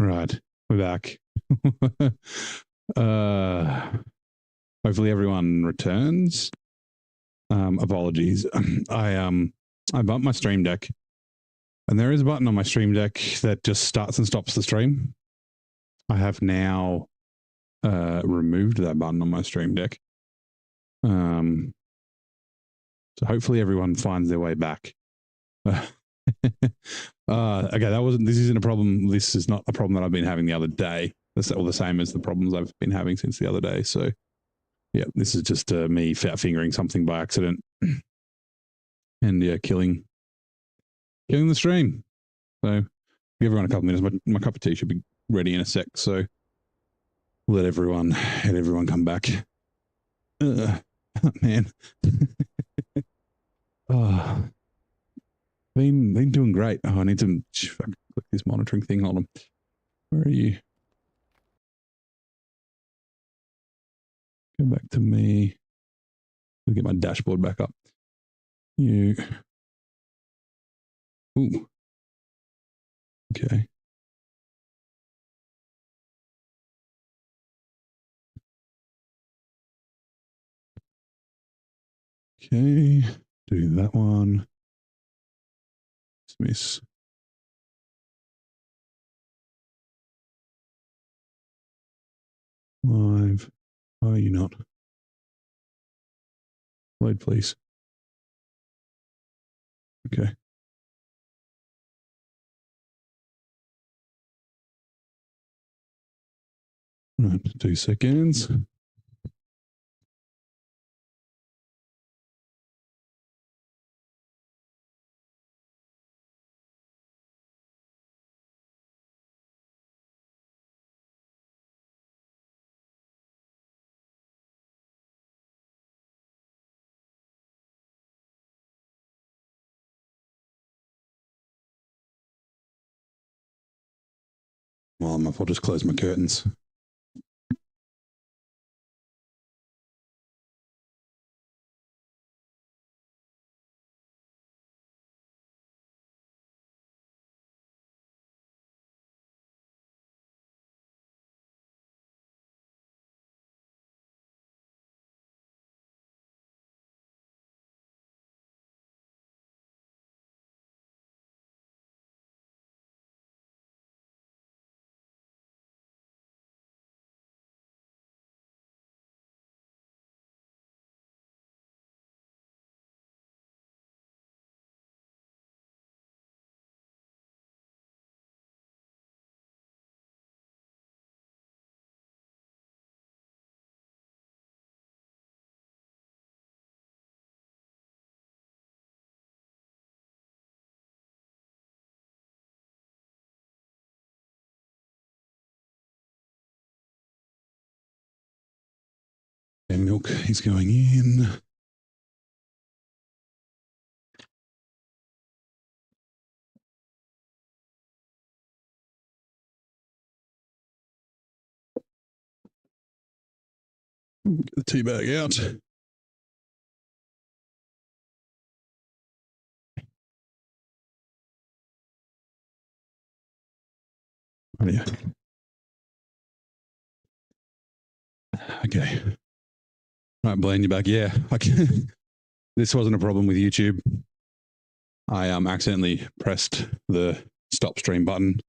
Right, we're back. Hopefully everyone returns. Apologies. I bumped my stream deck, and there is a button on my stream deck that just starts and stops the stream. I have now removed that button on my stream deck. So hopefully everyone finds their way back. Okay, this isn't a problem. This is not a problem that I've been having the other day. That's all the same as the problems I've been having since the other day. So yeah, this is just me fat fingering something by accident. And yeah, killing the stream. So give everyone a couple minutes. My cup of tea should be ready in a sec. So let everyone come back. Man. Been doing great. Oh, I need to click this monitoring thing. Hold on. Where are you? Go back to me. I'll get my dashboard back up. You. Ooh. Okay. Okay. Do that one. Dismiss. Live. Why are you not? Load, please. Okay. Right, 2 seconds. Well, I'll just close my curtains. And milk is going in. Get the tea bag out. Oh, yeah. Okay. All right, Blaine, you're back. Yeah. This wasn't a problem with YouTube. I accidentally pressed the stop stream button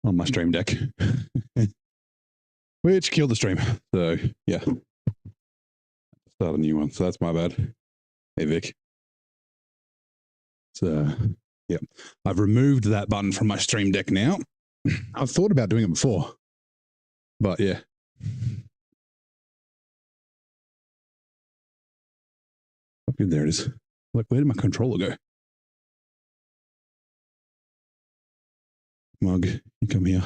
on my stream deck, which killed the stream. So yeah, start a new one. So that's my bad. Hey, Vic. So yeah, I've removed that button from my stream deck now. I've thought about doing it before, but yeah. Okay, there it is. Look, where did my controller go? Mug, you come here.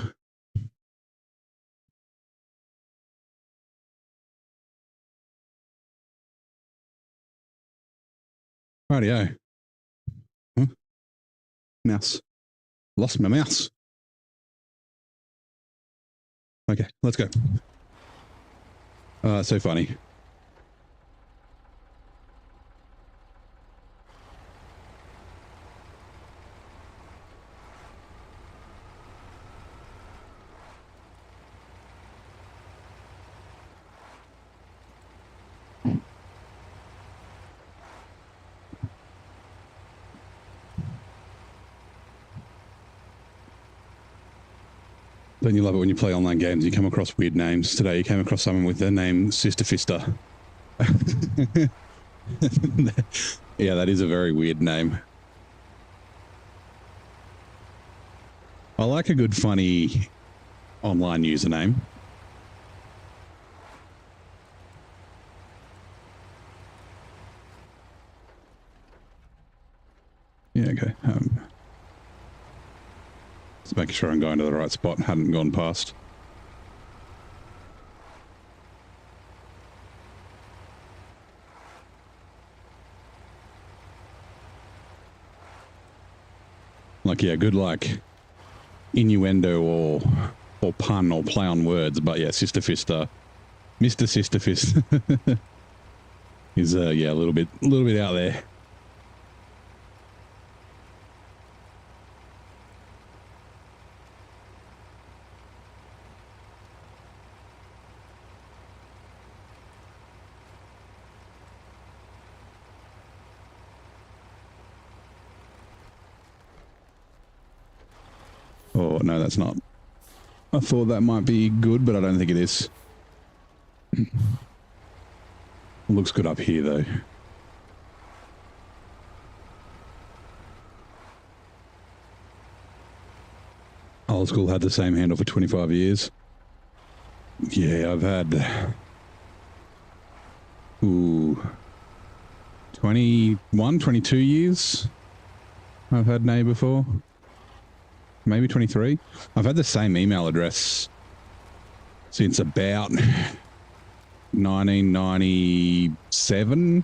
Rightio. Huh? Mouse. Lost my mouse. Okay, let's go. So funny. Don't you love it when you play online games, you come across weird names? Today you came across someone with the name Sister Fister. Yeah, that is a very weird name. I like a good, funny online username. Yeah, okay. Just making sure I'm going to the right spot. Hadn't gone past. Like, yeah, good like innuendo or pun or play on words, but yeah, Sister Fister, Mr. Sister Fist is yeah, a little bit out there. Oh, no, that's not. I thought that might be good, but I don't think it is. Looks good up here, though. Old School had the same handle for 25 years. Yeah, I've had... Ooh... 21, 22 years I've had NAIU before. Maybe 23. I've had the same email address since about 1997.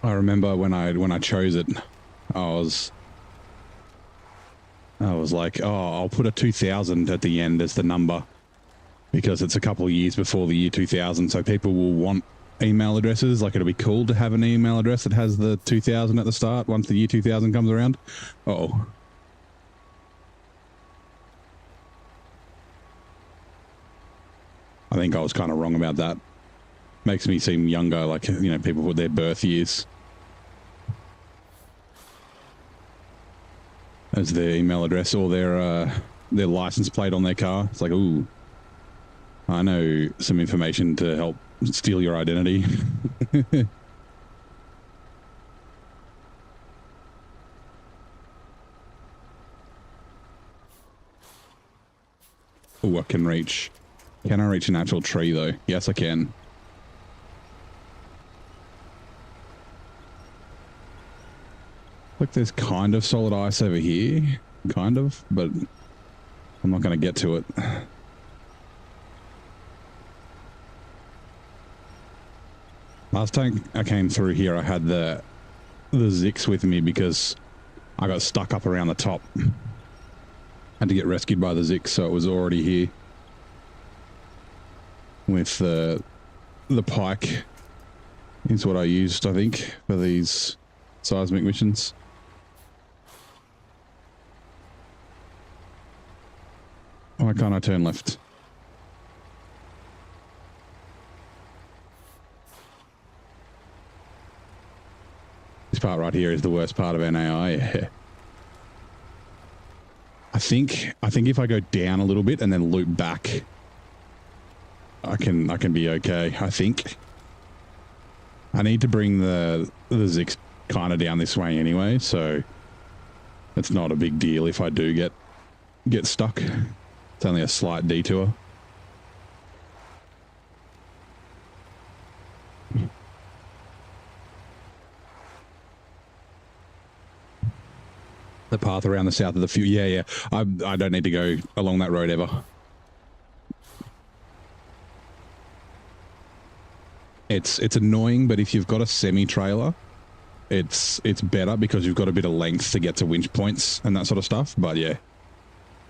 I remember when I chose it, I was like, oh, I'll put a 2000 at the end as the number because it's a couple of years before the year 2000, so people will want email addresses. Like, it'll be cool to have an email address that has the 2000 at the start once the year 2000 comes around. Uh-oh. I think I was kind of wrong about that. Makes me seem younger, like, you know, people put their birth years as their email address or their license plate on their car. It's like, ooh, I know some information to help steal your identity. Oh, I can reach. Can I reach an actual tree, though? Yes, I can. Like, there's kind of solid ice over here. Kind of, but I'm not going to get to it. Last time I came through here, I had the Zix with me because I got stuck up around the top. Had to get rescued by the Zix, so it was already here with the pike. Is what I used, I think, for these seismic missions. Why can't I turn left? This part right here is the worst part of NAI. I think if I go down a little bit and then loop back, I can be okay. I think I need to bring the Zix kind of down this way anyway, so it's not a big deal if I do get stuck. It's only a slight detour. The path around the south of the fuel. Yeah. I don't need to go along that road ever. It's annoying, but if you've got a semi-trailer, it's better because you've got a bit of length to get to winch points and that sort of stuff. But yeah,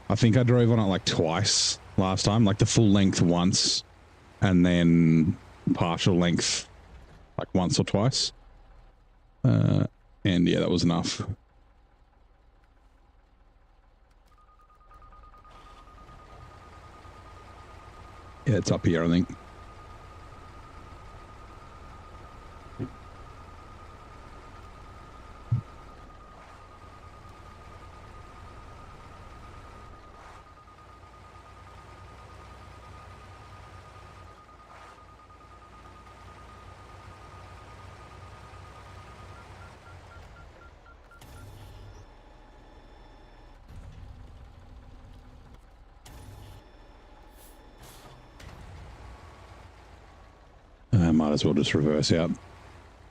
I think I drove on it like twice last time, like the full length once and then partial length like once or twice. And yeah, that was enough. Yeah, it's up here, I think. might as well just reverse out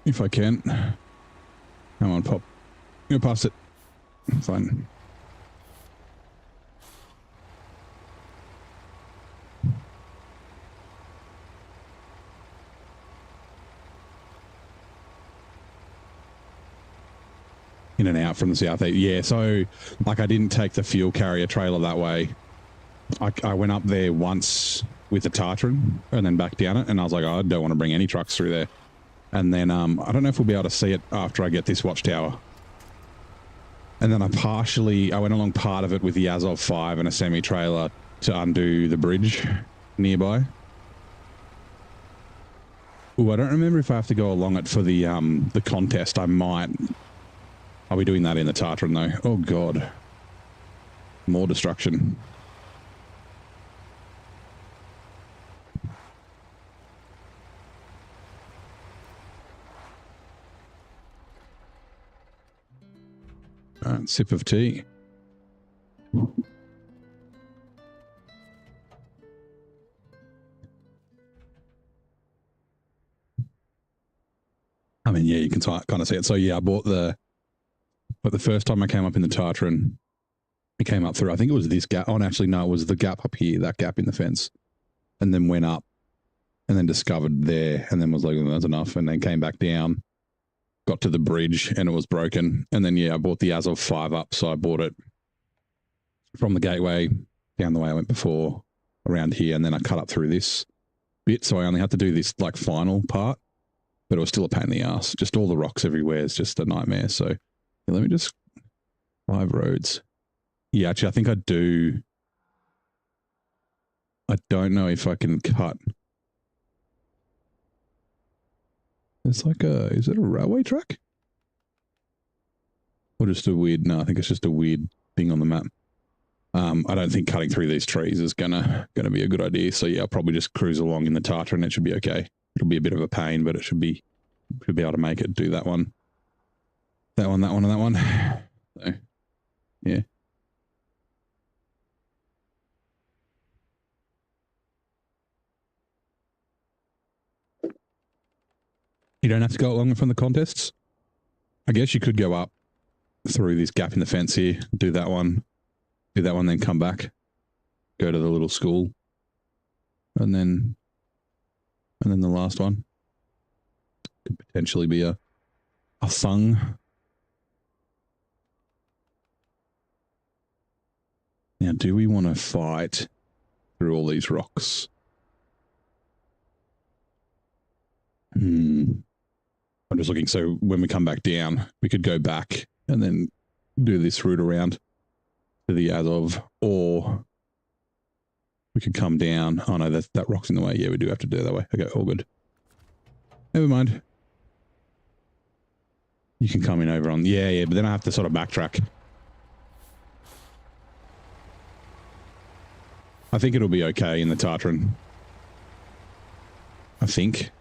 if I can. Come on, pop. Go past it. Fine. In and out from the south. Yeah, so like I didn't take the fuel carrier trailer that way. I went up there once with the Tartarin and then back down it, and I was like, oh, I don't want to bring any trucks through there. And then I don't know if we'll be able to see it after I get this watchtower. And then I went along part of it with the Azov 5 and a semi-trailer to undo the bridge nearby. Oh, I don't remember if I have to go along it for the contest. I might. I'll be doing that in the Tartarin though. Oh god. More destruction. Alright, sip of tea. I mean, yeah, you can kind of see it. So yeah, I bought but the first time I came up in the Tartarin, it came up through, I think it was this gap. Oh, and actually, no, it was the gap up here, that gap in the fence. And then went up and then discovered there and then was like, oh, that's enough. And then came back down, got to the bridge and it was broken. And then, yeah, I bought the Azov 5 up. So I bought it from the gateway down the way I went before around here. And then I cut up through this bit. So I only had to do this like final part, but it was still a pain in the ass. Just all the rocks everywhere is just a nightmare. So let me just 5 roads. Yeah, actually, I think I do. I don't know if I can cut. It's like is it a railway track? Or just a weird, no, I think it's just a weird thing on the map. I don't think cutting through these trees is gonna be a good idea. So yeah, I'll probably just cruise along in the Tartar and it should be okay. It'll be a bit of a pain, but it should be able to make it do that one. That one, and that one. So, yeah. You don't have to go along from the contests. I guess you could go up through this gap in the fence here, do that one, then come back, go to the little school, and then the last one could potentially be a thung. Now, do we want to fight through all these rocks? I'm just looking. So when we come back down, we could go back and then do this route around to the Azov, or we could come down. Oh no, that rock's in the way. Yeah, we do have to do it that way. Okay, all good. Never mind. You can come in over on, yeah, but then I have to sort of backtrack. I think it'll be okay in the Tartarin. I think.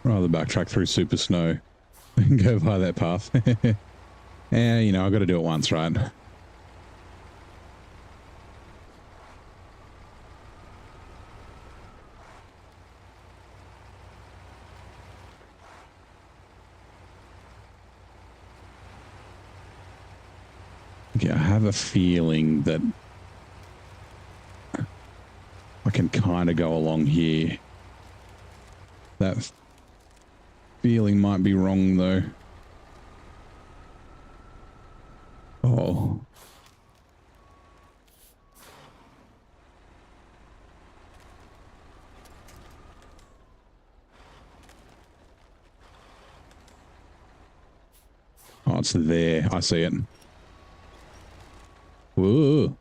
Rather backtrack through super snow and go via that path. Yeah, you know, I've got to do it once, right? Okay, I have a feeling that I can kind of go along here. That feeling might be wrong though. Oh. Oh, it's there. I see it. Whoa.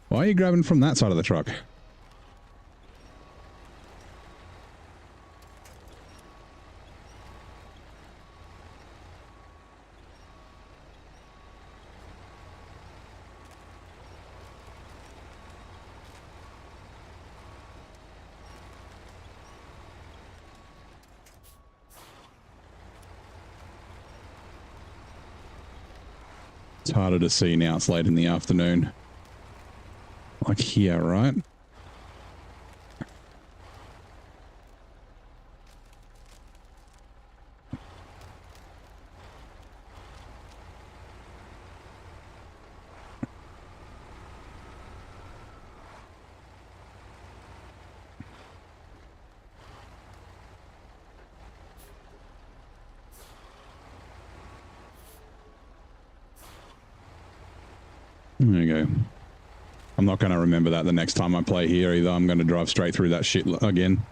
Why are you grabbing from that side of the truck? It's harder to see now. It's late in the afternoon. Like here, right? There you go. I'm not going to remember that the next time I play here either. I'm going to drive straight through that shit again.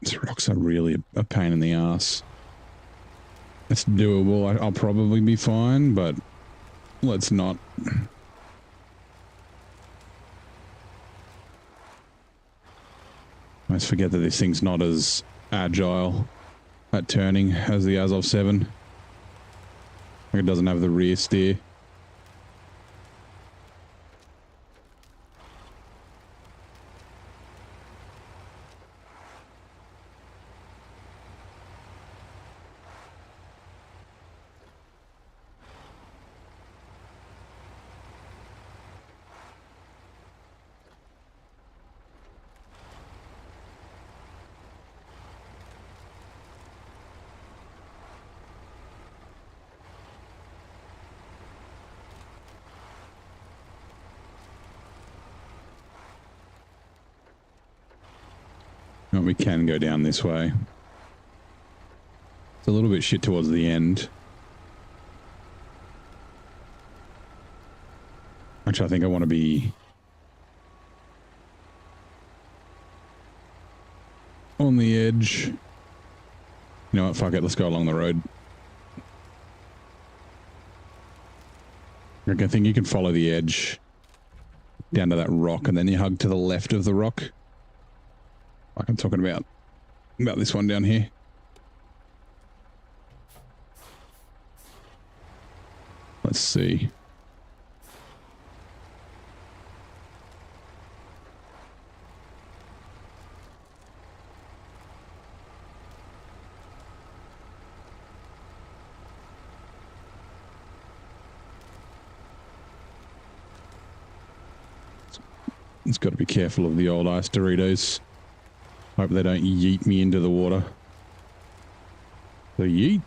These rocks are really a pain in the ass. It's doable. I'll probably be fine, but let's not. I always forget that this thing's not as agile at turning as the Azov 7. Like it doesn't have the rear steer. Oh, we can go down this way. It's a little bit shit towards the end. Actually, I think I want to be on the edge. You know what? Fuck it. Let's go along the road. I think you can follow the edge down to that rock and then you hug to the left of the rock. Like I'm talking about this one down here. Let's see. It's got to be careful of the old ice Doritos. Hope they don't yeet me into the water. The yeet.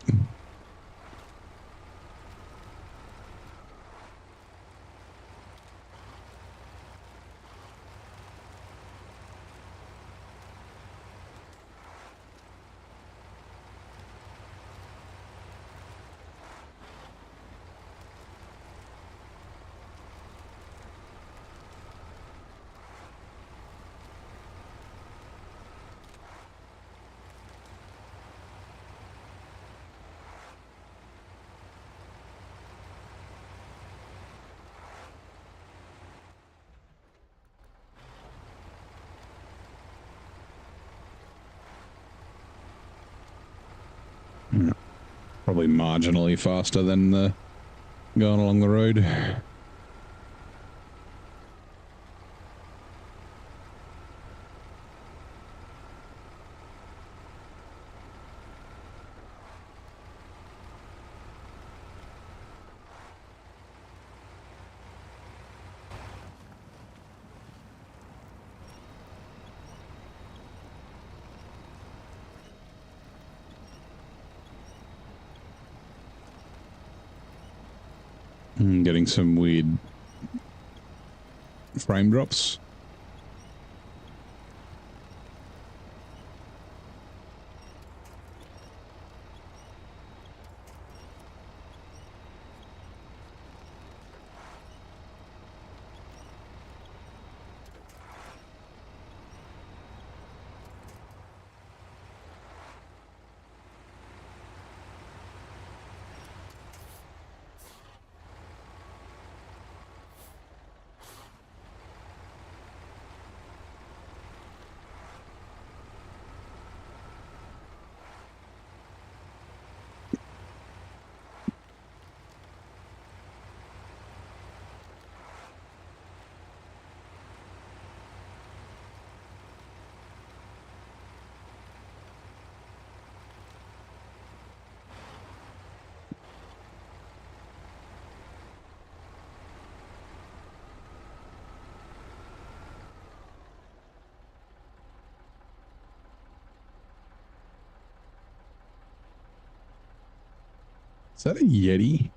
Probably marginally faster than going along the road. Getting some weird frame drops. Is that a Yeti?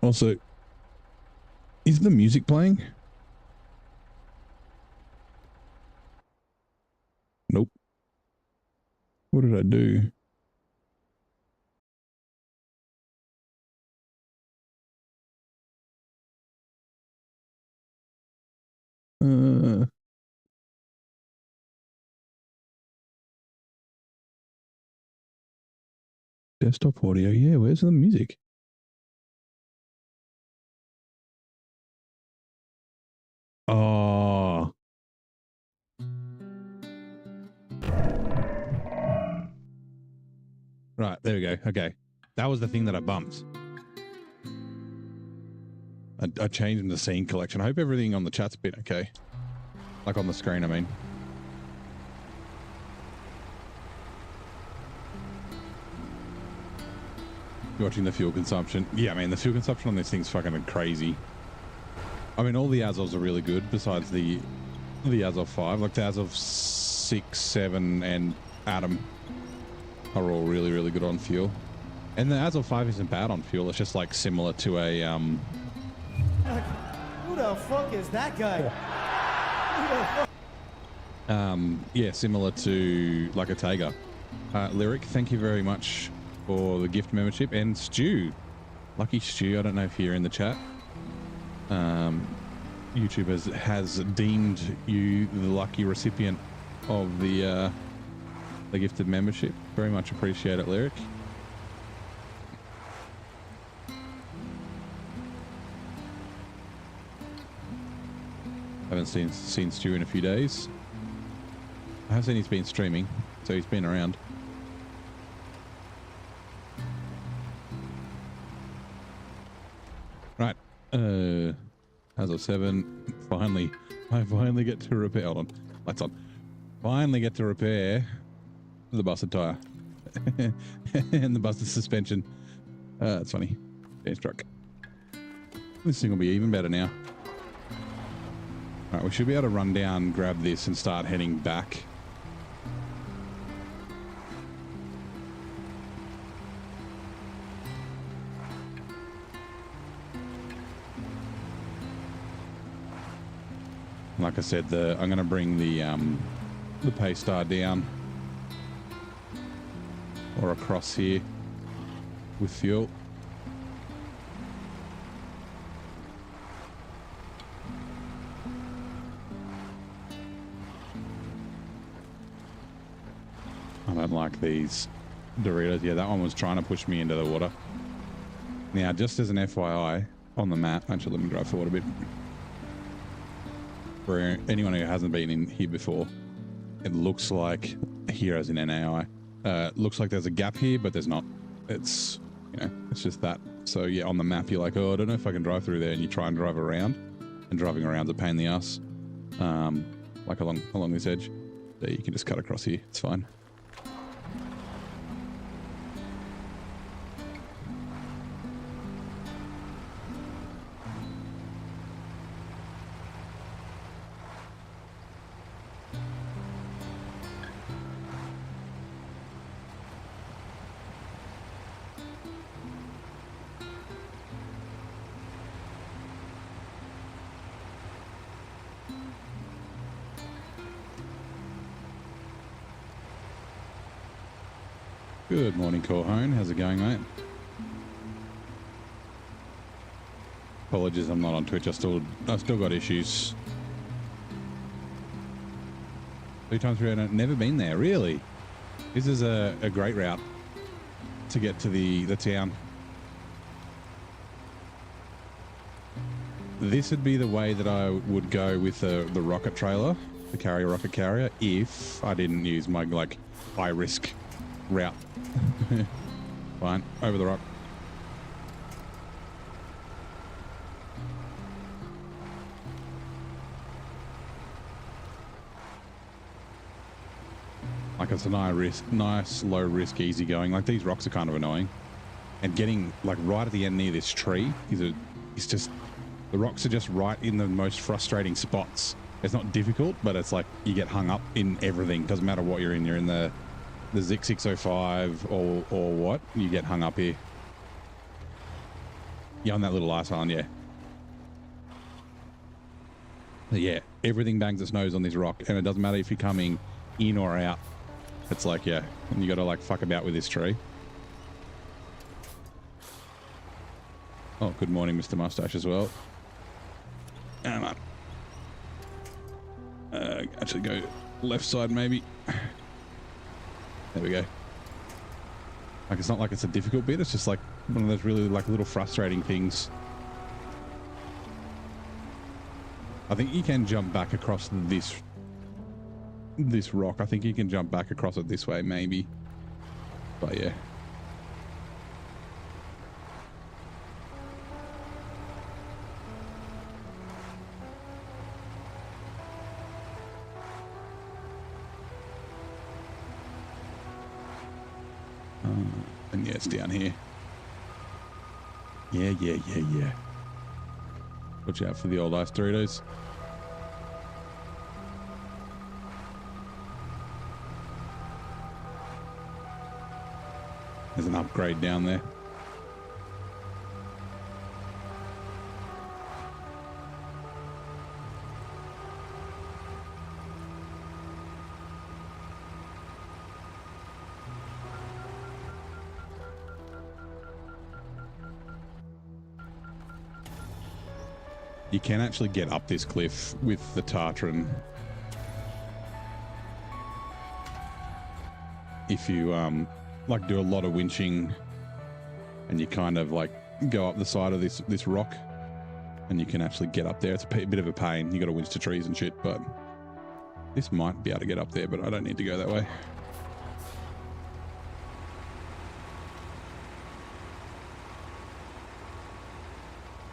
Also, is the music playing? Nope. What did I do? Desktop audio. Yeah, where's the music? Oh. Right, there we go. Okay. That was the thing that I bumped. I changed them to scene collection. I hope everything on the chat's been okay. Like on the screen, I mean. You're watching the fuel consumption. Yeah, man, the fuel consumption on this thing's fucking crazy. I mean, all the Azovs are really good besides the Azov 5. Like the Azov 6, 7, and Atom are all really, really good on fuel. And the Azov 5 isn't bad on fuel. It's just like similar to a... Who the fuck is that guy? Yeah, similar to like a Tega. Lyric, thank you very much for the gift membership. And Stu, lucky Stu, I don't know if you're in the chat. YouTube has deemed you the lucky recipient of the gifted membership. Very much appreciate it, Lyric. Haven't seen Stu in a few days. I have seen he's been streaming, so he's been around. Right. As of 7, I finally get to repair. Hold on, lights on. Finally get to repair the busted tire and the busted suspension. It's funny. Change truck. This thing will be even better now. All right, we should be able to run down, grab this, and start heading back. Like I said, I'm going to bring the Paystar down or across here with fuel. I don't like these Doritos. Yeah, that one was trying to push me into the water. Now, just as an FYI on the map, actually, let me drive forward a bit. For anyone who hasn't been in here before, It looks like here as in NAI. Looks like there's a gap here, but there's not. It's, you know, it's just that. So yeah, on the map, you're like, oh, I don't know if I can drive through there, and you try and drive around, and driving around's a pain in the ass. Like along this edge. There, you can just cut across here. It's fine. Good morning, Corhone. How's it going, mate? Apologies, I'm not on Twitch. I've still got issues. 3 times 3, never been there. Really? This is a great route to get to the town. This would be the way that I would go with the rocket trailer, the rocket carrier, if I didn't use my like high risk route. Fine, over the rock. Like it's a nice low risk, easy going. Like these rocks are kind of annoying, and getting like right at the end near this tree is just the rocks are just right in the most frustrating spots. It's not difficult, but it's like you get hung up in everything. Doesn't matter what you're in. You're in the ZIC 605 or what, you get hung up here. Yeah, on that little ice island, yeah. But yeah, everything bangs its nose on this rock, and it doesn't matter if you're coming in or out. It's like, yeah, and you got to like fuck about with this tree. Oh, good morning, Mr. Mustache as well. Come on. Actually go left side maybe. There we go. Like, it's not like it's a difficult bit. It's just like one of those really like little frustrating things. I think you can jump back across this rock. I think you can jump back across it this way, maybe. But yeah. And yeah, it's down here. Yeah. Watch out for the old ice Doritos. There's an upgrade down there. You can actually get up this cliff with the Tartarin if you like do a lot of winching, and you kind of like go up the side of this rock, and you can actually get up there. It's a bit of a pain. You got to winch to trees and shit, but this might be able to get up there, but I don't need to go that way.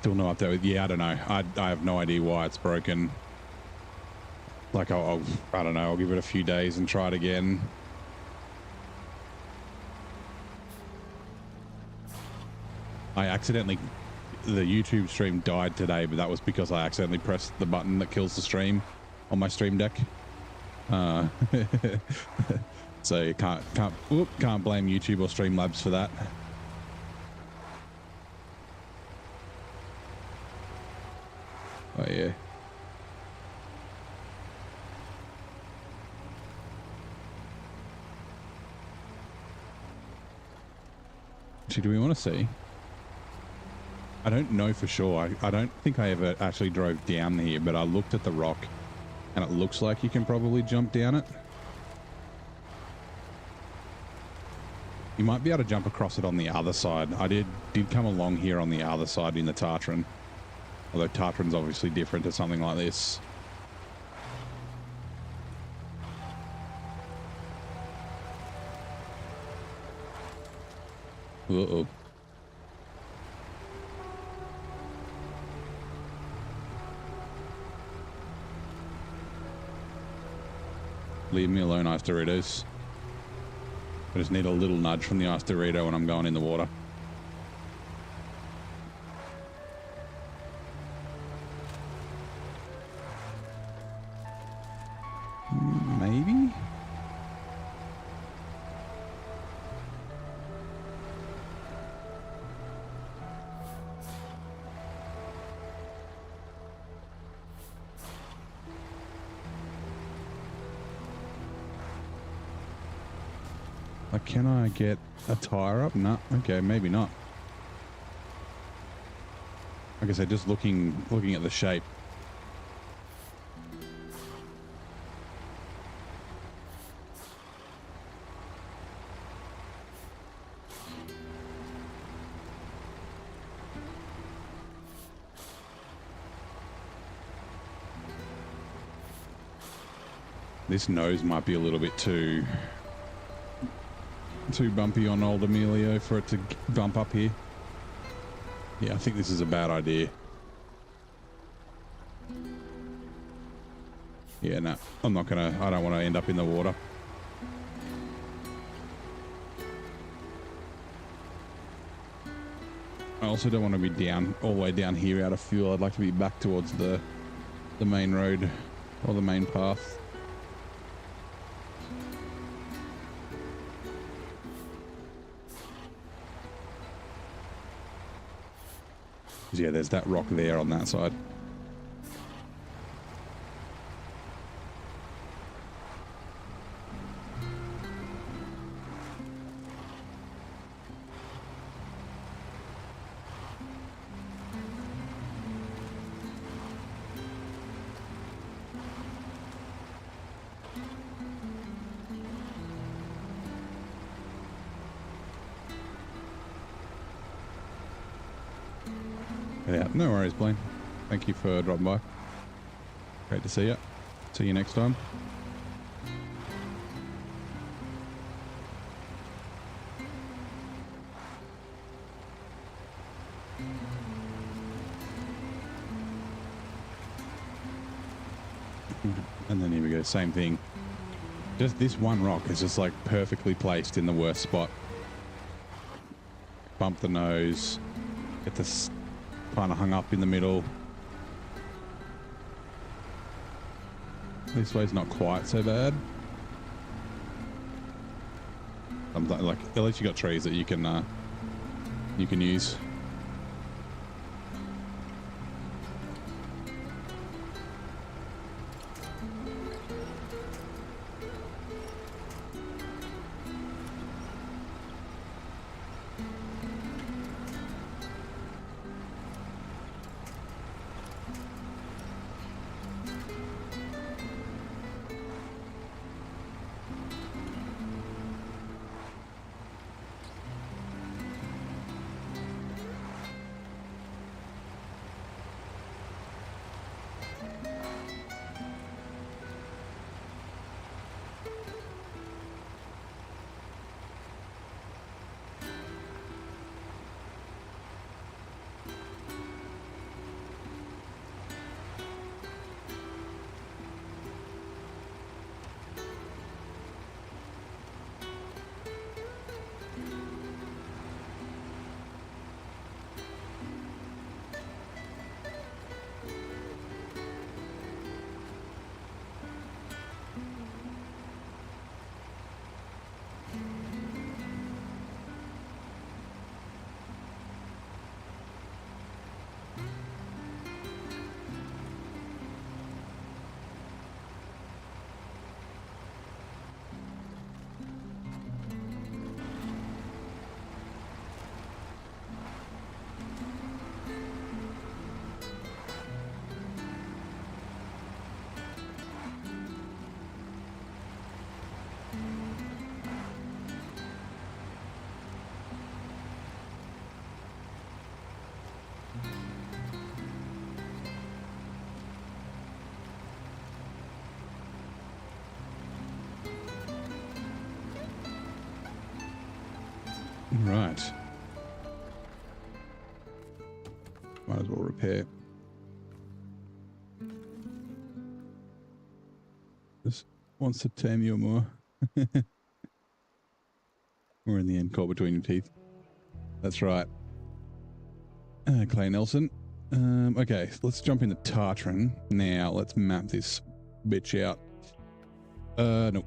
Still no update with, yeah, I don't know. I have no idea why it's broken. Like I don't know, I'll give it a few days and try it again. I accidentally, the YouTube stream died today, but that was because I accidentally pressed the button that kills the stream on my stream deck. So you can't blame YouTube or Streamlabs for that. Oh yeah. Actually, do we want to see? I don't know for sure. I don't think I ever actually drove down here, but I looked at the rock and it looks like you can probably jump down it. You might be able to jump across it on the other side. I did come along here on the other side in the Tartarin. Although Tartarin's obviously different to something like this. Uh-oh. Leave me alone, Ice Doritos. I just need a little nudge from the Ice Dorito when I'm going in the water. Maybe? Like, can I get a tire up? No. Okay, maybe not. Like I said, just looking at the shape. This nose might be a little bit too bumpy on old Emilio for it to bump up here. Yeah, I think this is a bad idea. Yeah, no, I don't want to end up in the water. I also don't want to be all the way down here out of fuel. I'd like to be back towards the main road or the main path. Yeah, there's that rock there on that side. Yeah, no worries, Blaine. Thank you for dropping by. Great to see you. See you next time. And then here we go, same thing. Just this one rock is just like perfectly placed in the worst spot. Bump the nose, get this kind of hung up in the middle. This way's not quite so bad. Like, at least you got trees that you can use. Right. Might as well repair. Just wants to tame you more. We're in the end caught between your teeth. That's right. Clay Nelson. Okay, let's jump into Tartarin. Now, let's map this bitch out. No.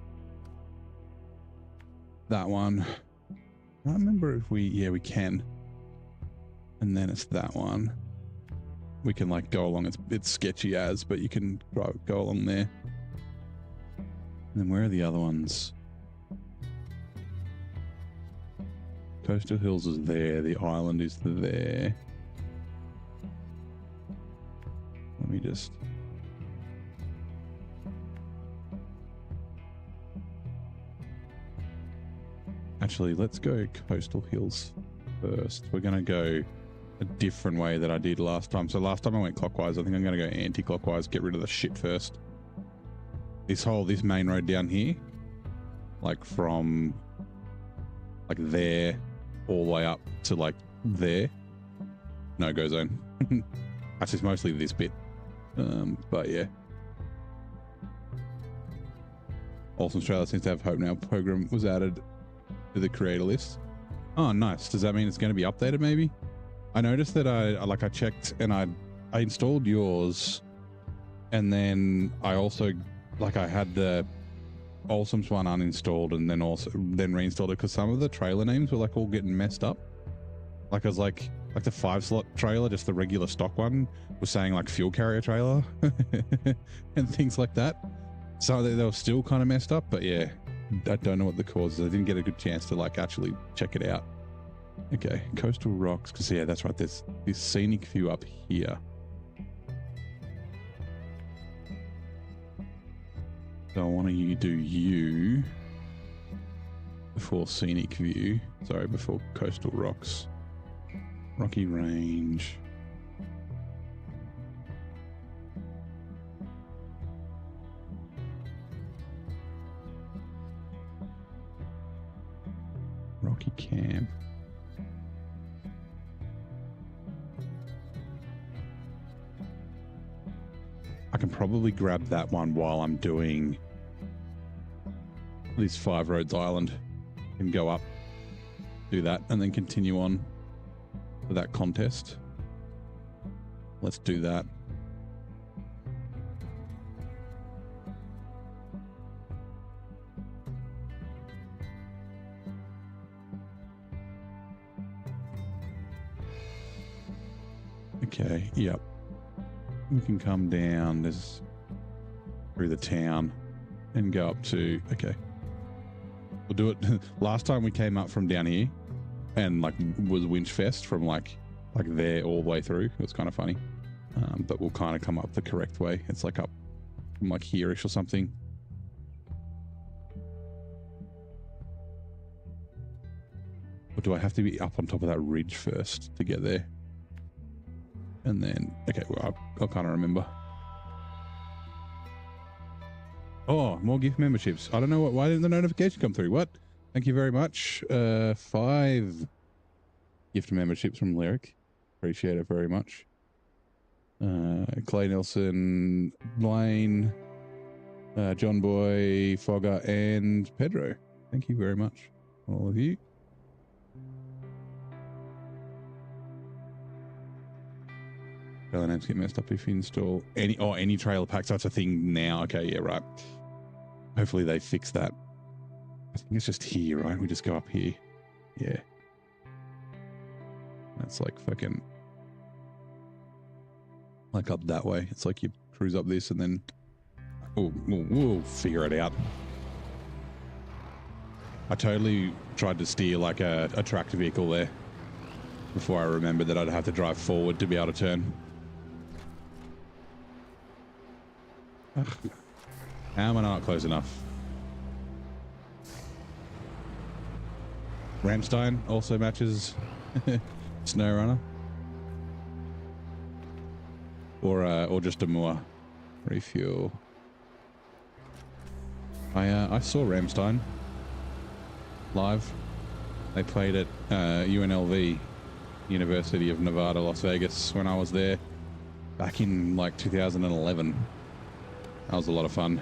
That one. I don't remember if yeah, we can. And then it's that one. We can like go along. It's sketchy as, but you can go along there. And then where are the other ones? Coastal Hills is there. The island is there. Let me just... Actually, let's go Coastal Hills first. We're going to go a different way that I did last time. So last time I went clockwise. I think I'm going to go anti-clockwise. Get rid of the shit first. This main road down here, like from like there all the way up to like there, no-go zone. Actually, it's mostly this bit. But yeah. Awesome Australia seems to have hope now. Program was added to the creator list. Oh, nice. Does that mean it's going to be updated maybe? I noticed that I checked and I installed yours, and then I also I had the Awesome's one uninstalled and then reinstalled it because some of the trailer names were like all getting messed up. Like I was like the 5-slot trailer, just the regular stock one, was saying like fuel carrier trailer and things like that. So they were still kind of messed up, but yeah, I don't know what the cause is. I didn't get a good chance to like actually check it out. Okay, coastal rocks, because yeah, that's right. There's this scenic view up here. So I want to do you before scenic view. Sorry, before coastal rocks. Rocky Range. Rocky Camp. I can probably grab that one while I'm doing this 5 Roads Island and go up, do that, and then continue on for that contest. Let's do that. Okay, yep. We can come down this through the town and go up to, okay. We'll do it. Last time we came up from down here and like was winch fest from like there all the way through. It was kind of funny. But we'll kind of come up the correct way. It's like up from like here-ish or something. Or do I have to be up on top of that ridge first to get there? And then, okay, well, I'll kind of remember. Oh, more gift memberships. I don't know why didn't the notification come through? What? Thank you very much. 5 gift memberships from Lyric. Appreciate it very much. Clay Nelson, Blaine, John Boy, Fogger, and Pedro. Thank you very much, all of you. Trailer names get messed up if you install any trailer packs. That's a thing now. Okay, yeah, right. Hopefully they fix that. I think it's just here, right? We just go up here. Yeah. That's like fucking like up that way. It's like you cruise up this and then we'll figure it out. I totally tried to steer like a tractor vehicle there before I remembered that I'd have to drive forward to be able to turn. Ugh. How am I not close enough? Ramstein also matches SnowRunner. Or just Amur. Refuel. I saw Ramstein live. They played at UNLV University of Nevada, Las Vegas, when I was there back in like 2011. That was a lot of fun.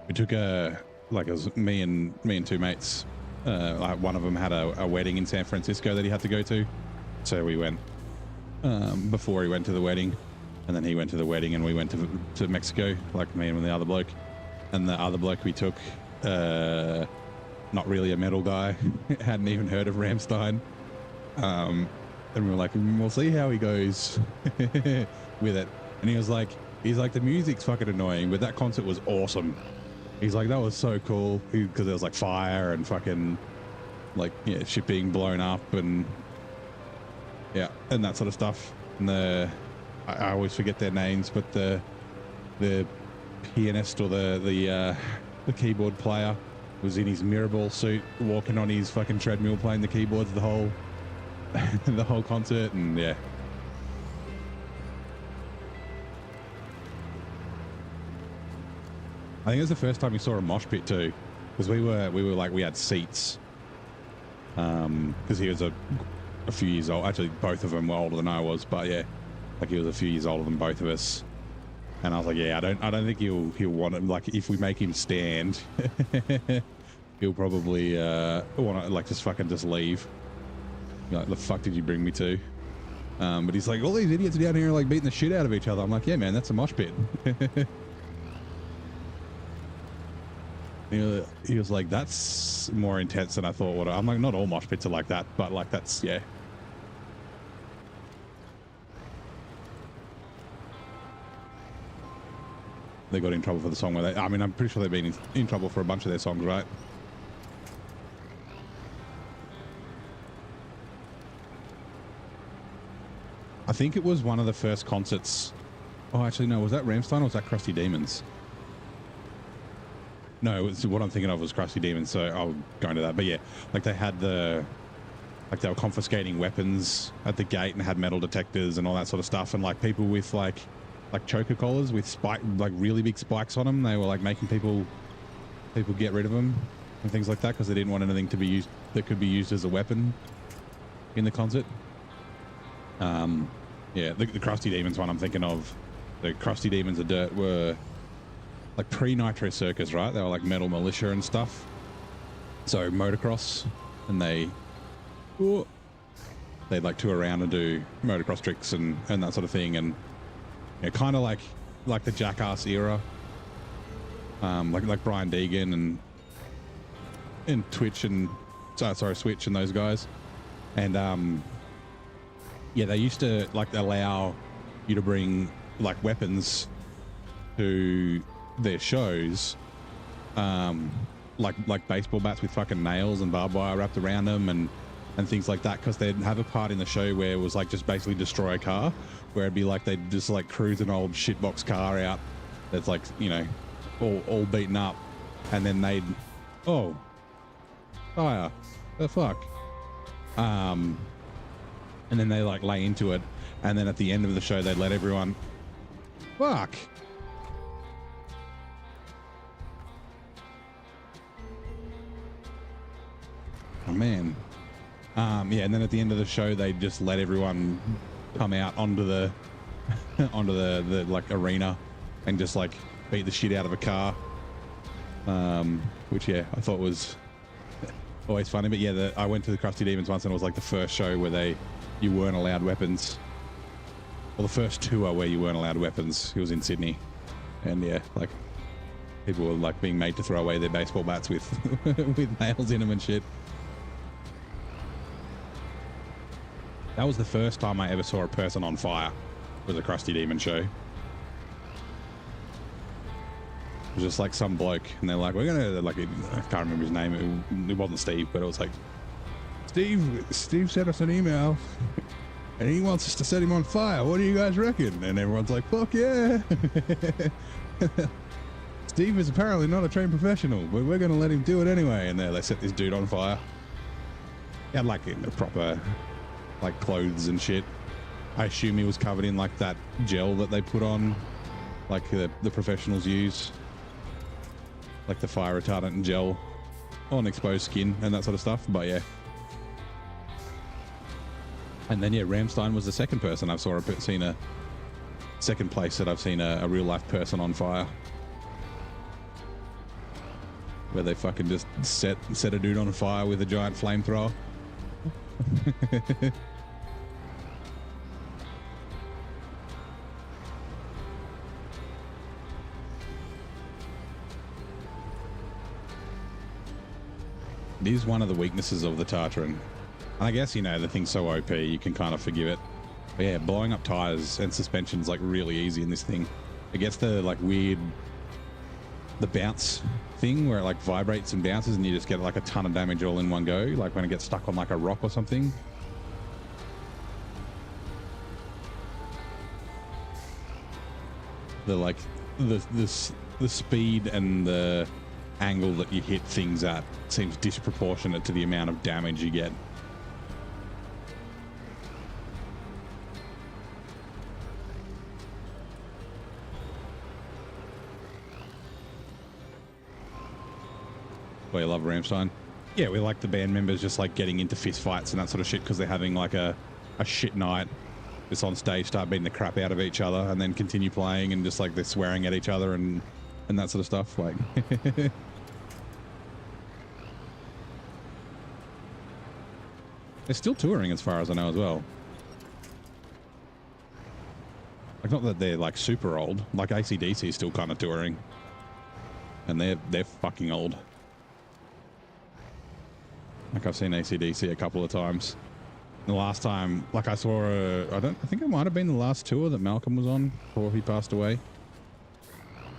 We took like it was me and two mates. Like one of them had a wedding in San Francisco that he had to go to, so we went before he went to the wedding, and then he went to the wedding, and we went to Mexico, like me and the other bloke. And the other bloke we took, not really a metal guy, hadn't even heard of Rammstein, and we were like, we'll see how he goes with it. And he's like, the music's fucking annoying, but that concert was awesome. He's like, that was so cool, because there was like fire and fucking like, yeah, shit being blown up and yeah, and that sort of stuff. And I always forget their names, but the pianist or the keyboard player was in his mirrorball suit, walking on his fucking treadmill, playing the keyboards the whole the whole concert. And yeah, I think it was the first time we saw a mosh pit too, because we had seats, because he was a few years old. Actually, both of them were older than I was, but yeah, like he was a few years older than both of us. And I was like, yeah, I don't think he'll want it. Like, if we make him stand, he'll probably want to like just leave. Like, the fuck did you bring me to? But he's like, all these idiots down here are like beating the shit out of each other. I'm like, yeah, man, that's a mosh pit. He was like, that's more intense than I thought. I'm like, not all mosh pits are like that, but like that's, yeah. They got in trouble for the song where I mean, I'm pretty sure they've been in trouble for a bunch of their songs, right? I think it was one of the first concerts. Oh, actually, no, was that Rammstein or was that Krusty Demons? No, what I'm thinking of was Krusty Demons, so I'll go into that. But yeah, like they had they were confiscating weapons at the gate and had metal detectors and all that sort of stuff. And like people with like choker collars with like really big spikes on them, they were like making people get rid of them and things like that, because they didn't want anything to be used that could be used as a weapon in the concert. Yeah, the Krusty Demons one I'm thinking of. The Krusty Demons of Dirt were like pre-Nitro Circus, right? They were like metal militia and stuff. So motocross, and they'd like tour around and do motocross tricks and that sort of thing. And you know, kind of like the Jackass era, like Brian Deegan and Twitch and Switch and those guys. And yeah, they used to like allow you to bring like weapons to their shows, like baseball bats with fucking nails and barbed wire wrapped around them and things like that, because they'd have a part in the show where it was like just basically destroy a car, where it'd be like they'd just like cruise an old shitbox car out that's like, you know, all beaten up, and then they'd fire, the fuck, and then they like lay into it, and then at the end of the show they'd let everyone fuck. Oh man. Yeah, and then at the end of the show they just let everyone come out onto the like arena and just like beat the shit out of a car, which yeah, I thought was always funny. But yeah, I went to the Krusty Demons once, and it was like the first show where you weren't allowed weapons, or the first tour where you weren't allowed weapons. It was in Sydney, and yeah, like people were like being made to throw away their baseball bats with with nails in them and shit. That was the first time I ever saw a person on fire. Was a Krusty Demon show. It was just like some bloke, and they're like, we're gonna, like, I can't remember his name. It wasn't Steve, but it was like, Steve sent us an email and he wants us to set him on fire. What do you guys reckon? And everyone's like, fuck yeah. Steve is apparently not a trained professional, but we're gonna let him do it anyway. And they set this dude on fire. He had like a proper like clothes and shit. I assume he was covered in like that gel that they put on, like the professionals use, like the fire retardant and gel on exposed skin and that sort of stuff. But yeah. And then yeah, Ramstein was the second person I've seen a second place that I've seen a real life person on fire, where they fucking just set a dude on fire with a giant flamethrower. It is one of the weaknesses of the Tartarin. And I guess, you know, the thing's so OP, you can kind of forgive it. But yeah, blowing up tires and suspension's like really easy in this thing. It gets the like weird, the bounce thing where it like vibrates and bounces and you just get like a ton of damage all in one go, like when it gets stuck on like a rock or something. The like the speed and the angle that you hit things at seems disproportionate to the amount of damage you get. I love Ramstein. Yeah, we like the band members just like getting into fist fights and that sort of shit because they're having like a shit night. Just on stage start beating the crap out of each other and then continue playing and just like they're swearing at each other and that sort of stuff. Like they're still touring as far as I know as well. Like not that they're like super old. Like AC/DC is still kind of touring, and they're fucking old. Like I've seen AC/DC a couple of times. The last time, like I saw I think it might have been the last tour that Malcolm was on before he passed away.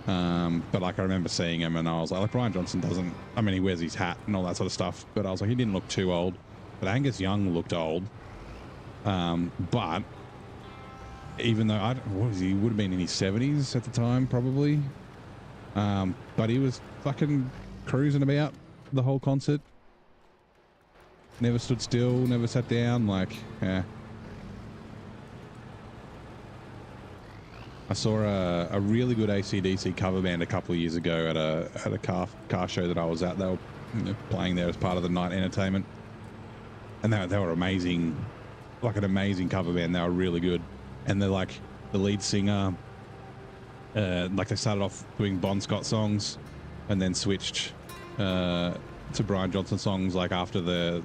But like I remember seeing him and I was like Brian Johnson doesn't, I mean, he wears his hat and all that sort of stuff, but I was like, he didn't look too old. But Angus Young looked old. But even though he would have been in his 70s at the time, probably. But he was fucking cruising about the whole concert. Never stood still, never sat down, like, yeah. I saw a really good AC/DC cover band a couple of years ago at a car show that I was at. They were playing there as part of the night entertainment. And they were amazing, like an amazing cover band. They were really good. And they're like the lead singer, like they started off doing Bon Scott songs and then switched to Brian Johnson songs like after the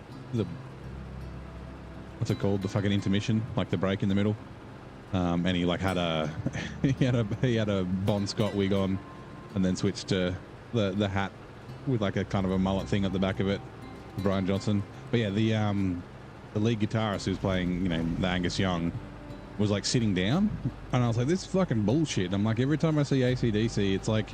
what's it called, the fucking intermission, like the break in the middle. And he like had he had a Bon Scott wig on and then switched to the hat with like a kind of a mullet thing at the back of it, Brian Johnson. But yeah, the lead guitarist who's playing, you know, the Angus Young was like sitting down and I was like, this is fucking bullshit. I'm like, every time I see AC/DC, it's like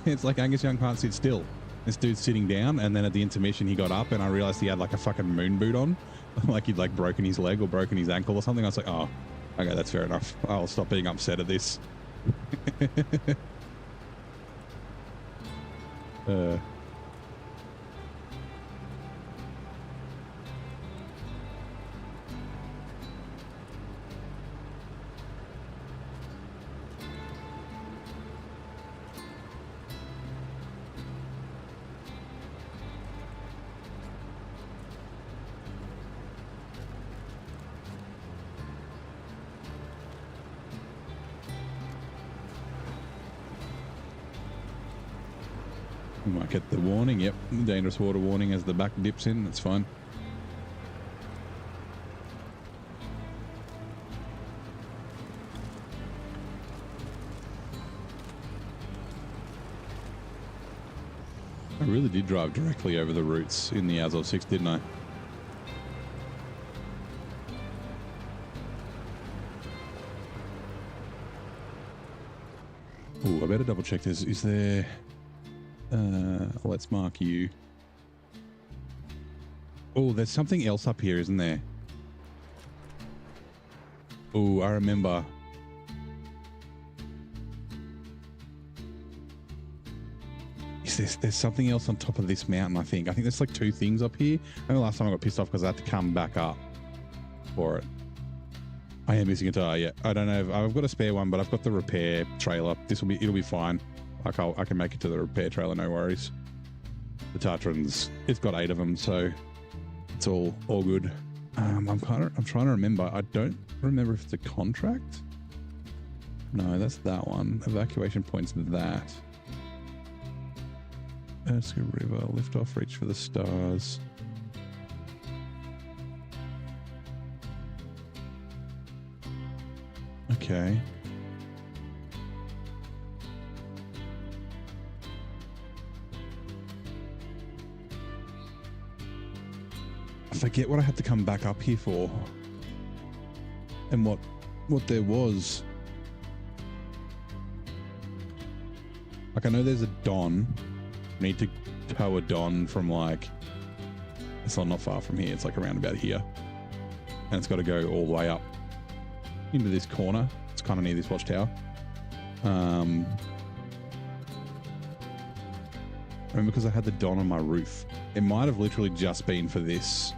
it's like Angus Young can't sit still. This dude's sitting down, and then at the intermission he got up and I realized he had like a fucking moon boot on. Like he'd like broken his leg or broken his ankle or something. I was like, oh, okay, that's fair enough. I'll stop being upset at this. We might get the warning. Yep, dangerous water warning as the back dips in. That's fine. I really did drive directly over the roots in the Azov 6, didn't I? Oh, I better double check this. Is there... let's mark you. Oh, there's something else up here, isn't there? Oh, I remember. There's something else on top of this mountain, I think. I think there's like two things up here. I remember last time I got pissed off because I had to come back up for it. I am missing a tire. Yeah, I don't know. I've got a spare one, but I've got the repair trailer. It'll be fine. Like I can make it to the repair trailer, no worries. The Tartarin's, it's got 8 of them, so it's all good. I'm trying to remember. I don't remember if it's a contract. No, that's that one. Evacuation points that. Erskine River, lift off, reach for the stars. Okay. I forget what I had to come back up here for. And what there was. Like, I know there's a Don. Need to tow a Don from, like, it's not far from here. It's like around about here. And it's got to go all the way up into this corner. It's kind of near this watchtower. Remember, because I had the Don on my roof. It might have literally just been for this.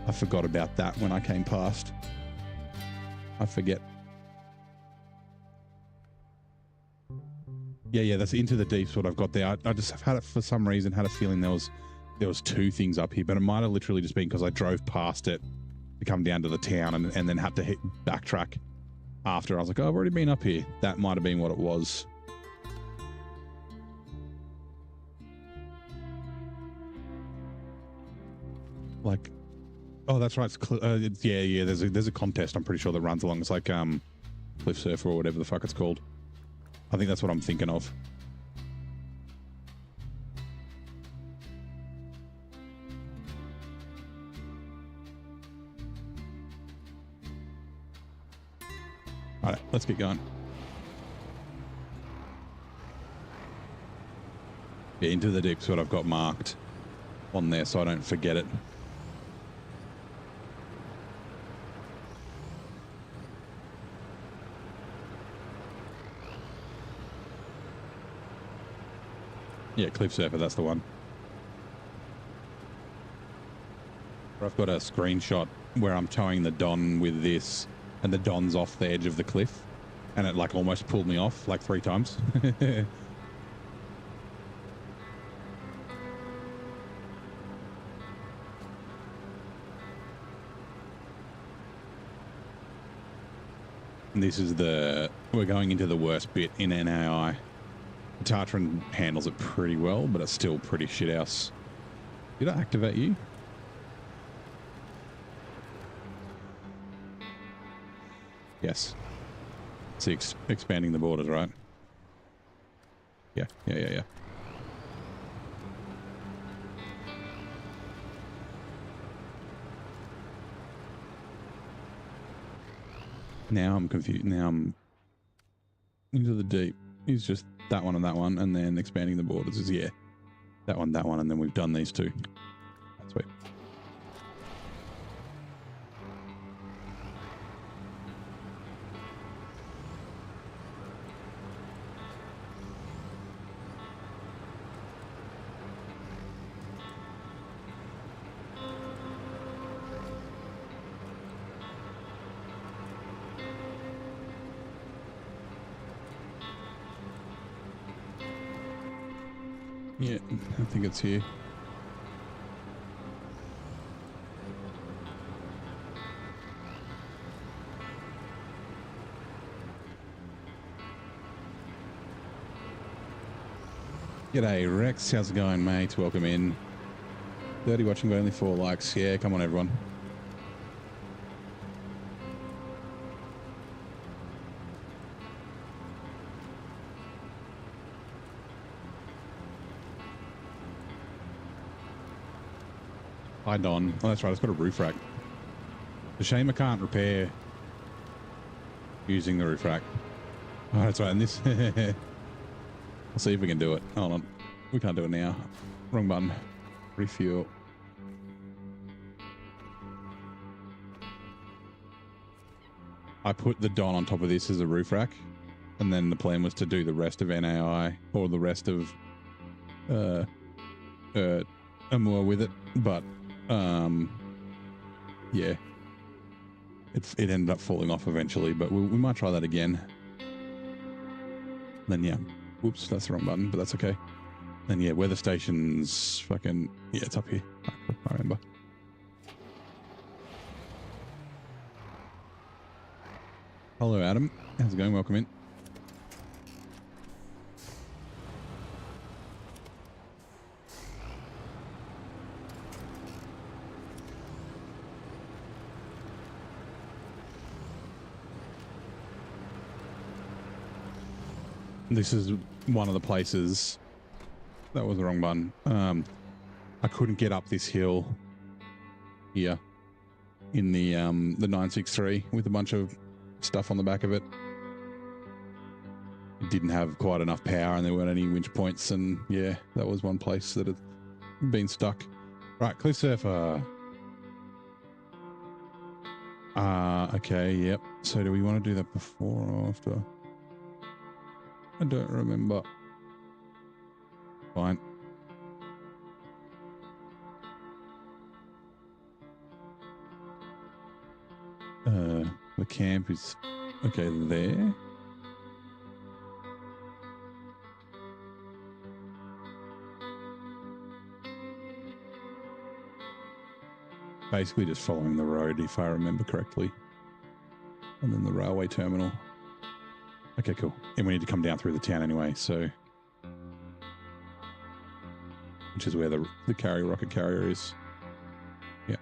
I forgot about that when I came past. I forget. Yeah, that's Into the Deep's what I've got there. I just have had it for some reason, had a feeling there was 2 things up here, but it might have literally just been because I drove past it to come down to the town and then had to backtrack after. I was like, oh, I've already been up here. That might have been what it was. Like, oh, that's right. Yeah. There's a contest. I'm pretty sure that runs along. It's like Cliff Surfer or whatever the fuck it's called. I think that's what I'm thinking of. All right, let's get going. Yeah, Into the Deep's what I've got marked on there so I don't forget it. Yeah, Cliff Surfer, that's the one. I've got a screenshot where I'm towing the Don with this, and the Don's off the edge of the cliff, and it like almost pulled me off like 3 times. And this is we're going into the worst bit in NAI. Tartarin handles it pretty well, but it's still pretty shithouse. Did I activate you? Yes. See, expanding the borders, right? Yeah. Now I'm confused. Now I'm Into the Deep. He's just that one, and then expanding the borders is, yeah, that one, and then we've done these 2. That's sweet. Yeah, I think it's here. G'day, Rex. How's it going, mate? Welcome in. 30 watching, but only 4 likes. Yeah, come on, everyone. Hi, Don. Oh, that's right. It's got a roof rack. It's a shame I can't repair using the roof rack. Oh, that's right. And this... I'll see if we can do it. Hold on. We can't do it now. Wrong button. Refuel. I put the Don on top of this as a roof rack, and then the plan was to do the rest of NAI or the rest of Amur with it, but yeah. it ended up falling off eventually, but we might try that again. Then yeah, whoops, that's the wrong button, but that's okay. Then yeah, weather stations, fucking yeah, it's up here. I remember. Hello, Adam. How's it going? Welcome in. This is one of the places. That was the wrong button. I couldn't get up this hill here in the 963 with a bunch of stuff on the back of it. It didn't have quite enough power and there weren't any winch points, and yeah, that was one place that had been stuck. Right, Cliff Surfer. Okay, yep. So do we want to do that before or after? I don't remember. Fine. The camp is okay there. Basically just following the road, if I remember correctly. And then the railway terminal. Okay, cool. And we need to come down through the town anyway, so... Which is where the rocket carrier is. Yeah.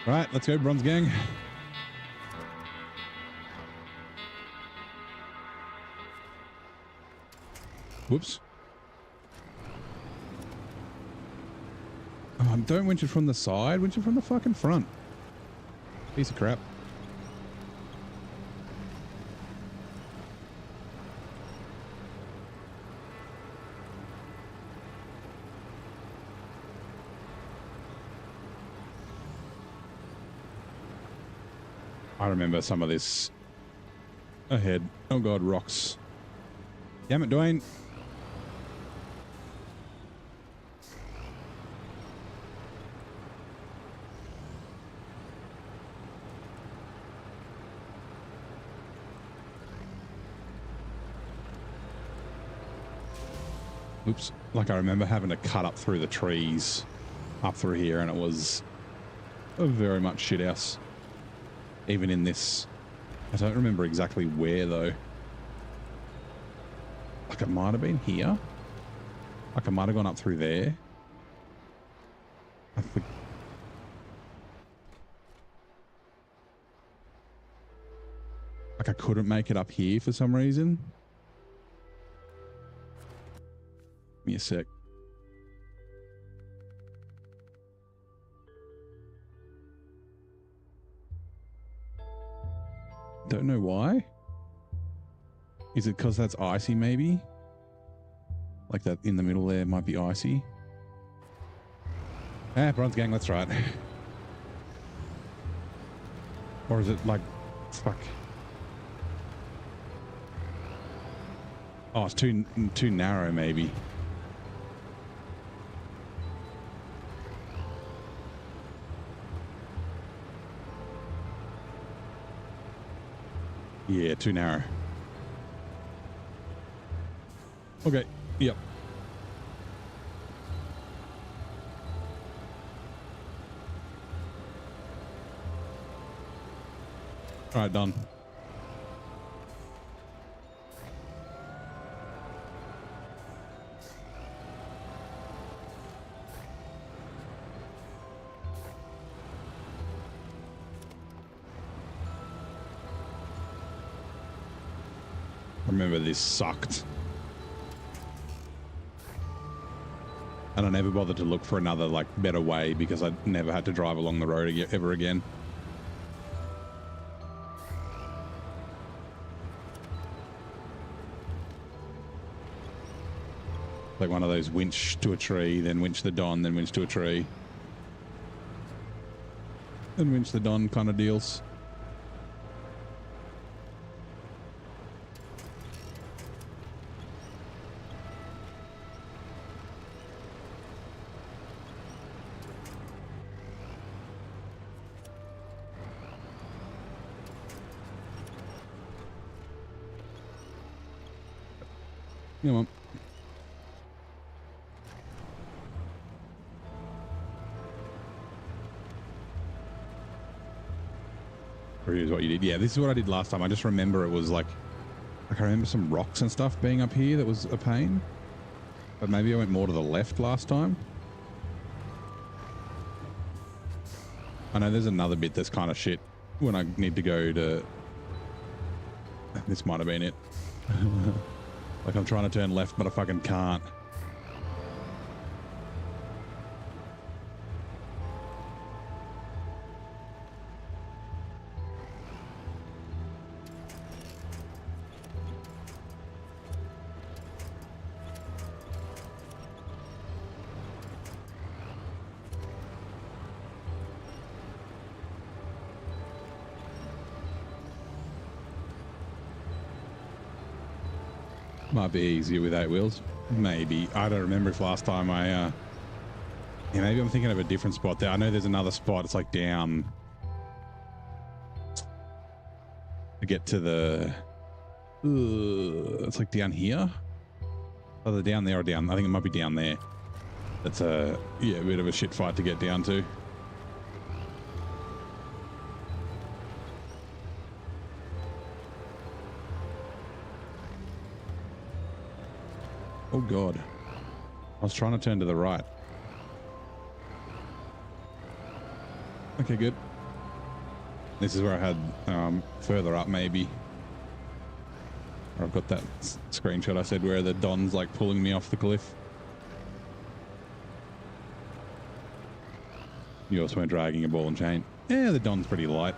Right, let's go, Bronze Gang. Whoops. Oh, don't winch it from the side, winch it from the fucking front. Piece of crap. I remember some of this ahead. Oh god, rocks. Damn it, Dwayne. Oops. Like I remember having to cut up through the trees up through here, and it was a very much shit house. Even in this, I don't remember exactly where though. Like it might have been here. Like I might have gone up through there. Like I couldn't make it up here for some reason. Give me a sec. Don't know why. Is it because that's icy maybe? Like that in the middle there might be icy. Ah, Bronze Gang, let's try it. Or is it like, fuck. Oh, it's too narrow maybe. Yeah, too narrow. Okay, yep. All right, done. Remember this sucked. And I never bothered to look for another like better way because I never had to drive along the road ever again. Like one of those winch to a tree, then winch the Don, then winch to a tree. Then winch the Don kind of deals. Come on. Or here's what you did. Yeah, this is what I did last time. I just remember it was like I remember some rocks and stuff being up here that was a pain. But maybe I went more to the left last time. I know there's another bit that's kind of shit when I need to go to... This might have been it. Like I'm trying to turn left, but I fucking can't. Might be easier with 8 wheels. Maybe. I don't remember if last time I... Yeah, maybe I'm thinking of a different spot there. I know there's another spot. It's like down... To get to the... it's like down here? Either down there or down... I think it might be down there. That's a... Yeah, a bit of a shit fight to get down to. Oh god. I was trying to turn to the right. Okay, good. This is where I had further up maybe. Or I've got that screenshot I said where the Don's like pulling me off the cliff. You also went dragging a ball and chain. Yeah, the Don's pretty light.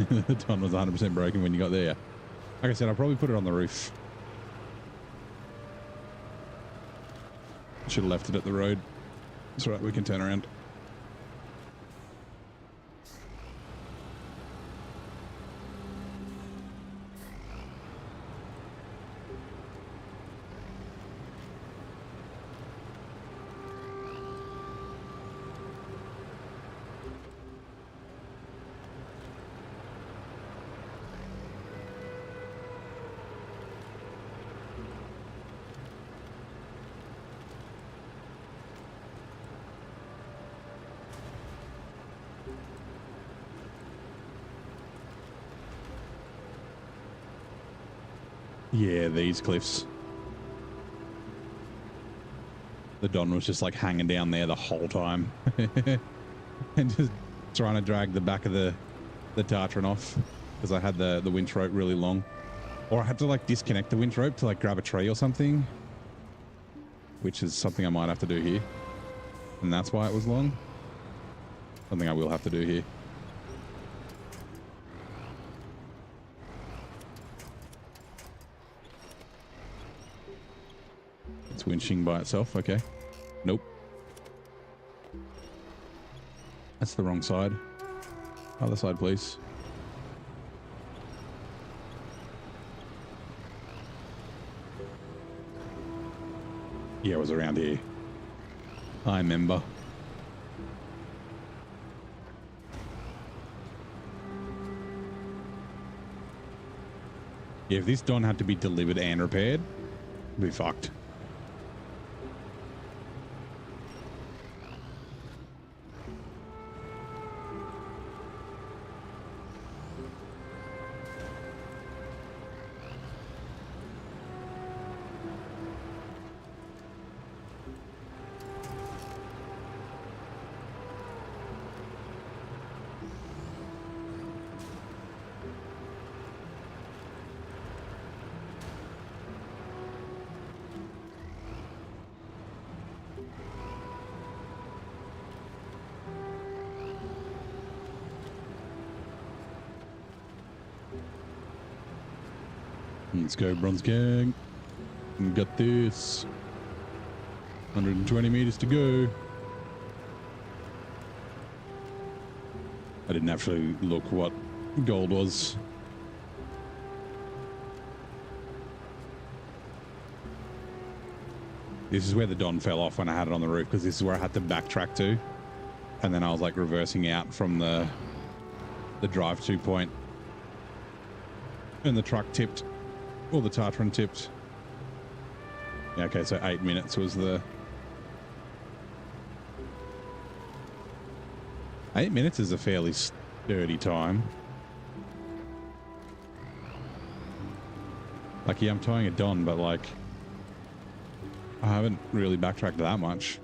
The Don was 100% broken when you got there. Like I said, I'll probably put it on the roof. Should have left it at the road. That's right, we can turn around. Yeah, these cliffs. The Don was just like hanging down there the whole time. And just trying to drag the back of the Tartarin off because I had the winch rope really long. Or I had to like disconnect the winch rope to like grab a tree or something. Which is something I might have to do here. And that's why it was long. Something I will have to do here. It's winching by itself. Okay. Nope. That's the wrong side. Other side, please. Yeah, it was around here. I remember. Yeah, if this Don had to be delivered and repaired, we'd be fucked. Let's go, Bronze Gang. We got this. 120 meters to go. I didn't actually look what gold was. This is where the Don fell off when I had it on the roof, because this is where I had to backtrack to. And then I was like reversing out from the drive-to point. And the truck tipped. Or the Tartarin tipped. Yeah, okay, so 8 minutes was the... 8 minutes is a fairly sturdy time. Like, yeah, I'm towing a Don, but like... I haven't really backtracked that much.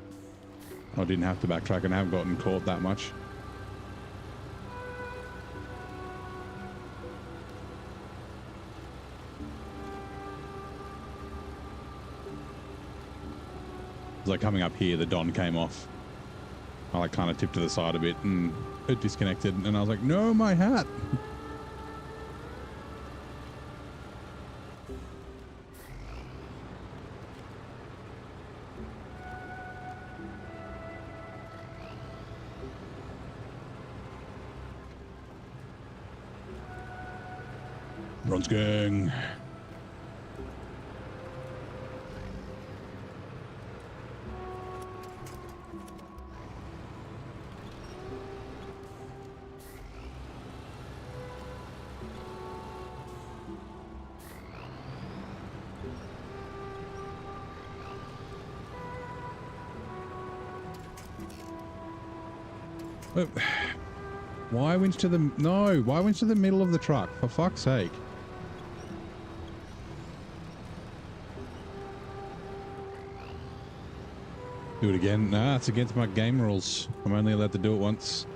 I didn't have to backtrack and I haven't gotten caught that much. Like coming up here, the Don came off. I like kind of tipped to the side a bit and it disconnected and I was like, no, my hat. Bronze gang. Why winch to the... No, why winch to the middle of the truck? For fuck's sake. Do it again. Nah, it's against my game rules. I'm only allowed to do it once.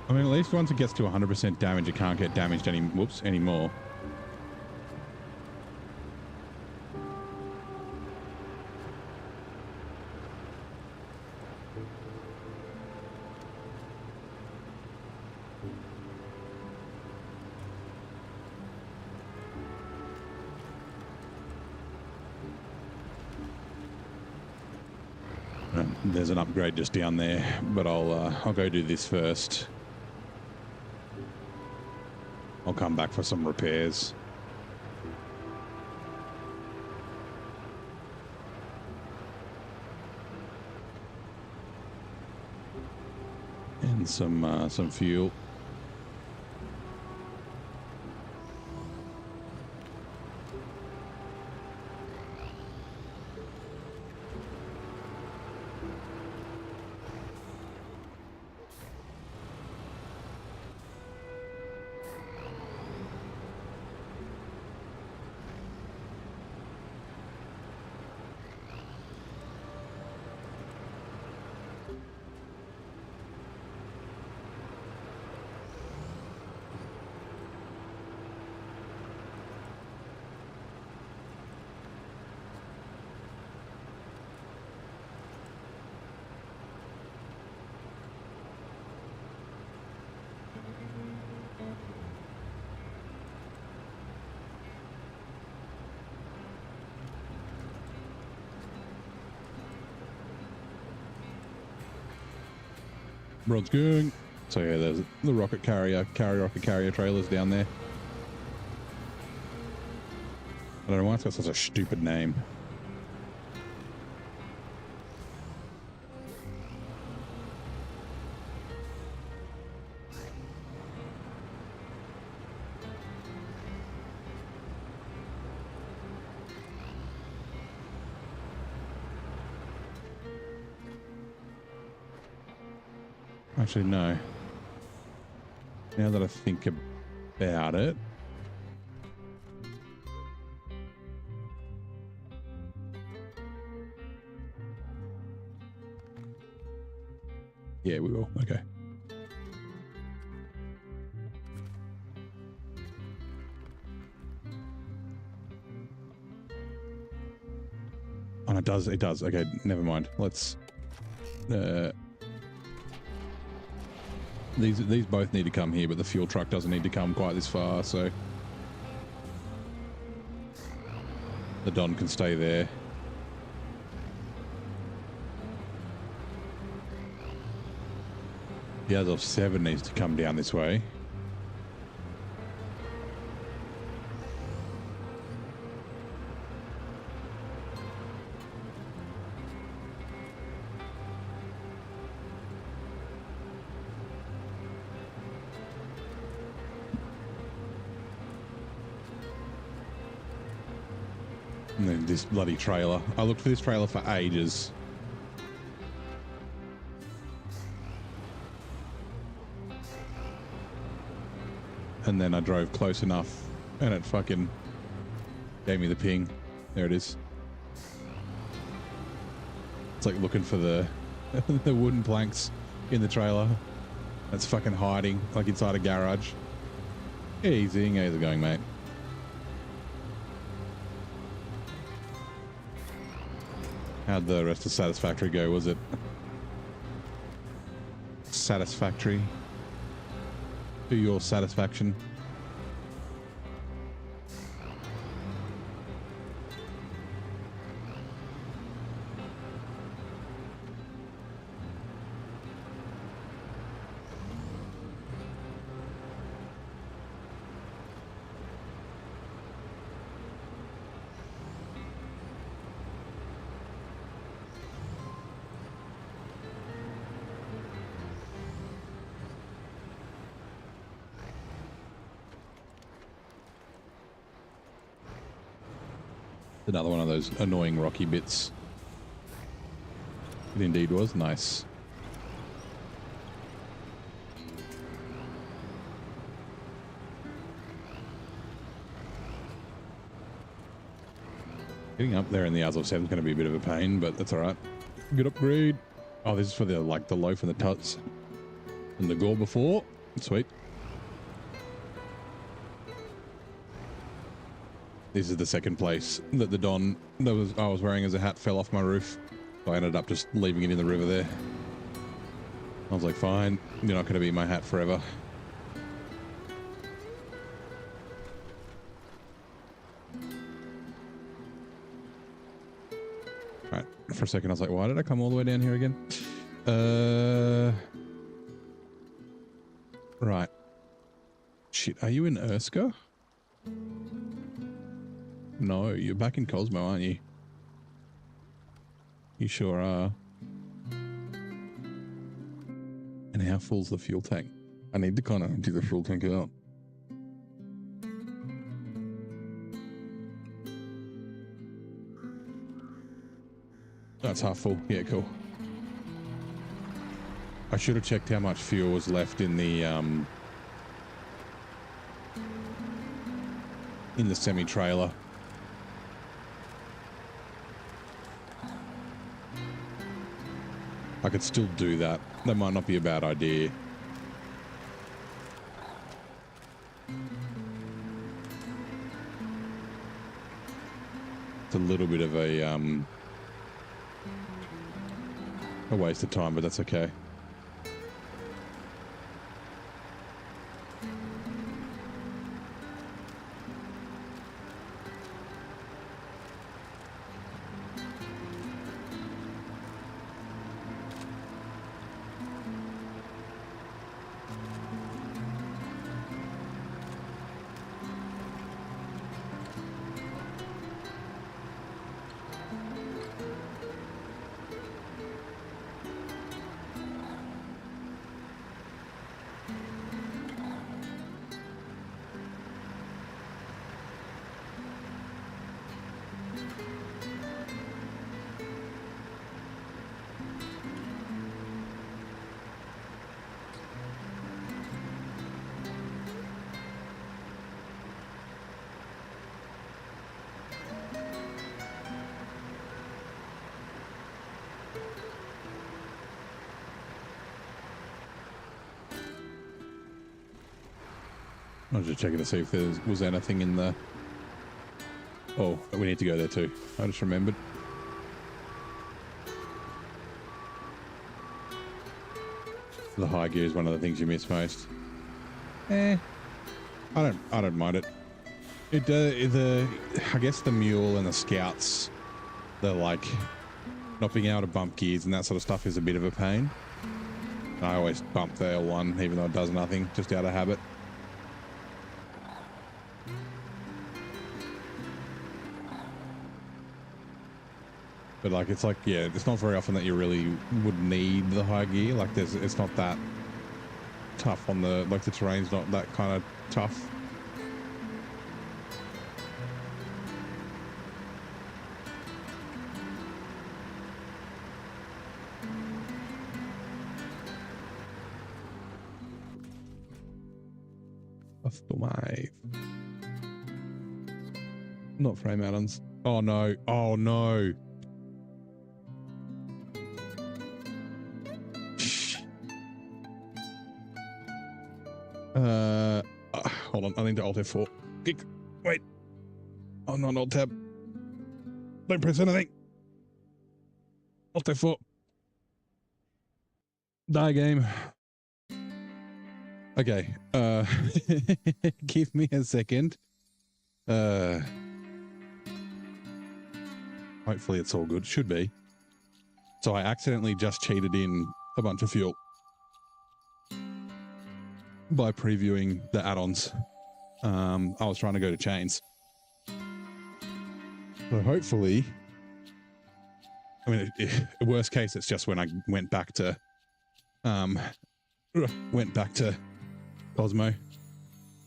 I mean, at least once it gets to 100% damage, it can't get damaged anymore. There's an upgrade just down there, but I'll go do this first. I'll come back for some repairs. And some fuel. Rod's going. So yeah, there's the rocket carrier trailers down there. I don't know why it's got such a stupid name. Actually, no. Now that I think about it. Yeah, we will. Okay. Oh, it does. It does. Okay, never mind. Let's... These both need to come here, but the fuel truck doesn't need to come quite this far, so the Don can stay there. The Azov 7 needs to come down this way. And then this bloody trailer. I looked for this trailer for ages. And then I drove close enough and it fucking gave me the ping. There it is. It's like looking for the the wooden planks in the trailer. That's fucking hiding like inside a garage. Easy. How's it going, mate? How'd the rest of Satisfactory go? Was it satisfactory to your satisfaction? Another one of those annoying rocky bits. It indeed was nice. Getting up there in the Azov 7 is going to be a bit of a pain, but that's all right. Good upgrade. Oh, this is for the like the loaf and the tuts and the gore before. Sweet. This is the second place that the Don that I was wearing as a hat fell off my roof. So I ended up just leaving it in the river there. I was like, fine, you're not going to be my hat forever. Alright, for a second I was like, why did I come all the way down here again? Right. Shit, are you in Erska? No, you're back in Cosmo, aren't you? You sure are. And how full's the fuel tank? I need to kind of empty the fuel tank out. That's half full. Yeah, cool. I should have checked how much fuel was left in the semi-trailer. I could still do that. That might not be a bad idea. It's a little bit of a waste of time, but that's okay. I was just checking to see if there was anything in the... Oh, we need to go there too. I just remembered. The high gear is one of the things you miss most. I don't mind it. I guess the mule and the scouts, they're like not being able to bump gears and that sort of stuff is a bit of a pain. I always bump the L1 even though it does nothing, just out of habit. But like, it's like, yeah, it's not very often that you really would need the high gear. Like it's not that tough on the, like the terrain's not that kind of tough. Not frame add-ons. Oh no. Oh no. Hold on. I need to Alt F4. Wait. Oh, not Alt Tab. Don't press anything. Alt F4. Die game. Okay. Give me a second. Hopefully it's all good. Should be. So I accidentally just cheated in a bunch of fuel by previewing the add-ons. I was trying to go to chains. So hopefully, I mean, worst case, it's just when I went back to Cosmo.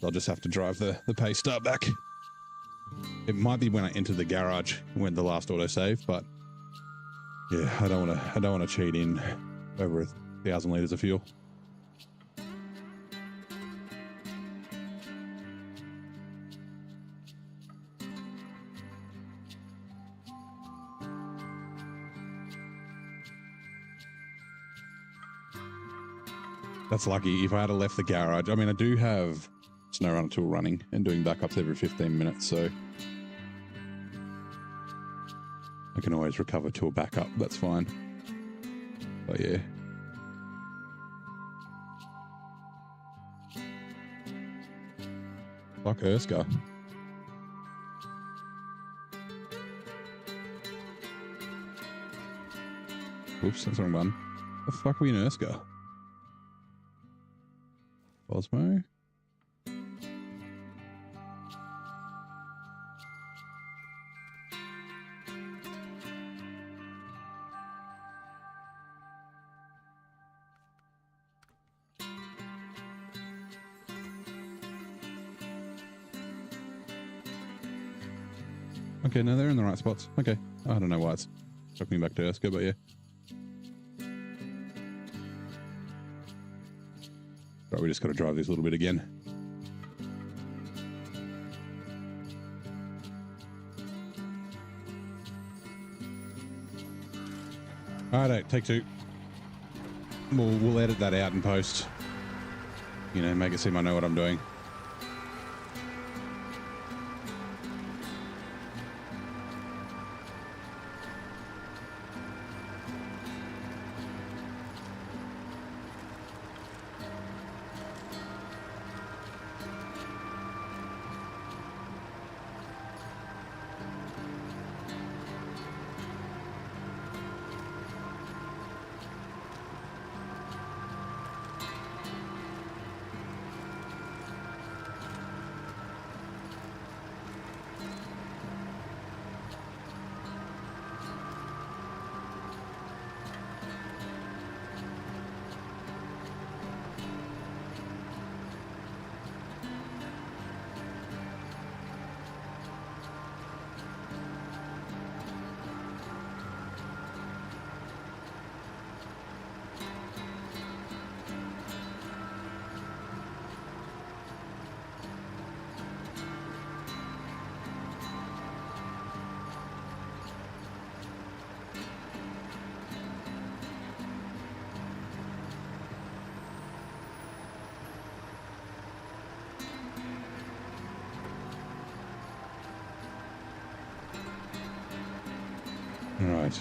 I'll just have to drive the pace start back. It might be when I entered the garage when the last autosave, but yeah, I don't want to cheat in over 1,000 liters of fuel. That's lucky. If I had left the garage, I mean, I do have SnowRunner tool running and doing backups every 15 minutes, so I can always recover to a backup. That's fine. But yeah. Fuck Erskine. Oops, that's the wrong one. The fuck are we in Erskine? Cosmo? Okay, no, they're in the right spots. Okay. I don't know why it's took me back to Erskine, but yeah. Right, we just got to drive this a little bit again. Alright, take two. We'll edit that out in post. You know, make it seem I know what I'm doing. Right.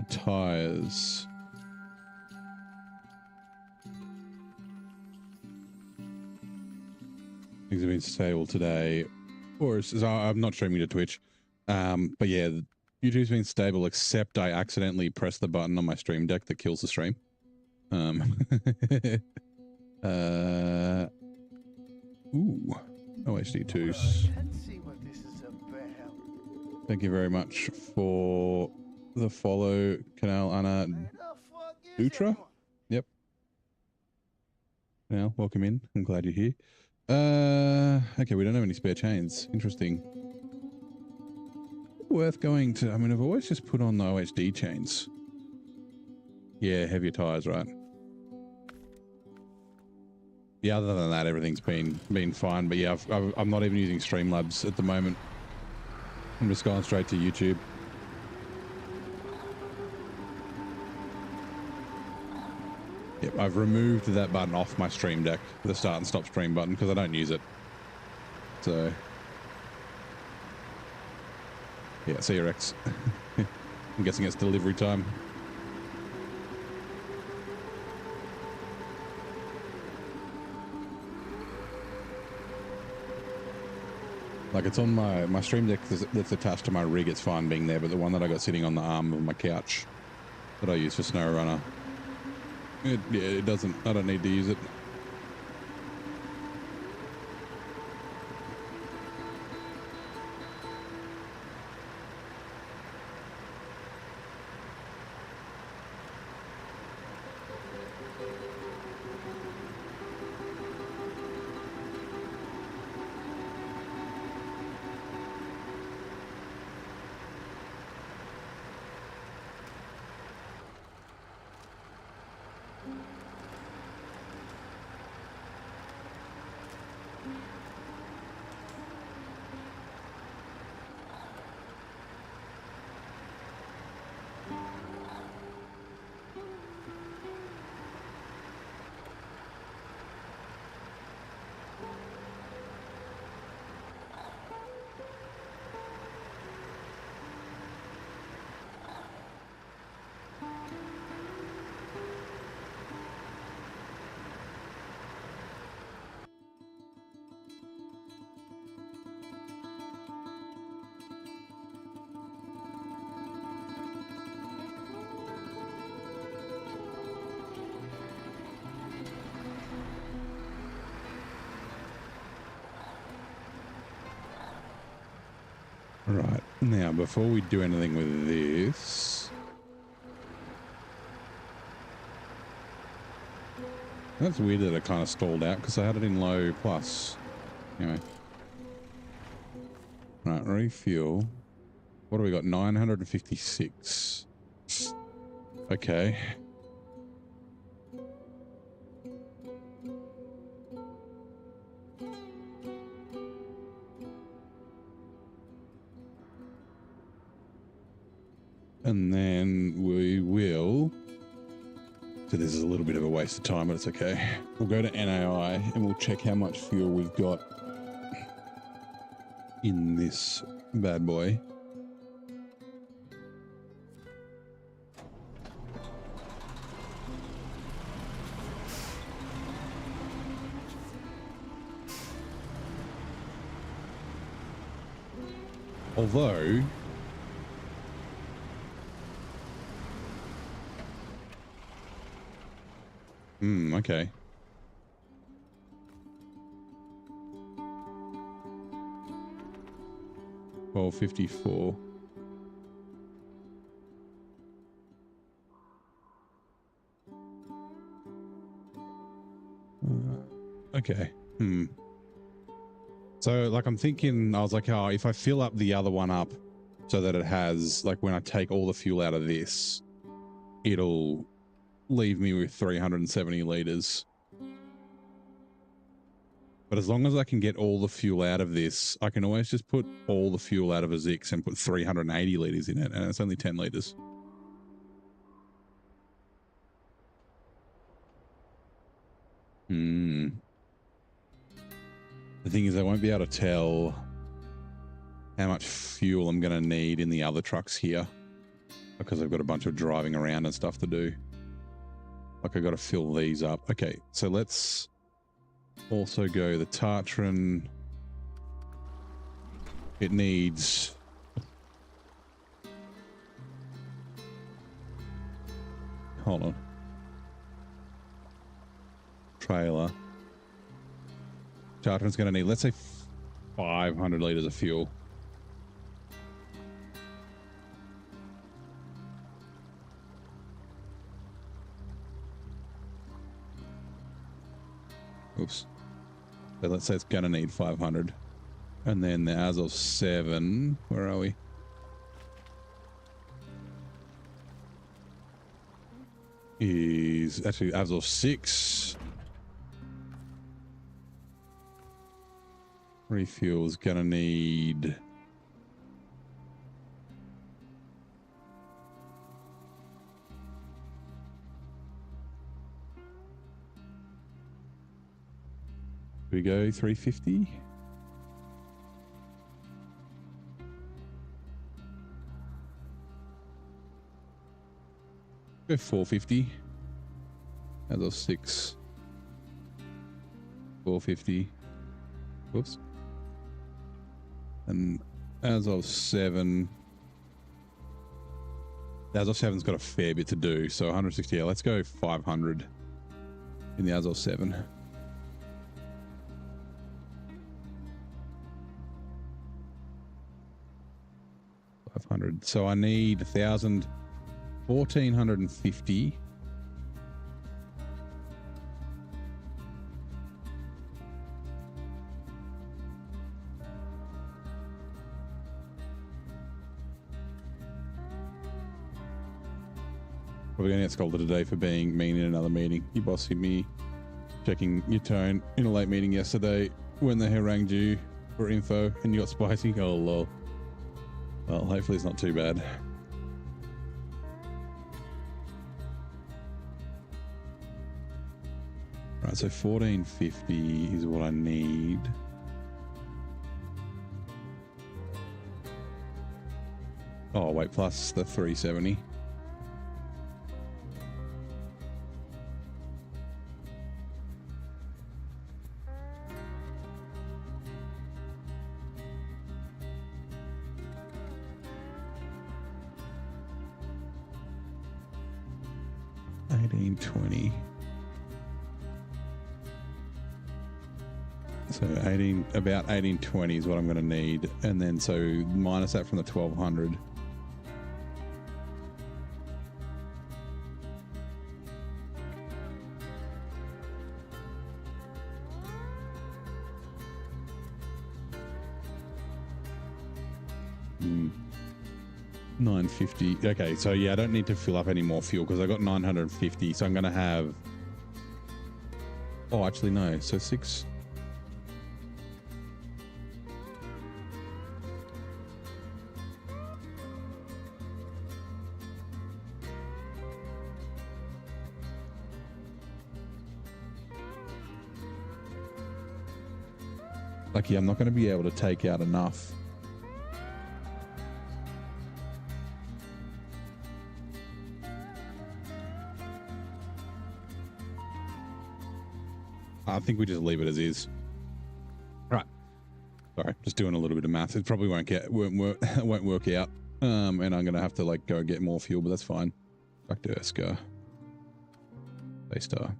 Tires. Things have been stable today. Or so I'm not streaming to Twitch. But yeah, YouTube's been stable, except I accidentally pressed the button on my stream deck that kills the stream. Ooh, OHD2s. Thank you very much for the follow, Canal Anna Dutra. Yep. Now, welcome in. I'm glad you're here. Okay, we don't have any spare chains. Interesting. Worth going to. I mean, I've always just put on the OHD chains. Yeah, heavier tires, right? Yeah, other than that, everything's been fine. But yeah, I'm not even using Streamlabs at the moment. I'm just going straight to YouTube. Yep, I've removed that button off my stream deck, the start and stop stream button, because I don't use it. So, yeah, see you, Rex. I'm guessing it's delivery time. Like, it's on my stream deck that's attached to my rig. It's fine being there, but the one that I got sitting on the arm of my couch that I use for SnowRunner, it doesn't. I don't need to use it. Right, now before we do anything with this, that's weird that it kind of stalled out because I had it in low plus. Anyway, right, refuel. What do we got? 956. Okay. And then we will, so this is a little bit of a waste of time, but it's okay. We'll go to NAI and we'll check how much fuel we've got in this bad boy. Although, okay. $12.54. Okay. So, like, I'm thinking, I was like, oh, if I fill up the other one up so that it has, like, when I take all the fuel out of this, it'll leave me with 370 liters. But as long as I can get all the fuel out of this, I can always just put all the fuel out of a Zix and put 380 liters in it, and it's only 10 liters. The thing is, I won't be able to tell how much fuel I'm going to need in the other trucks here. because I've got a bunch of driving around and stuff to do. Like, I got to fill these up. Okay, so let's also go the Tartarin. It needs... Hold on. Trailer. Tartarin's going to need, let's say, 500 litres of fuel. Oops. So let's say it's going to need 500. And then the Azov 7, where are we? Is actually Azov 6. Refuel is going to need... Here we go, 350. Go 450. As of 6. 450. Whoops. And as of 7. As of 7's got a fair bit to do, so 160. Yeah, let's go 500 in the Azov 7. 500. So I need 1,000, 1,450. Probably gonna get scolded today for being mean in another meeting. You bossing me, checking your tone in a late meeting yesterday when they harangued you for info and you got spicy. Oh lol. Well, hopefully it's not too bad. Right, so 1,450 is what I need. Oh wait, plus the 370. So about 1820 is what I'm going to need, and then so minus that from the 1,200. $950. Okay, so yeah, I don't need to fill up any more fuel because I got 950. So I'm going to have. Oh, actually no. So 6. Lucky I'm not going to be able to take out enough. I think we just leave it as is. Right. Sorry, just doing a little bit of math. It probably won't work out. And I'm going to have to like go get more fuel, but that's fine. Back to Erskar. Daystar.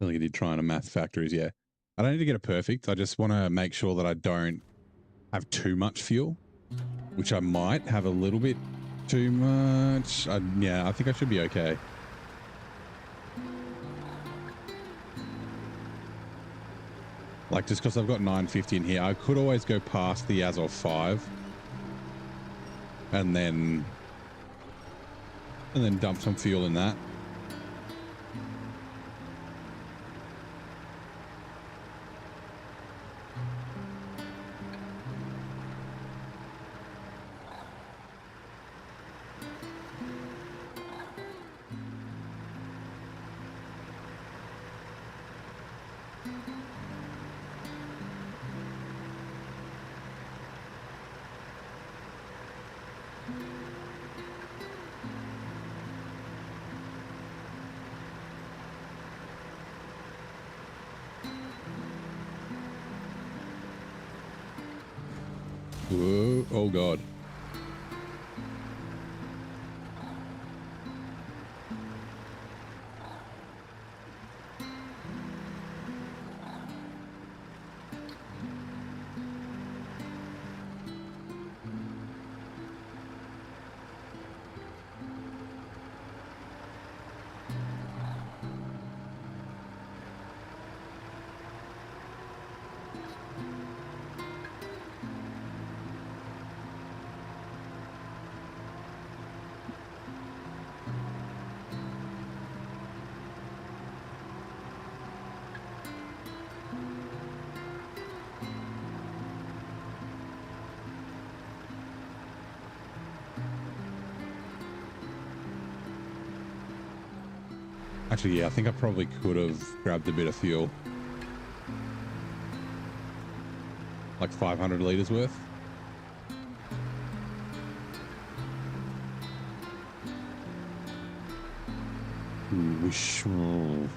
I think I did trying to math factories, yeah. I don't need to get it perfect. I just want to make sure that I don't have too much fuel, which I might have a little bit too much. Yeah, I think I should be okay. Like, just because I've got 950 in here, I could always go past the Azov 5 and then dump some fuel in that. Whoa. Oh, God. Actually, yeah, I think I probably could have grabbed a bit of fuel. Like 500 liters worth. Ooh,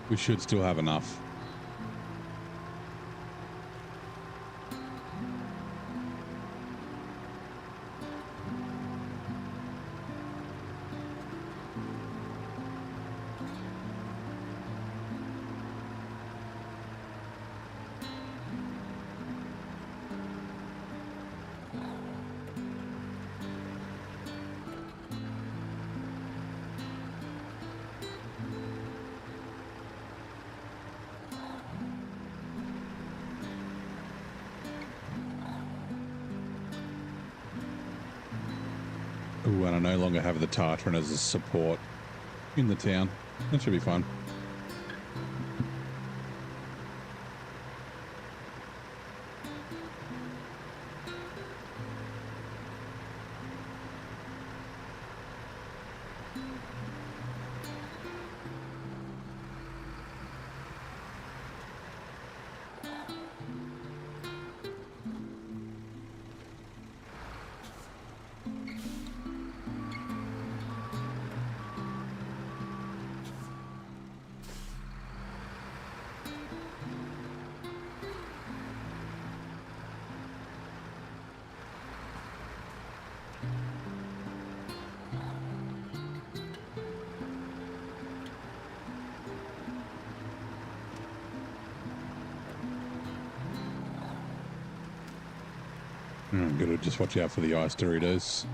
we should still have enough. Ooh, and I no longer have the Tartarin as a support in the town. That should be fun. Gotta just watch out for the ice Doritos.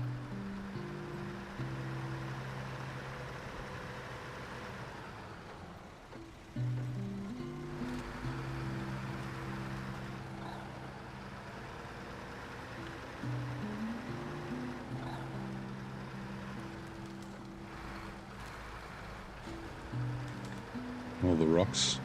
All the rocks.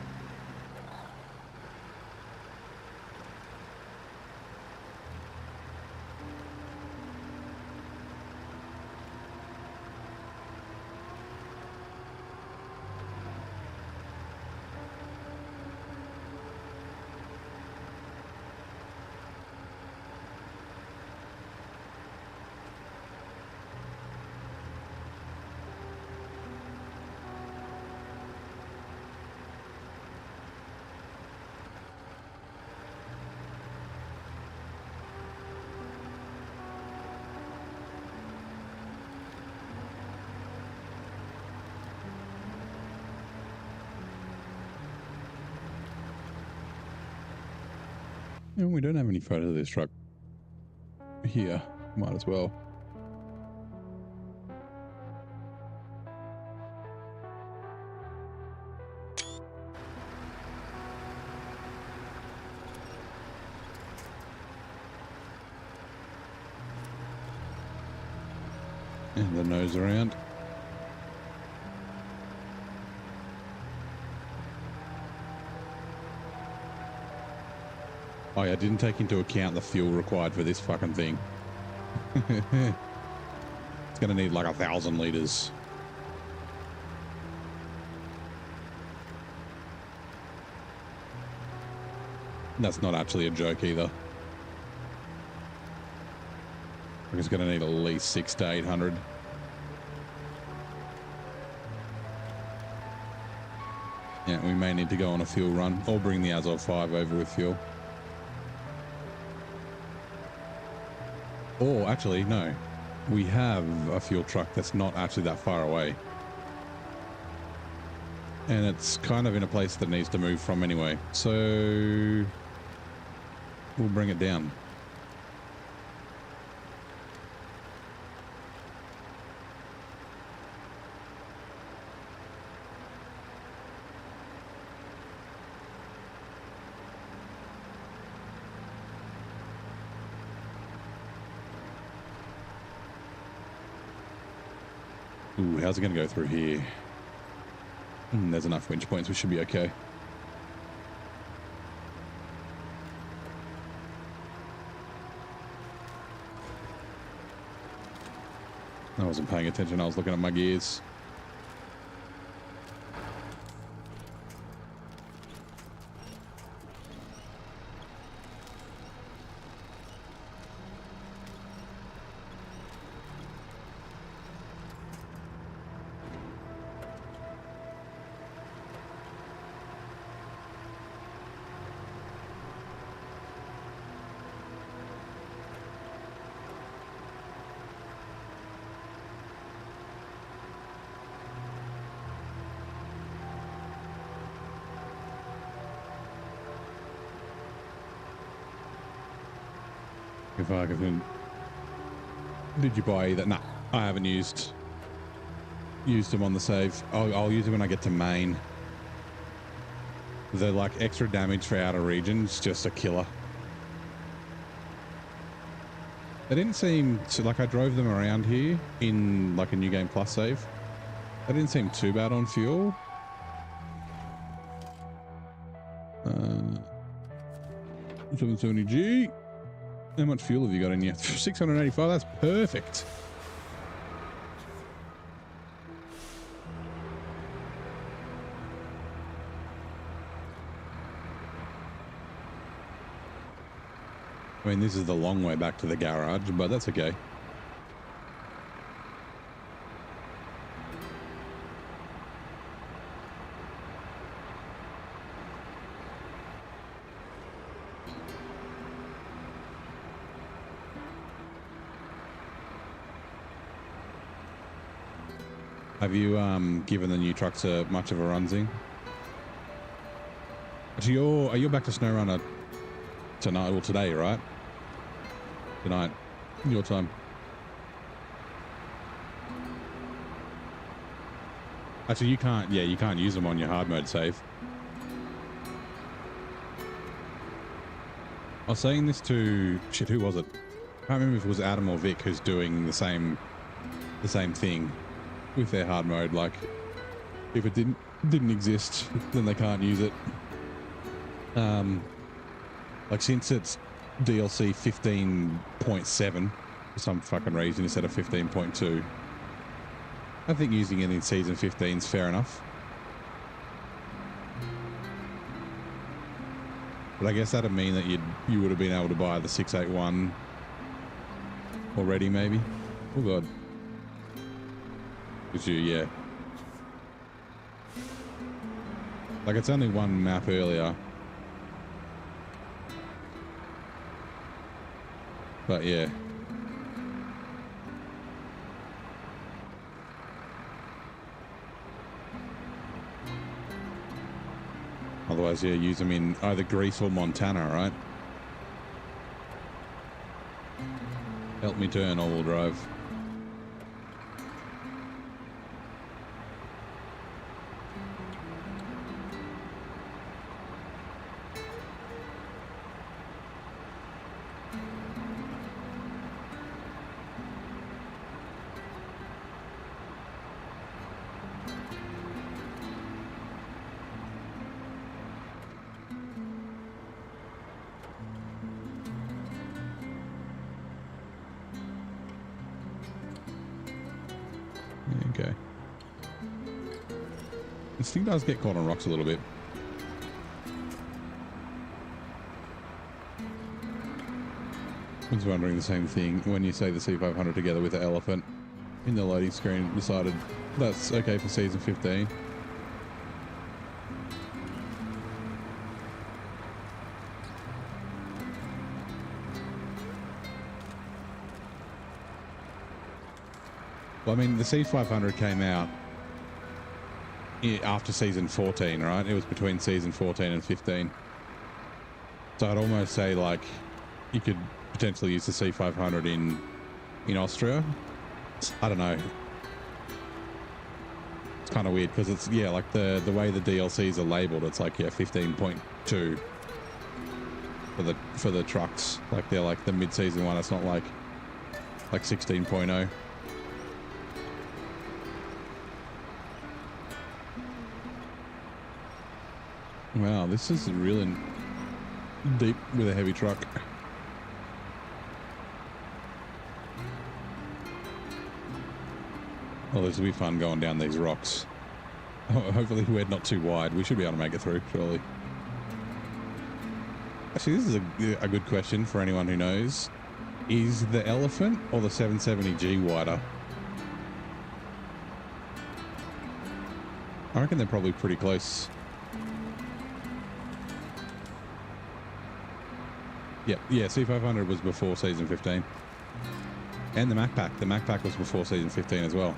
No, we don't have any photos of this truck here. Might as well. And the nose around. Oh yeah, I didn't take into account the fuel required for this fucking thing. It's gonna need like 1,000 liters. That's not actually a joke either. It's gonna need at least 600 to 800. Yeah, we may need to go on a fuel run or bring the Azov 5 over with fuel. Or actually, no. We have a fuel truck that's not actually that far away. And it's kind of in a place that needs to move from anyway. So we'll bring it down. Ooh, how's it going to go through here? There's enough winch points. We should be okay. I wasn't paying attention. I was looking at my gears. If I can, did you buy that? Nah, I haven't used them on the save. I'll use them when I get to main. The like extra damage for outer regions, just a killer. They didn't seem to, like I drove them around here in like a New Game Plus save. They didn't seem too bad on fuel. 770G. How much fuel have you got in you? 685, that's perfect. I mean, this is the long way back to the garage, but that's okay. Have you given the new trucks much of a runsing? Actually, are you back to SnowRunner tonight or today, right? Tonight, your time. Actually, you can't. Yeah, you can't use them on your hard mode save. I was saying this to shit. Who was it? I can't remember if it was Adam or Vic who's doing the same thing with their hard mode. Like, if it didn't exist, then they can't use it. Like since it's DLC 15.7 for some fucking reason instead of 15.2, I think using it in season 15 is fair enough. But I guess that'd mean that you would have been able to buy the 681 already, maybe. Oh god. It's you, yeah. Like it's only one map earlier. But yeah. Otherwise, yeah, use them in either Greece or Montana, right? Help me turn, all-wheel drive. Okay. This thing does get caught on rocks a little bit. I was wondering the same thing when you say the C500 together with the elephant in the loading screen. Decided that's okay for season 15. I mean, the C500 came out after season 14, right? It was between season 14 and 15. So I'd almost say like you could potentially use the C500 in Austria. I don't know. It's kind of weird because it's, yeah, like the way the DLCs are labeled, it's like, yeah, 15.2 for the trucks. Like they're like the mid-season one. It's not like 16.0. Wow, this is really deep with a heavy truck. Well, this will be fun going down these rocks. Hopefully we're not too wide. We should be able to make it through, surely. Actually, this is a good question for anyone who knows. Is the Elephant or the 770G wider? I reckon they're probably pretty close. Yeah, C500 was before season 15. And the Mac Pack. The Mac Pack was before season 15 as well.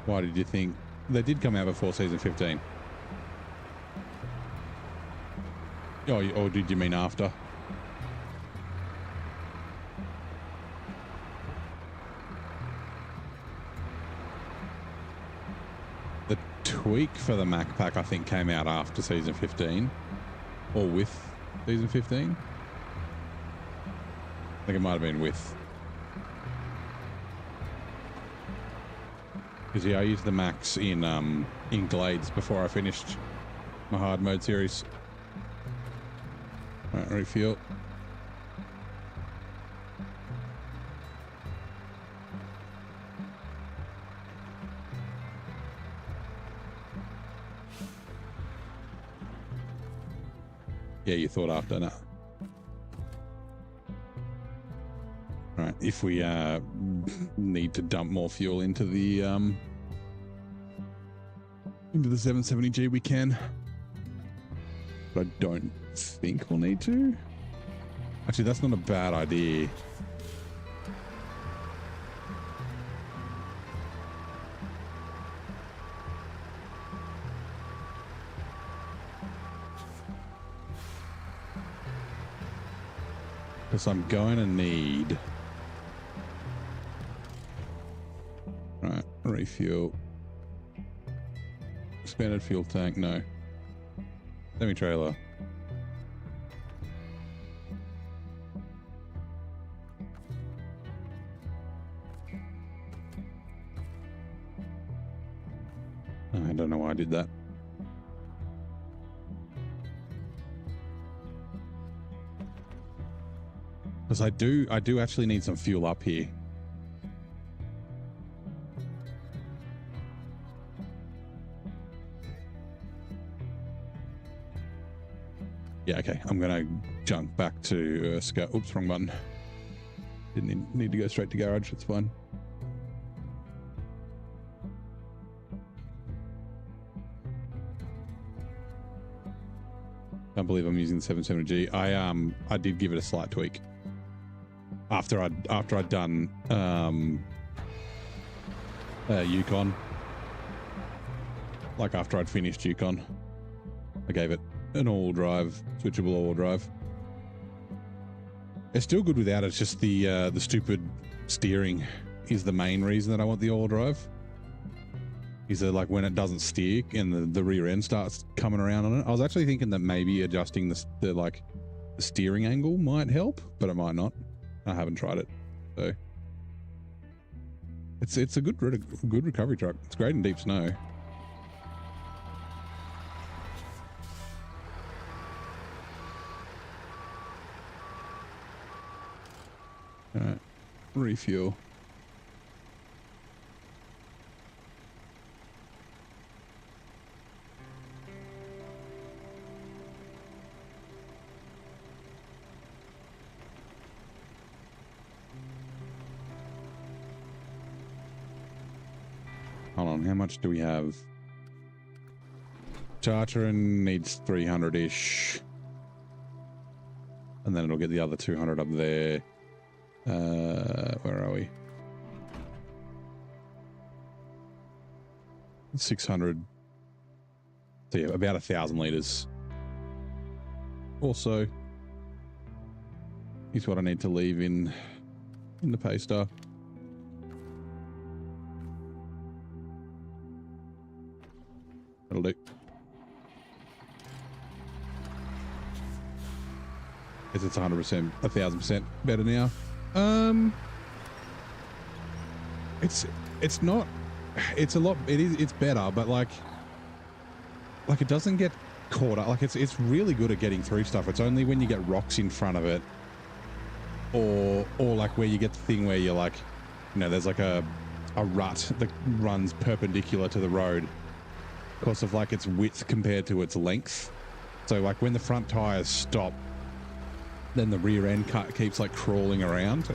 Why did you think they did come out before season 15? Oh, or did you mean after? The tweak for the Mac Pack, I think, came out after season 15 or with season 15. I think it might have been with. Because yeah, I used the Max in Glades before I finished my hard mode series. All right, refuel. Yeah, you thought after, no. All right, if we need to dump more fuel into the 770G, we can. But I don't think we'll need to. Actually, that's not a bad idea. Because I'm going to need... Right, refuel. Expanded fuel tank, no. Semi-trailer. I don't know why I did that. Because I do actually need some fuel up here. Yeah, okay. I'm gonna jump back to oops, wrong button. Didn't need to go straight to garage. It's fine. Can't believe I'm using the 770G. I did give it a slight tweak after I'd done Yukon. Like after I'd finished Yukon, I gave it an all-wheel drive, switchable all-wheel drive. It's still good without it. It's just the stupid steering is the main reason that I want the all-wheel drive. Is that like when it doesn't steer and the rear end starts coming around on it. I was actually thinking that maybe adjusting the steering angle might help, but it might not. I haven't tried it, so it's a good recovery truck. It's great in deep snow. All right, refuel. Hold on, how much do we have? Tartarin needs 300-ish. And then it'll get the other 200 up there. Where are we? 600. So yeah, about 1,000 liters. Also, is what I need to leave in the paster. That'll do. Guess it's 100%, 1,000% better now. It's not. It's a lot. It's better, but like it doesn't get caught up. Like it's really good at getting through stuff. It's only when you get rocks in front of it, or like where you get the thing where you're like, you know, there's like a rut that runs perpendicular to the road because of like its width compared to its length. So like when the front tires stop, then the rear end keeps like crawling around,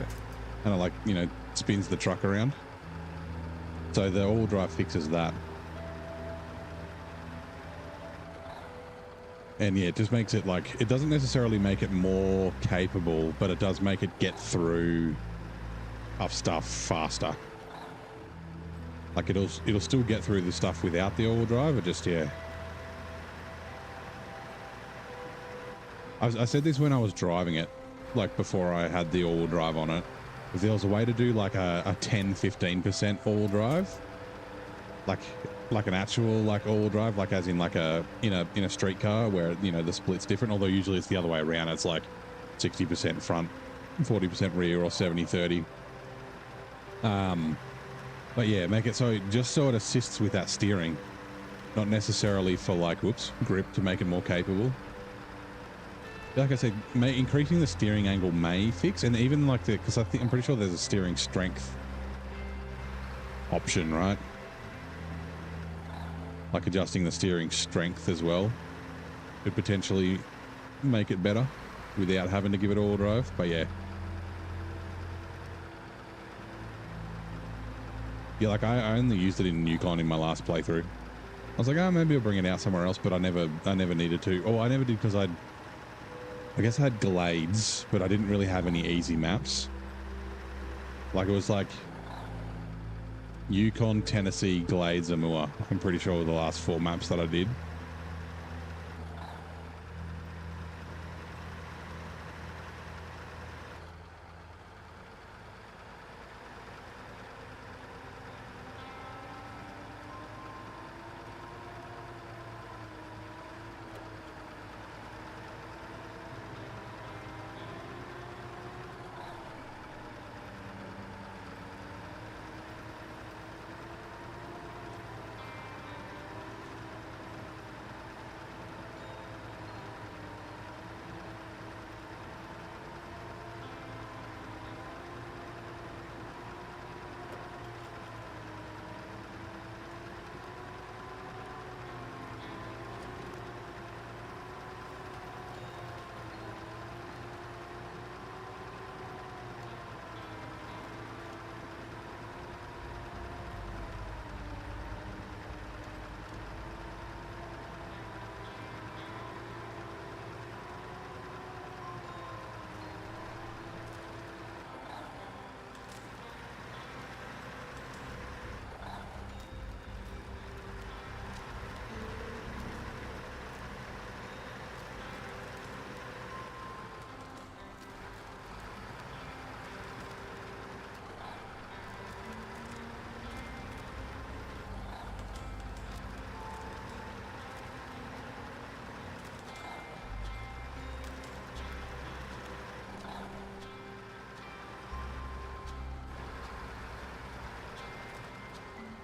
and it like, you know, spins the truck around. So the all drive fixes that. And yeah, it just makes it like, it doesn't necessarily make it more capable, but it does make it get through tough stuff faster. Like it'll still get through the stuff without the all drive. It just, yeah. I said this when I was driving it, like before I had the all drive on it. If there was a way to do like a 10-15% all drive, like an actual like all drive, like as in like in a street car where, you know, the split's different, although usually it's the other way around. It's like 60% front, 40% rear, or 70-30. But yeah, make it so just so it assists with that steering, not necessarily for like, whoops, grip to make it more capable. Like I said, increasing the steering angle may fix, and even like because I'm pretty sure there's a steering strength option, right? Like adjusting the steering strength as well could potentially make it better without having to give it all drive. But yeah. Yeah, like I only used it in Yukon in my last playthrough. I was like, oh, maybe I'll bring it out somewhere else, but I never needed to. Oh, I never did because I guess I had Glades, but I didn't really have any easy maps. Like it was like Yukon, Tennessee, Glades, Amur. I'm pretty sure were the last 4 maps that I did.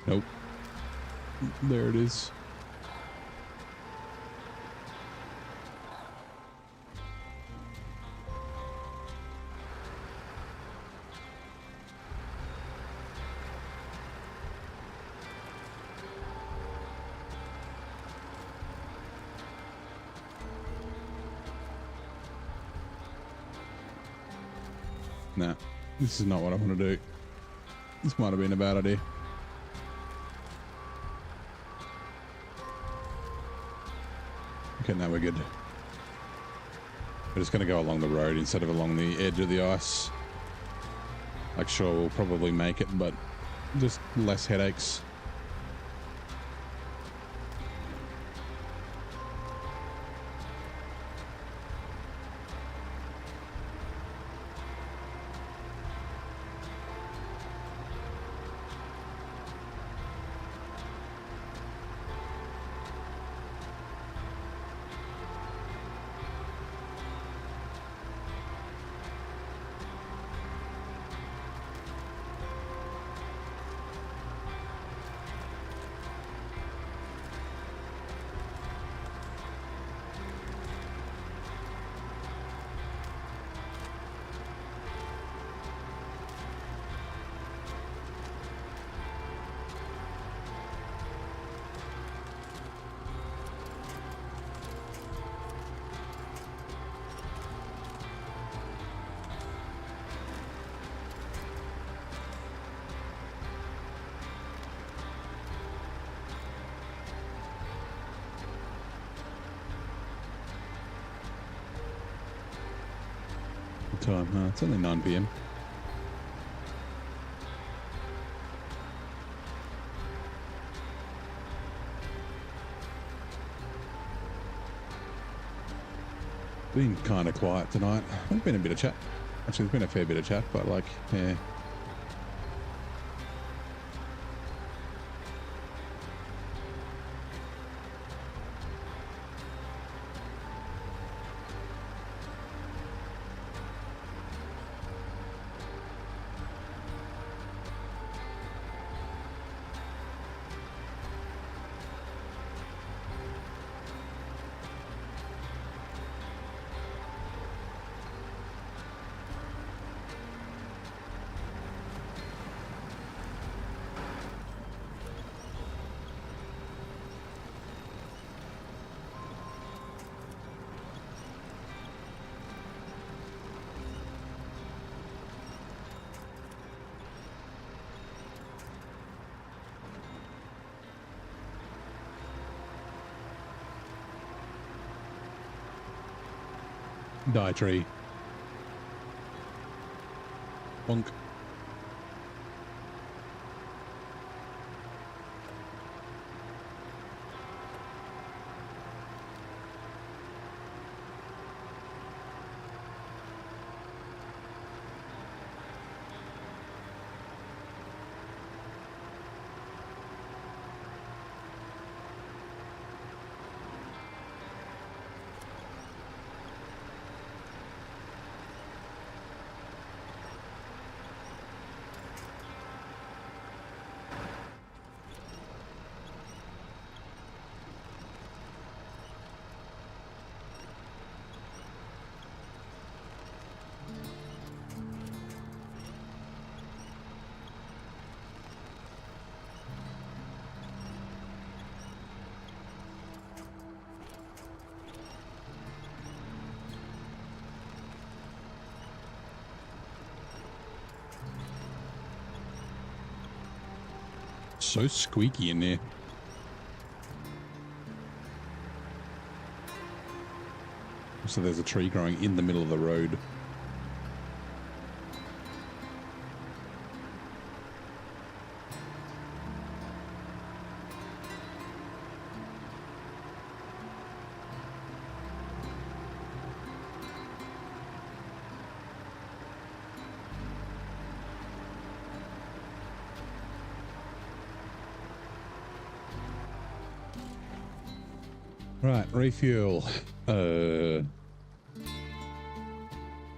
Nope. There it is. Nah, this is not what I want to do. This might have been a bad idea. Okay, now we're good. We're just going to go along the road instead of along the edge of the ice. Like, sure, we'll probably make it, but just less headaches. Time. It's only 9 p.m. Been kind of quiet tonight. There's been a bit of chat. Actually, there's been a fair bit of chat, but like, yeah. Die tree. Bonk. So squeaky in there. So there's a tree growing in the middle of the road. Right, refuel.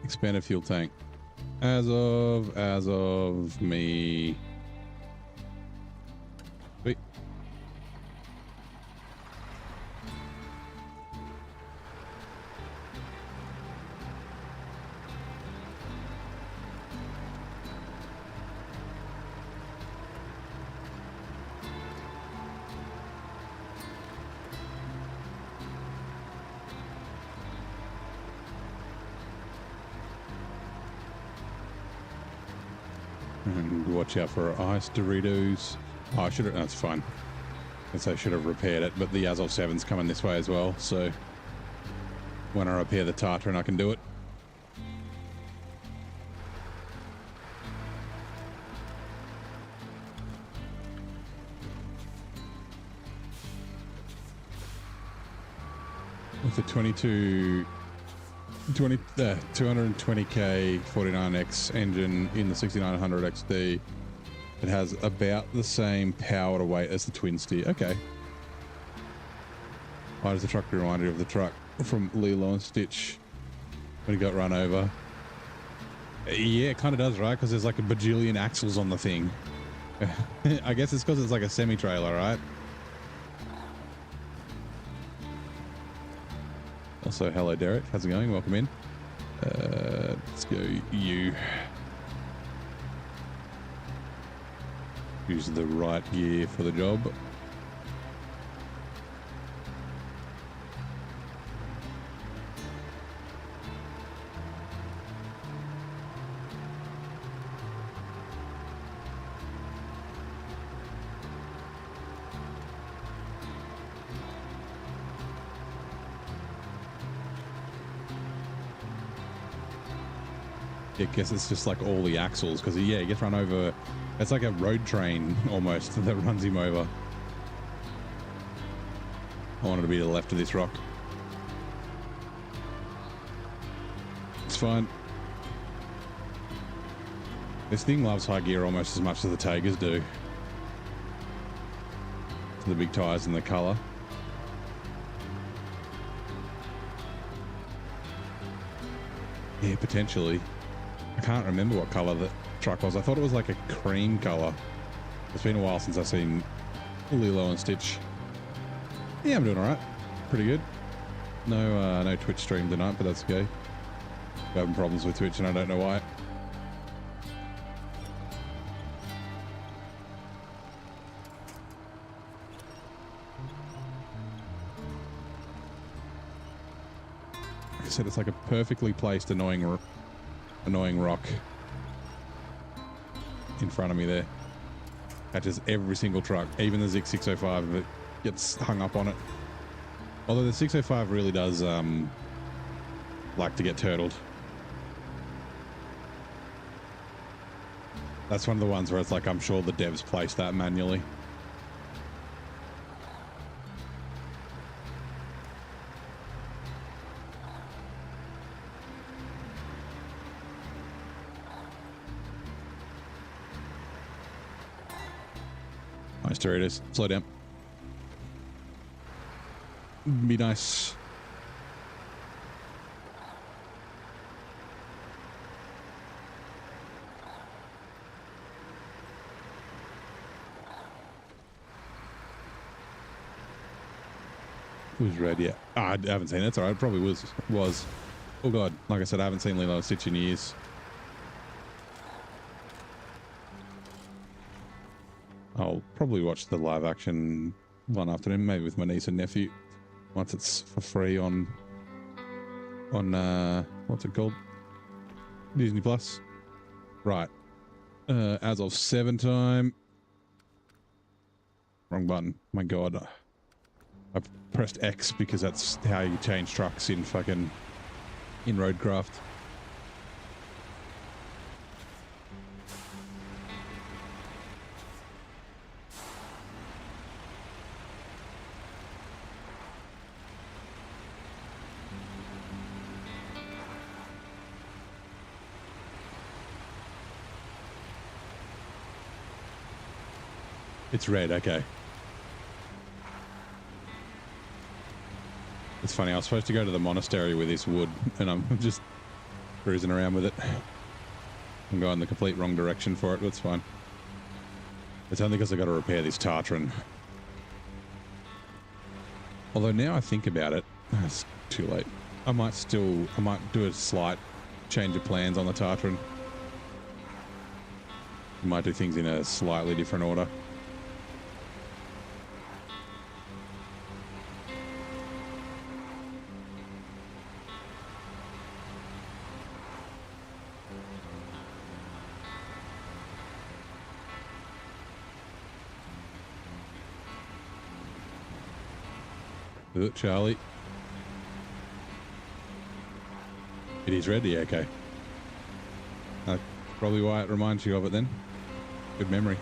Expanded fuel tank. As of me. Wait. And watch out for ice Doritos. Oh, I should have, that's fine. I guess I should have repaired it, but the Azov 7's coming this way as well, so when I repair the Tartarin, I can do it. With a 220k 49X engine in the 6900 XD, it has about the same power to weight as the twin steer. Okay. Why does the truck remind you of the truck from Lilo and Stitch when he got run over? Yeah, it kind of does, right? Because there's like a bajillion axles on the thing. I guess it's because it's like a semi-trailer, right? Also, hello Derek, how's it going? Welcome in. Let's go you. Use the right gear for the job. I guess it's just like all the axles because yeah, he gets run over. It's like a road train almost that runs him over. I wanted to be to the left of this rock. It's fine. This thing loves high gear almost as much as the Tigers do. The big tires and the color. Yeah, potentially. I can't remember what color the truck was. I thought it was like a cream color. It's been a while since I've seen Lilo and Stitch. Yeah, I'm doing all right. Pretty good. No Twitch stream tonight, but that's okay. We're having problems with Twitch and I don't know why. Like I said, it's like a perfectly placed annoying rock in front of me there. Catches every single truck, even the Zik 605 that gets hung up on it. Although the 605 really does like to get turtled. That's one of the ones where it's like I'm sure the devs placed that manually. Nice Doritos. Slow down. Be nice. Who's red yet? Oh, I haven't seen it. It's alright. It probably was. Oh god. Like I said, I haven't seen Lilo and Stitch in years. I'll probably watch the live action one afternoon, maybe with my niece and nephew, once it's for free on what's it called? Disney Plus. Right. As of 7 time. Wrong button. My god. I pressed X because that's how you change trucks in Roadcraft. It's red, okay. It's funny, I was supposed to go to the monastery with this wood and I'm just cruising around with it. I'm going the complete wrong direction for it, but it's fine. It's only because I got to repair this Tartarin. Although now I think about it, it's too late. I might do a slight change of plans on the Tartarin. I might do things in a slightly different order. Charlie. It is red? Yeah, okay. That's probably why it reminds you of it then. Good memory.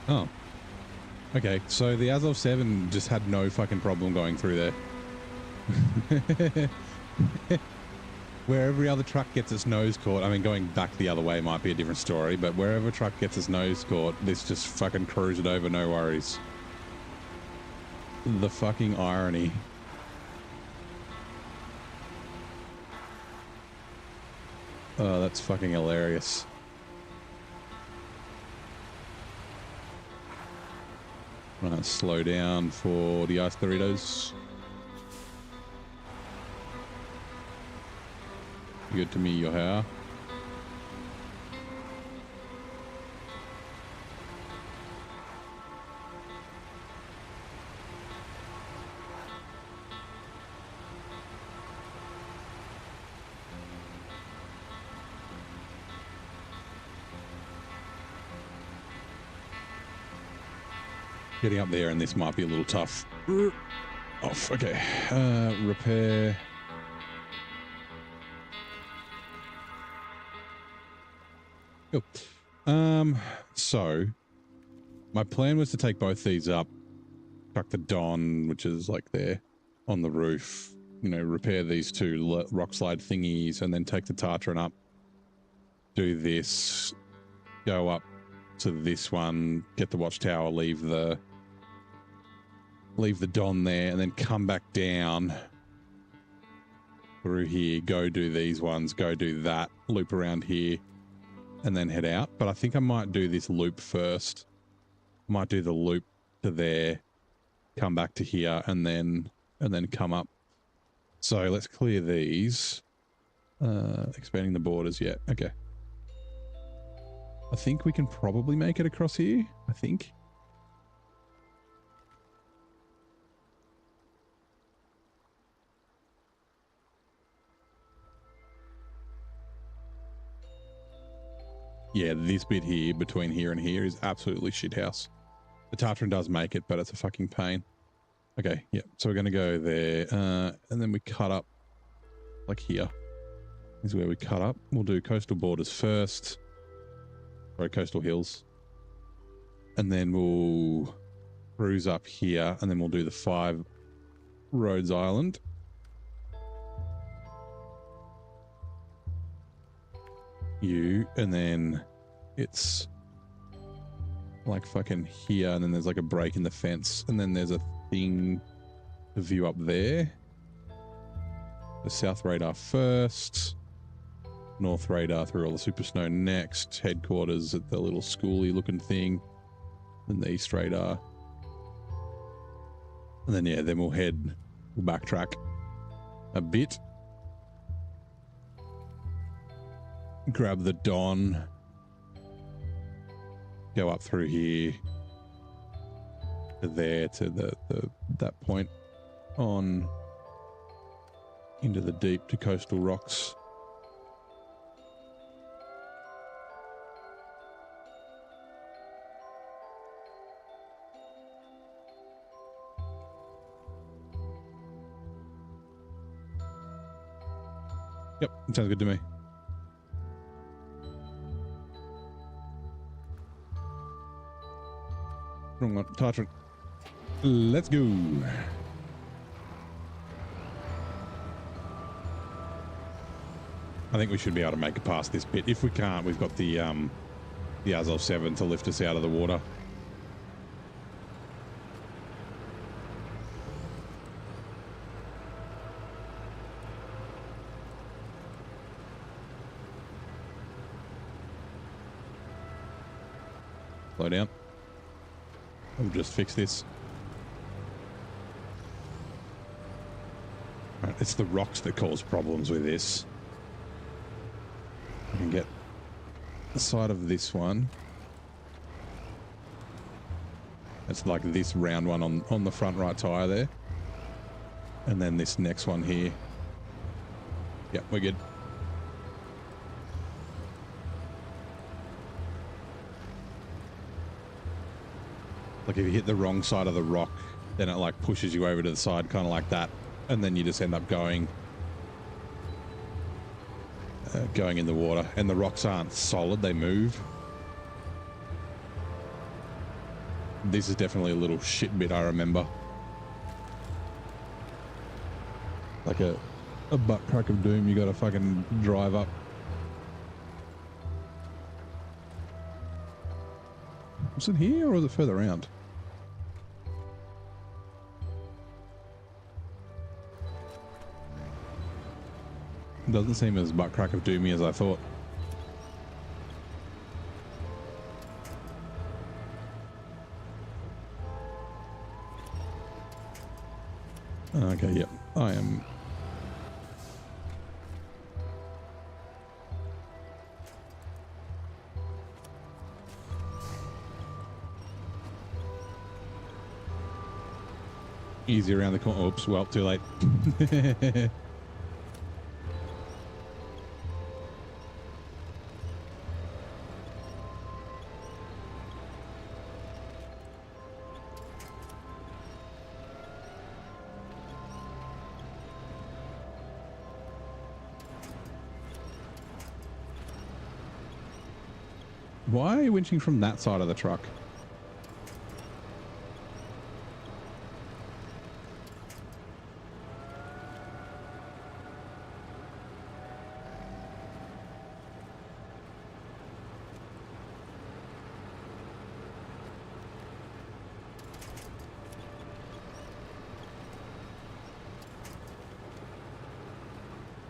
Oh. Okay, so the Azov 7 just had no fucking problem going through there. Where every other truck gets its nose caught, I mean, going back the other way might be a different story, but wherever a truck gets its nose caught, this just fucking cruised it over, no worries. The fucking irony. Oh, that's fucking hilarious. Right, slow down for the ice Doritos. Good to me, your hair. Getting up there and this might be a little tough. Off, okay. Repair. Cool. So my plan was to take both these up, chuck the Don, which is like there on the roof, you know, repair these two rock slide thingies, and then take the Tartarin up, do this, go up to this one, get the watchtower, leave the Don there, and then come back down through here, go do these ones, go do that, loop around here, and then head out. But I think I might do this loop first. Might do the loop to there, come back to here, and then come up. So let's clear these. Expanding the borders, yeah, okay. I think we can probably make it across here, I think. Yeah, this bit here, between here and here, is absolutely shithouse. The Tartarin does make it, but it's a fucking pain. Okay, yeah, so we're going to go there, and then we cut up, like here. This is where we cut up. We'll do coastal borders first. Sorry, coastal hills. And then we'll cruise up here, and then we'll do the 5 Rhodes Island. And then it's like fucking here, and then there's like a break in the fence, and then there's a thing to view up there. The south radar first, north radar through all the super snow next, headquarters at the little schooly looking thing, then the east radar, and then yeah, then we'll backtrack a bit, grab the Don, go up through here to there, to that point on into the deep to coastal rocks, Yep, sounds good to me. Wrong one. Tartarin. Let's go. I think we should be able to make it past this bit. If we can't, we've got the Azov 7 to lift us out of the water. Slow down. We'll just fix this. Right, it's the rocks that cause problems with this. I can get the side of this one. It's like this round one on the front right tire there. And then this next one here. Yep, we're good. Like if you hit the wrong side of the rock, then it like pushes you over to the side, kind of like that. And then you just end up going in the water. And the rocks aren't solid, they move. This is definitely a little shit bit, I remember. Like a butt crack of doom you gotta fucking drive up. Was it here or was it further around? Doesn't seem as butt crack of doomy as I thought. Okay, yep. I am. Easy around the corner. Oops, well, too late. Why are you winching from that side of the truck?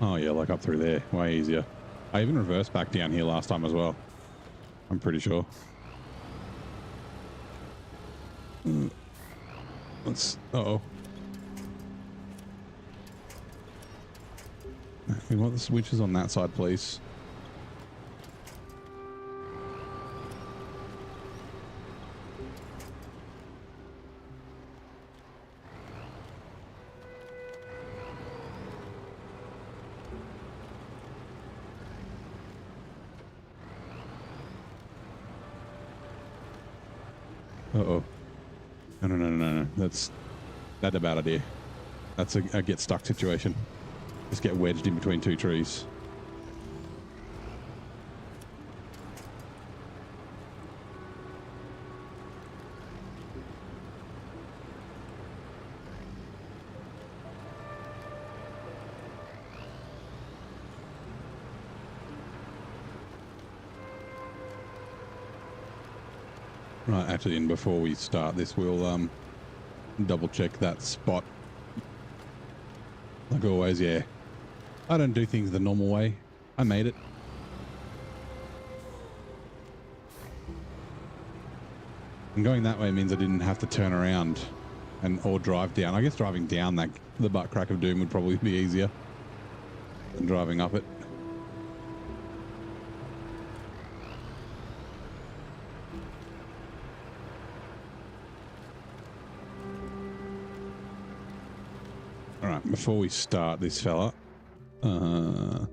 Oh yeah, like up through there. Way easier. I even reversed back down here last time as well. I'm pretty sure. Let's... Uh-oh. We want the switches on that side, please. Uh-oh. No. That's a bad idea. That's a get stuck situation. Just get wedged in between two trees. Right, actually, and before we start this, we'll double check that spot. Like always, yeah. I don't do things the normal way. I made it. And going that way means I didn't have to turn around or drive down. I guess driving down the butt crack of doom would probably be easier than driving up it. Before we start this fella, no.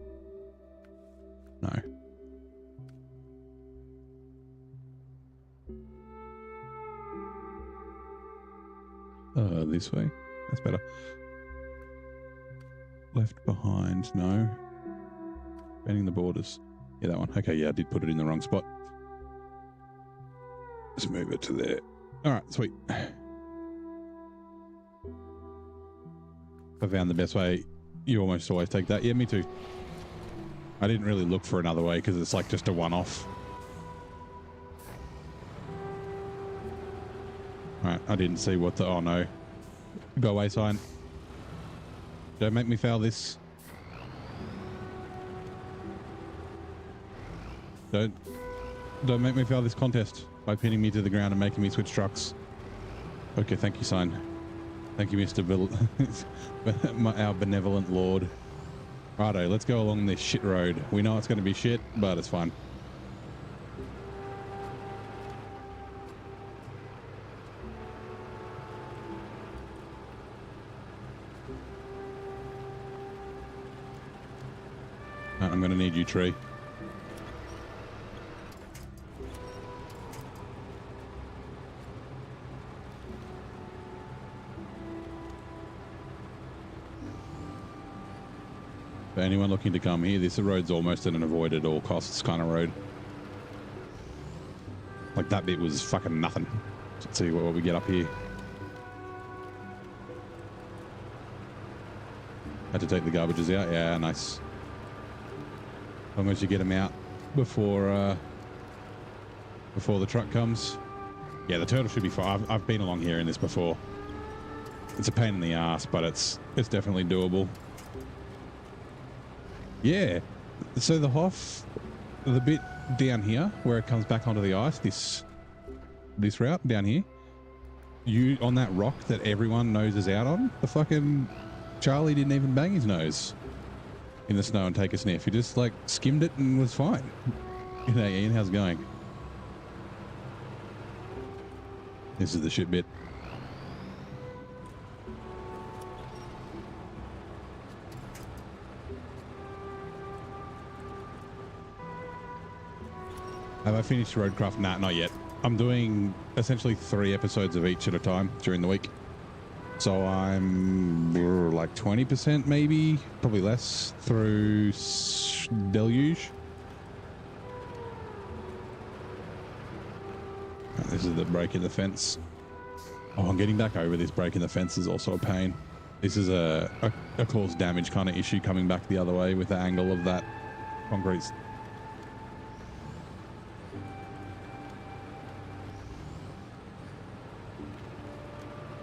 This way. That's better. Left behind, no. Bending the borders. Yeah, that one. Okay, yeah, I did put it in the wrong spot. Let's move it to there. All right, sweet. I found the best way. You almost always take that. Yeah, me too. I didn't really look for another way because it's like just a one-off. All right, I didn't see what the... Oh, no. Go away sign. Don't make me fail this. Don't make me fail this contest by pinning me to the ground and making me switch trucks. Okay, thank you, sign. Thank you, Mr. Our benevolent lord. Righto, let's go along this shit road. We know it's going to be shit, but it's fine. I'm going to need you, tree. For anyone looking to come here, this road's almost an avoid at all costs kind of road. Like that bit was fucking nothing. Let's see what we get up here. Had to take the garbages out. Yeah, nice. As long as you get them out before the truck comes. Yeah, the turtle should be fine. I've been along here in this before. It's a pain in the ass, but it's definitely doable. Yeah. So the Hoff, the bit down here where it comes back onto the ice, this route down here, you on that rock that everyone noses out on, the fucking Charlie didn't even bang his nose in the snow and take a sniff. He just like skimmed it and was fine. You know, Ian, how's it going? This is the shit bit. Have I finished Roadcraft? Nah, not yet. I'm doing essentially 3 episodes of each at a time during the week. So I'm like 20% maybe, probably less, through Deluge. Oh, this is the break in the fence. Oh, I'm getting back over this break in the fence is also a pain. This is a cause damage kind of issue coming back the other way with the angle of that concrete.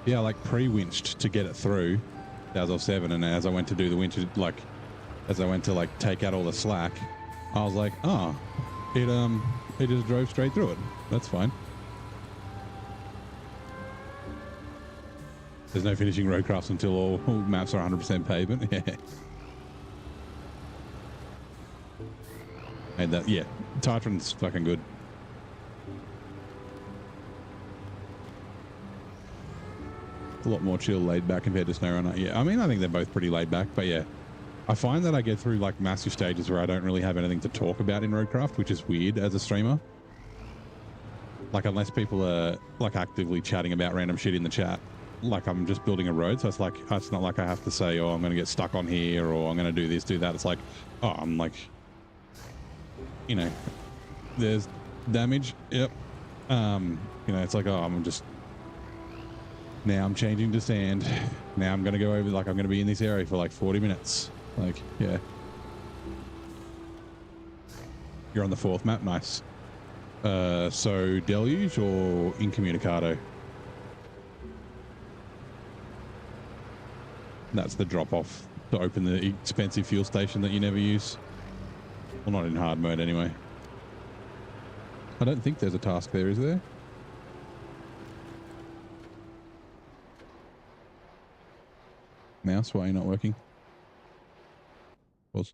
Yeah, like pre-winched to get it through Dazzle 7, and as I went to do the winch, like as I went to like take out all the slack, I was like, oh, it just drove straight through it. That's fine. There's no finishing Roadcrafts until all maps are 100% pavement. Yeah. And that, yeah, Tartarin's fucking good. A lot more chill, laid back compared to SnowRunner. Yeah, I mean, I think they're both pretty laid back, but yeah, I find that I get through like massive stages where I don't really have anything to talk about in Roadcraft, which is weird as a streamer. Like, unless people are like actively chatting about random shit in the chat, like I'm just building a road, so it's like, it's not like I have to say, oh, I'm going to get stuck on here, or I'm going to do this, do that. It's like, oh, I'm like, you know, there's damage. Yep. You know, it's like, oh, I'm just. Now I'm changing to sand. Now I'm going to go over, like I'm going to be in this area for like 40 minutes. Like, yeah. You're on the 4th map. Nice. So Deluge or Incommunicado? That's the drop off to open the expensive fuel station that you never use. Well, not in hard mode anyway. I don't think there's a task there, is there? Mouse, why are you not working? Was.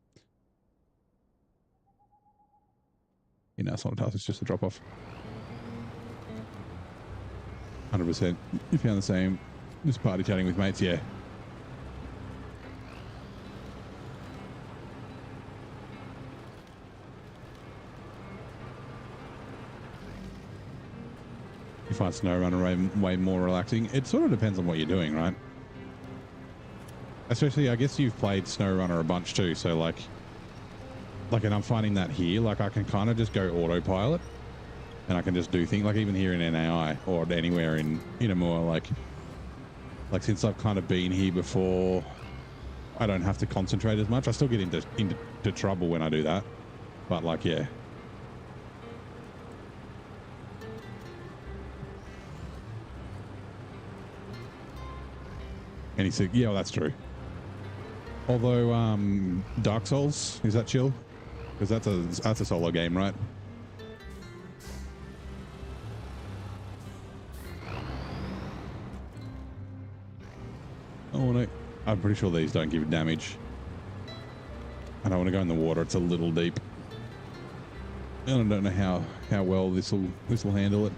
You know, it's not a task, it's just a drop off. 100%. You found the same. Just party chatting with mates, yeah. You find SnowRunner way more relaxing. It sort of depends on what you're doing, right? Especially, I guess you've played SnowRunner a bunch too, so like, like, and I'm finding that here, like I can kind of just go autopilot and I can just do things like even here in NAI or anywhere in Amur, like since I've kind of been here before, I don't have to concentrate as much. I still get into trouble when I do that, but like, yeah. And he said, yeah, well, that's true. Although Dark Souls, is that chill? Because that's a solo game, right? Oh no, I'm pretty sure these don't give damage. I don't want to go in the water; it's a little deep. And I don't know how well this will handle it.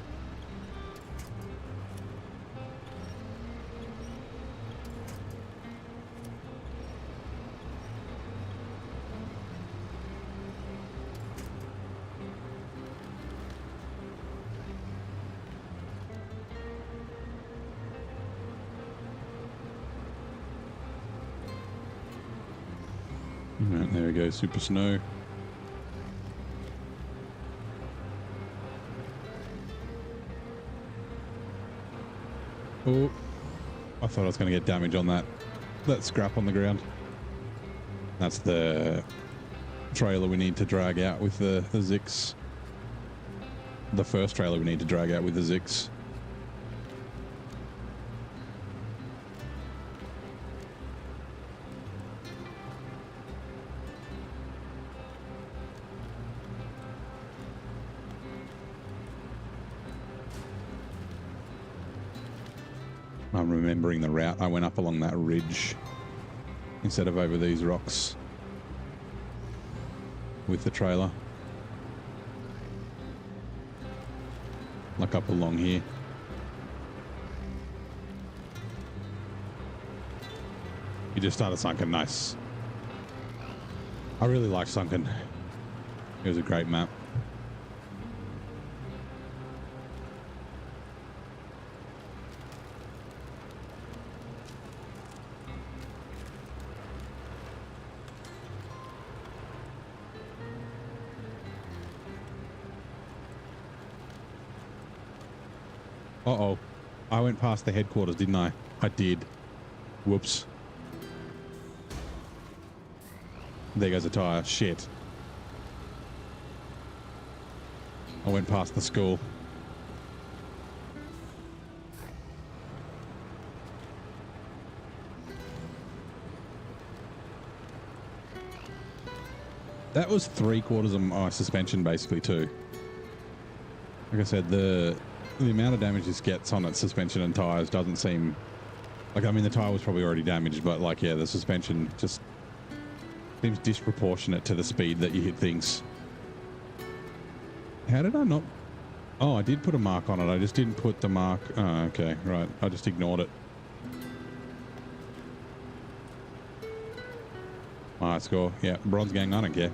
Right, there we go, super snow. Oh, I thought I was going to get damage on that scrap on the ground. That's the trailer we need to drag out with the Zix. The first trailer we need to drag out with the Zix. I'm remembering the route. I went up along that ridge instead of over these rocks with the trailer. Like up along here. You just started Sunken, nice. I really liked Sunken. It was a great map. Uh-oh. I went past the headquarters, didn't I? I did. Whoops. There goes a tire. Shit. I went past the school. That was 3/4 of my suspension basically too. Like I said, the amount of damage this gets on its suspension and tires doesn't seem like, I mean, the tire was probably already damaged, but like, yeah, the suspension just seems disproportionate to the speed that you hit things. How did I not? Oh, I did put a mark on it. I just didn't put the mark. Oh, okay, right. I just ignored it. High score. Yeah, bronze gang. I don't care.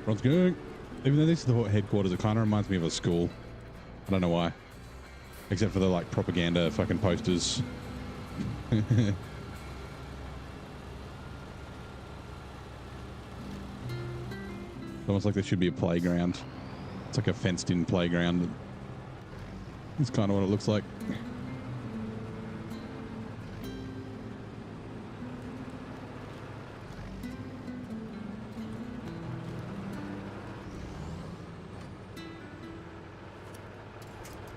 Bronze gang. Even though this is the headquarters, it kind of reminds me of a school. I don't know why. Except for the, like, propaganda fucking posters. It's almost like there should be a playground. It's like a fenced-in playground. It's kind of what it looks like.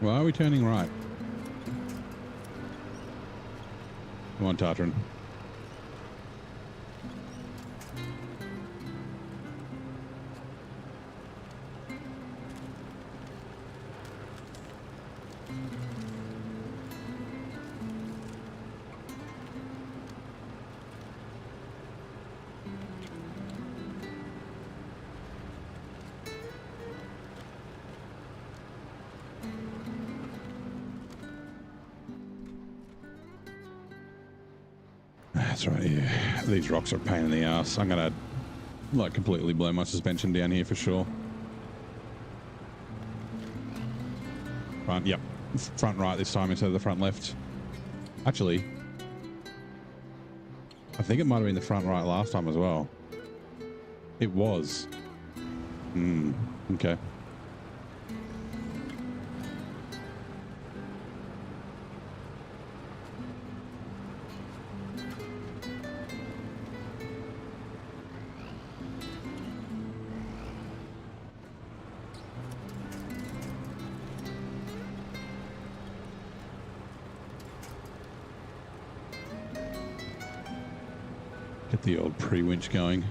Why are we turning right? Come on, Tartarin. That's right, yeah. These rocks are a pain in the ass. I'm gonna, like, completely blow my suspension down here for sure. Front, yep. Front right this time instead of the front left. Actually, I think it might have been the front right last time as well. It was. Okay. Get the old pre-winch going.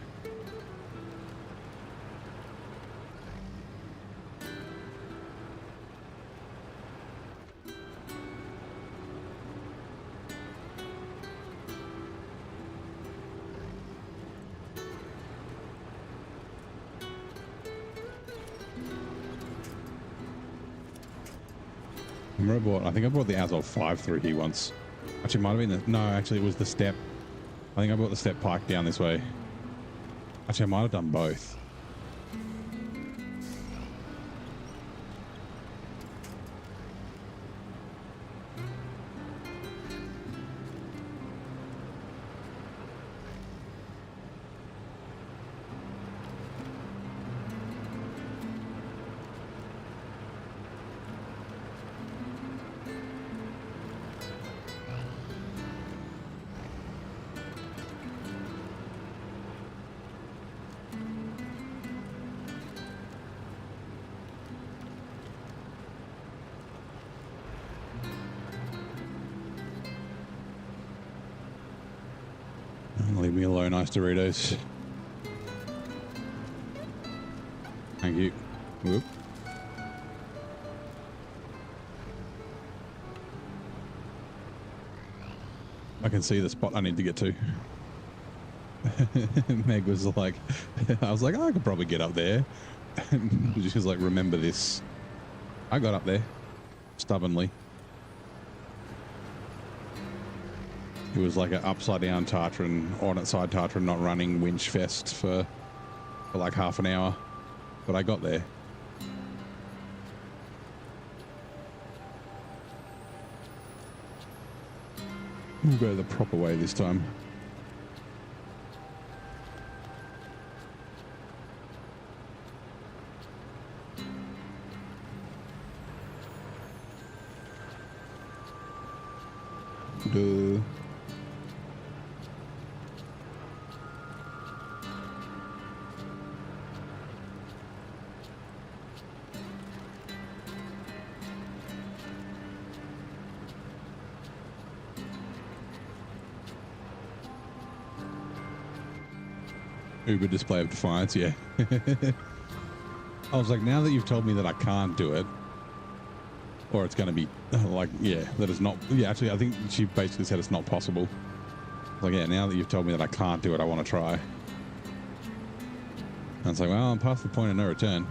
I think I brought the Azov 5 through here once. Actually, it might have been the... No, actually, it was the step. I think I brought the step pike down this way. Actually, I might have done both. Leave me alone, nice Doritos. Thank you. Whoop. I can see the spot I need to get to. Meg was like, I was like, oh, I could probably get up there. She was like, remember this. I got up there stubbornly. It was like an upside down Tartarin, on its side Tartarin not running winch fest for like half an hour, but I got there. We'll go the proper way this time. Duh. Uber display of defiance, yeah. I was like, now that you've told me that I can't do it, or it's going to be like, yeah, that is not, yeah, actually, I think she basically said it's not possible. Like, yeah, now that you've told me that I can't do it, I want to try. And it's like, well, I'm past the point of no return.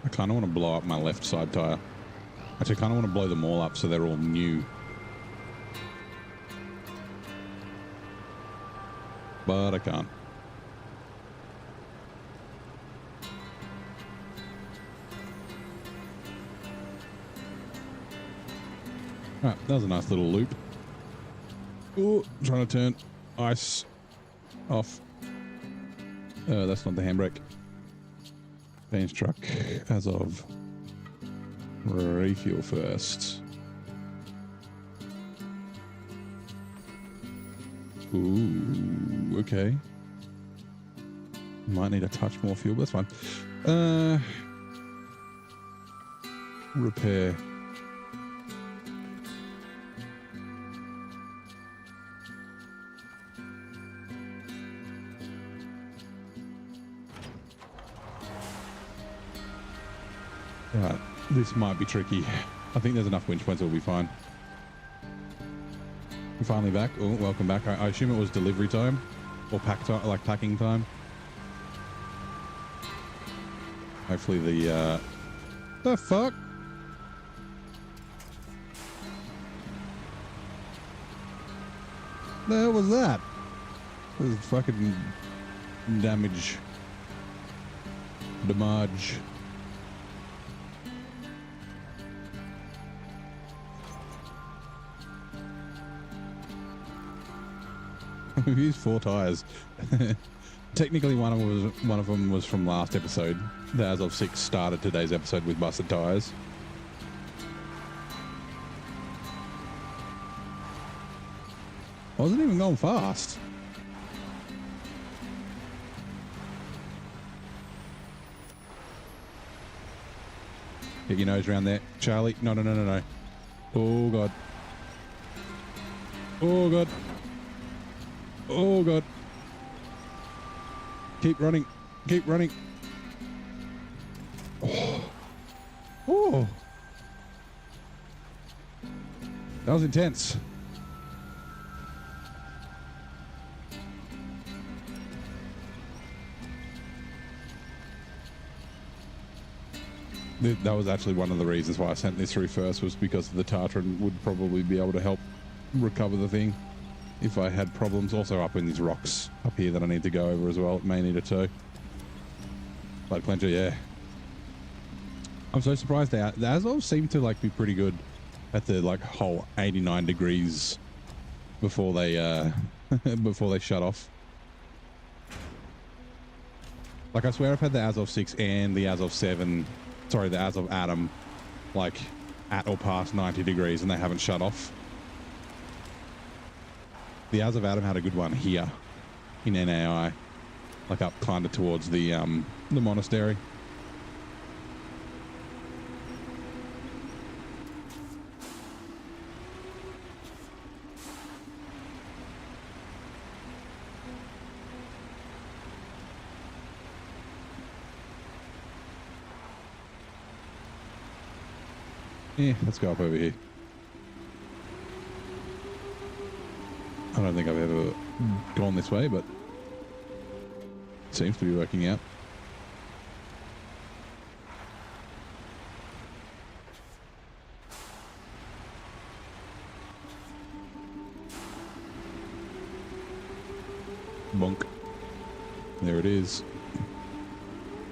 I kind of want to blow up my left side tire. Actually, I kind of want to blow them all up so they're all new. But I can't. Alright, that was a nice little loop. Oh, trying to turn ice off. That's not the handbrake. Change truck as of refuel first. Ooh, okay. Might need a touch more fuel, but that's fine. Repair. Right, this might be tricky. I think there's enough winch points, it'll be fine. We're finally back. Oh, welcome back. I assume it was delivery time or pack time, like packing time. Hopefully the fuck? The hell was that? There's fucking damage. Damage. We've used 4 tires. Technically, one of them was from last episode. The As of 6 started today's episode with busted tires. I wasn't even going fast. Get your nose around there, Charlie. No. Oh god. Oh god. Oh god. Keep running. Keep running. Oh. Oh. That was intense. That was actually one of the reasons why I sent this through first, was because the Tartarin would probably be able to help recover the thing if I had problems. Also up in these rocks up here that I need to go over as well. It may need a tow. Blood cleanser, yeah. I'm so surprised the Azov seem to like be pretty good at the like whole 89 degrees before they before they shut off. Like I swear I've had the Azov 6 and the Azov 7, sorry, the Azov Atom, like at or past 90 degrees and they haven't shut off. The Azov Atom had a good one here in NAI, like up kind of towards the monastery. Yeah, let's go up over here. I don't think I've ever gone this way, but it seems to be working out. Bonk. There it is.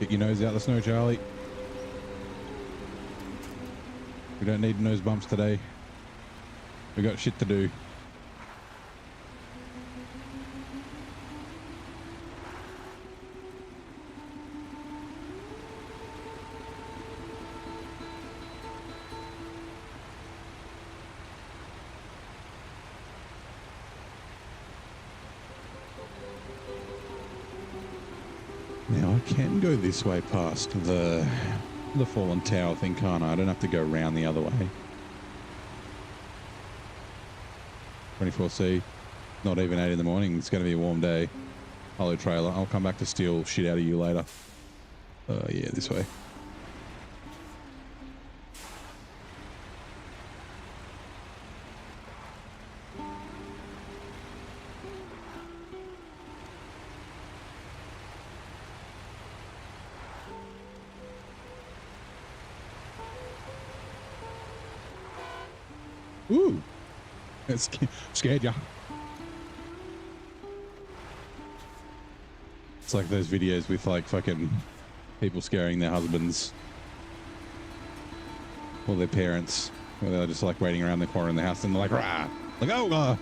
Get your nose out the snow, Charlie. We don't need nose bumps today. We got shit to do. Now I can go this way past the fallen tower thing, can't I? I don't have to go around the other way. 24C, not even 8 in the morning. It's going to be a warm day. Hello, trailer. I'll come back to steal shit out of you later. Yeah, this way. Ooh, it scared ya. It's like those videos with like fucking people scaring their husbands or their parents, where they're just like waiting around the corner in the house and they're like, rah, like, oh,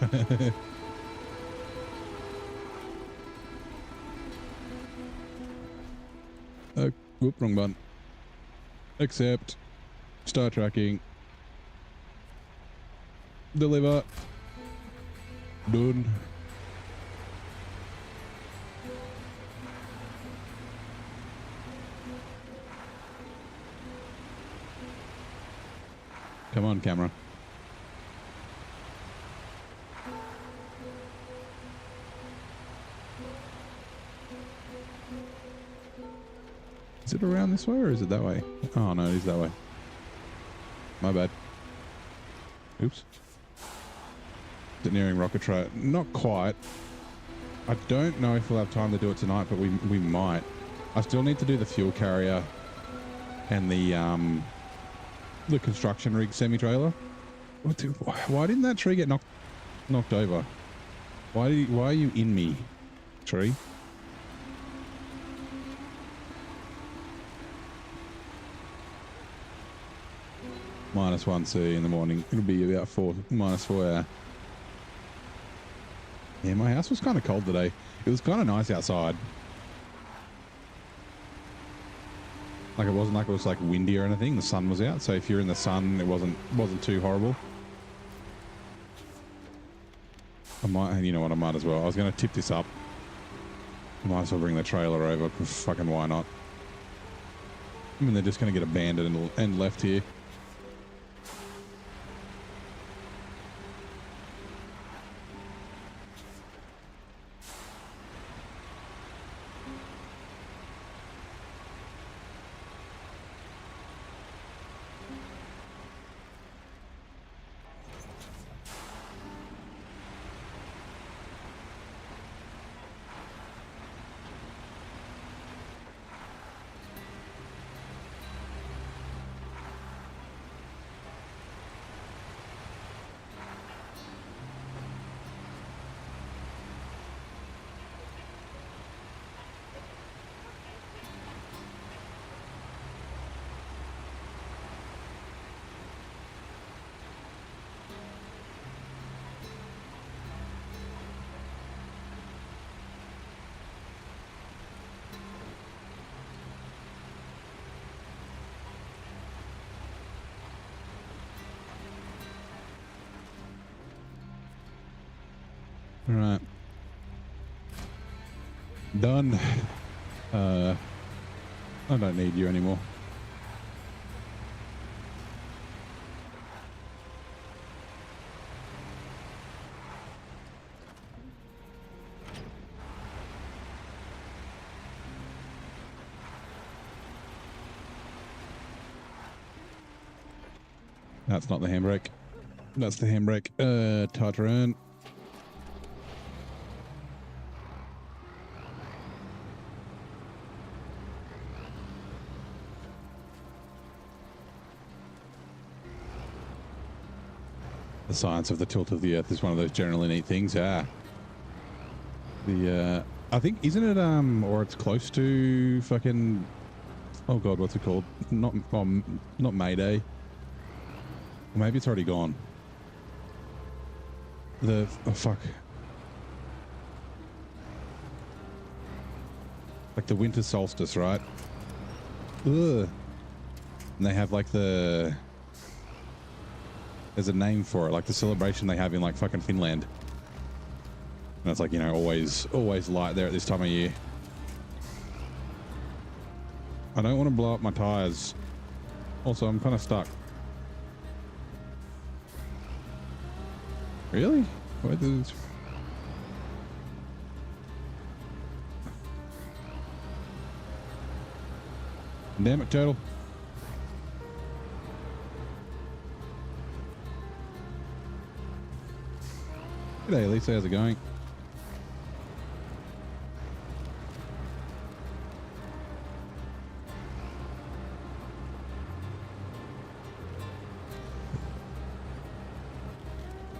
oh, whoop, wrong button. Accept. Start tracking. Deliver. Done. Come on, camera. Is it around this way or is it that way? Oh no, it is that way. My bad. Oops. Is it nearing rocket tray? Not quite. I don't know if we'll have time to do it tonight, but we might. I still need to do the fuel carrier and the construction rig semi-trailer. Why didn't that tree get knocked over? Why are you in me? tree. -1C in the morning. It'll be about -4 hour. Yeah, my house was kind of cold today. It was kind of nice outside. Like it wasn't like it was like windy or anything. The sun was out, so if you're in the sun, it wasn't too horrible. I might, you know what? I might as well. I was going to tip this up. I might as well bring the trailer over. Fucking why not? I mean, they're just going to get abandoned and left here. All right. Done. I don't need you anymore. That's not the handbrake. That's the handbrake. Tartarin. The science of the tilt of the Earth is one of those generally neat things. Yeah. The I think isn't it or it's close to fucking, oh god, what's it called? Not Mayday. Or maybe it's already gone. Oh fuck. Like the winter solstice, right? Ugh. And they have like there's a name for it, like the celebration they have in like fucking Finland. And it's like, you know, always light there at this time of year. I don't want to blow up my tires. Also, I'm kind of stuck. Really? What is... Damn it, turtle. G'day, Lisa. How's it going?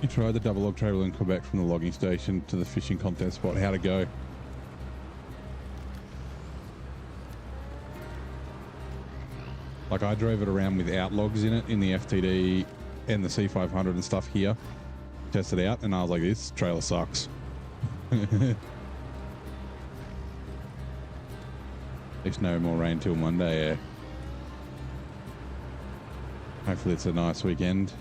You tried the double log travel in Quebec from the logging station to the fishing contest spot. How'd it go? Like I drove it around without logs in it in the FTD and the C500 and stuff here. Tested out and I was like, this trailer sucks. There's no more rain till Monday, yeah. Hopefully it's a nice weekend.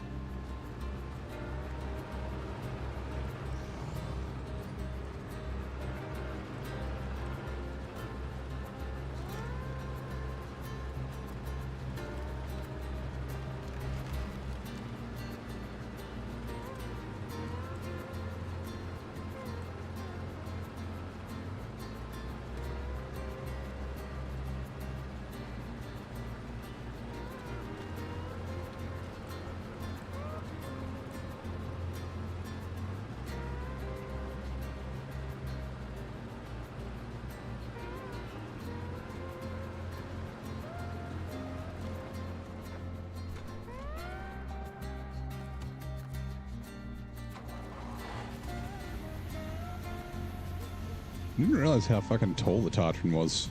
didn't realize how fucking tall the Tartarin was.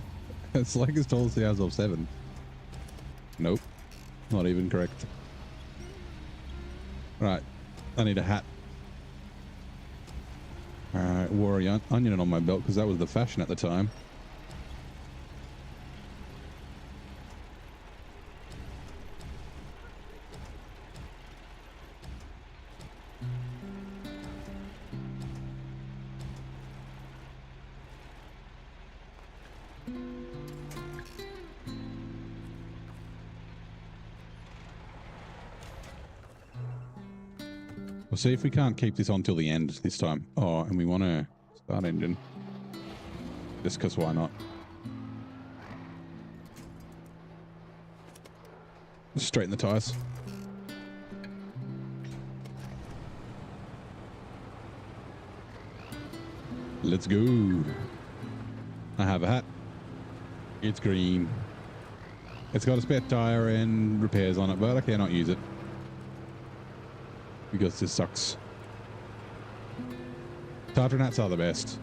It's like as tall as the Azov 7. Nope. Not even correct. Right. I need a hat. Alright, wore a onion on my belt because that was the fashion at the time. We'll see if we can't keep this on till the end this time. Oh, and we want to start engine. Just because why not? Straighten the tires. Let's go. I have a hat. It's green. It's got a spare tire and repairs on it, but I cannot use it because this sucks. Tartarin hats are the best.